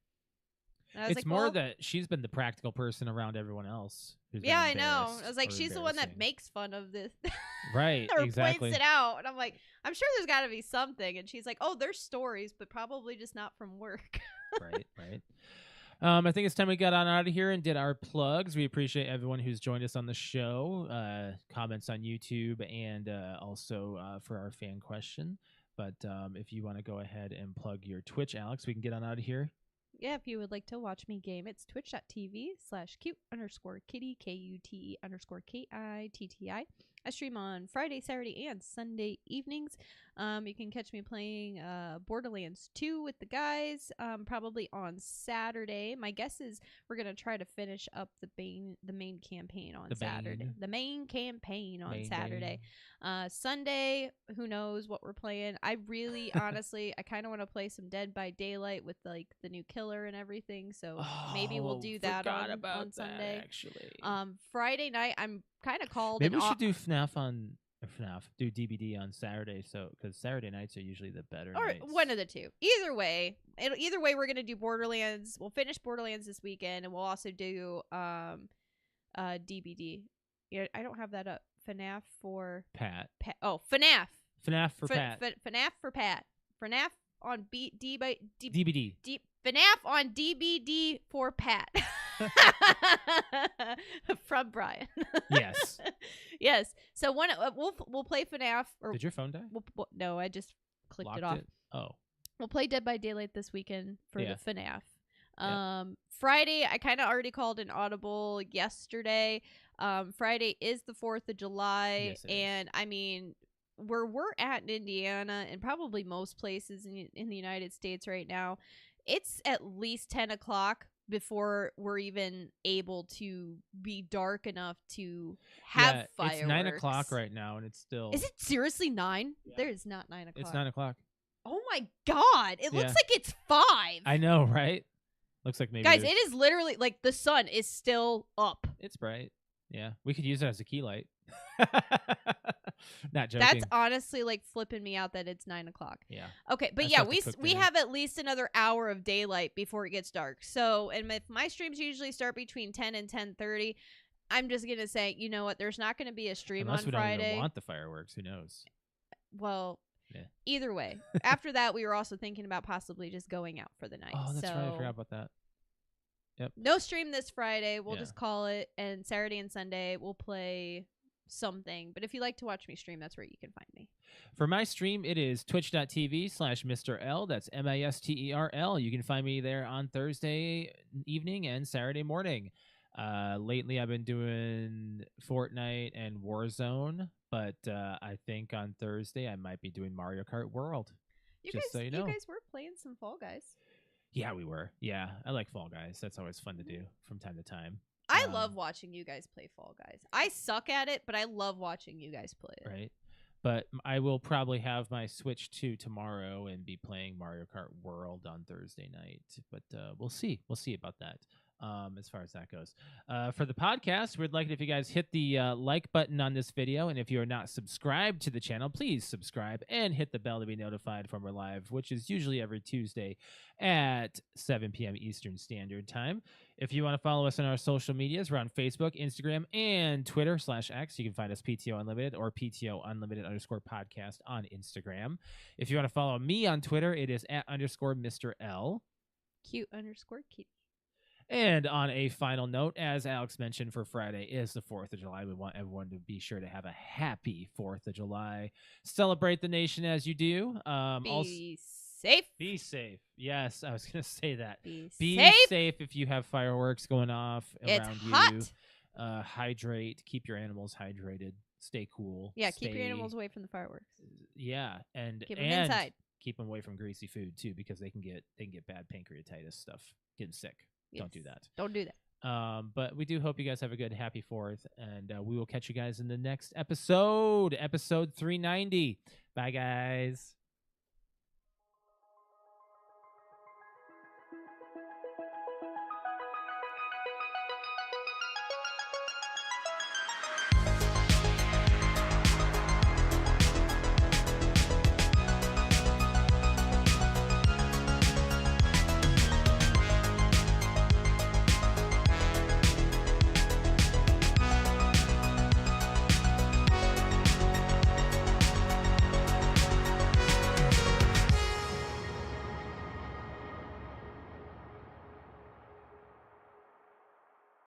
And I was it's like, more well, that she's been the practical person around everyone else. Yeah, I know. I was like, she's the one that makes fun of this. Right, or exactly. points it out. And I'm like, I'm sure there's got to be something. And she's like, oh, there's stories, but probably just not from work. Right. I think it's time we got on out of here and did our plugs. We appreciate everyone who's joined us on the show, comments on YouTube, and also for our fan question. But if you want to go ahead and plug your Twitch, Alex, we can get on out of here. Yeah, if you would like to watch me game, it's twitch.tv/cute_kitty, KUTE_KITTI. I stream on Friday, Saturday, and Sunday evenings. You can catch me playing Borderlands 2 with the guys, probably on Saturday. My guess is we're going to try to finish up the main campaign on Saturday. The main campaign on Saturday. Sunday, who knows what we're playing. I really, honestly, I kind of want to play some Dead by Daylight with like the new killer and everything. So maybe we'll do that on Sunday. Actually, Friday night, I'm kind of called. Maybe we should do do DBD on Saturday, so because Saturday nights are usually the better nights. One of the two. Either way, we're gonna do Borderlands. We'll finish Borderlands this weekend, and we'll also do DBD. Yeah, I don't have that up. FNAF for Pat. Oh, FNAF. FNAF for Pat. FNAF for Pat. FNAF on DBD. FNAF on DBD for Pat. From Brian. Yes. Yes. So we'll play FNAF. Did your phone die? No, I just clicked Locked it off. Oh. We'll play Dead by Daylight this weekend for the FNAF. Yeah. Friday, I kind of already called an audible yesterday. Friday is the 4th of July. Yes, and I mean, where we're at in Indiana and probably most places in the United States right now, it's at least 10 o'clock before we're even able to be dark enough to have fireworks. It's 9 o'clock right now, and it's still. Is it seriously 9? Yeah. There is not 9 o'clock. It's 9 o'clock. Oh my god! It looks like it's 5. I know, right? Looks like maybe. Guys, it is literally like the sun is still up. It's bright. Yeah, we could use it as a key light. Not joking. That's honestly like flipping me out that it's 9 o'clock. Yeah. Okay, but I yeah, still have to cook we dinner. have at least another hour of daylight before it gets dark. So, and if my streams usually start between 10 and 10:30, I'm just gonna say, you know what? There's not gonna be a stream Unless on we don't Friday. even want the fireworks, who knows? Well, Yeah. either way. After that, we were also thinking about possibly just going out for the night. Oh, that's so, right. I forgot about that. no stream this Friday. We'll Yeah. just call it. And Saturday and Sunday, we'll play something. But if you like to watch me stream, that's where you can find me. For my stream, it is twitch.tv/Mr. L. That's MISTERL. You can find me there on Thursday evening and Saturday morning. Lately, I've been doing Fortnite and Warzone, but I think on Thursday I might be doing Mario Kart World. You Just guys, so you know. you guys were playing some Fall Guys. Yeah, we were. Yeah, I like Fall Guys. That's always fun to do from time to time. I love watching you guys play Fall Guys. I suck at it, but I love watching you guys play it. Right. But I will probably have my Switch 2 tomorrow and be playing Mario Kart World on Thursday night. But we'll see. We'll see about that as far as that goes. For the podcast, we'd like it if you guys hit the like button on this video. And if you are not subscribed to the channel, please subscribe and hit the bell to be notified when we're live, which is usually every Tuesday at 7 p.m. Eastern Standard Time. If you want to follow us on our social medias, we're on Facebook, Instagram, and Twitter /X. You can find us PTO Unlimited or PTO_podcast on Instagram. If you want to follow me on Twitter, it is @_Mr. L. Cute_cute. And on a final note, as Alex mentioned, for Friday is the 4th of July. We want everyone to be sure to have a happy 4th of July. Celebrate the nation as you do. Be safe. Be safe. Yes, I was going to say that. Be Be safe. safe if you have fireworks going off It's around hot. you. Hydrate. Keep your animals hydrated. Stay cool. Yeah, keep your Stay- animals away from the fireworks. Yeah, and Keep them and inside. keep them away from greasy food too, because they can get bad pancreatitis stuff. Getting sick. Don't do Yes. that. Don't do that. But we do hope you guys have a good happy 4th, and we will catch you guys in the next episode 390. Bye, guys.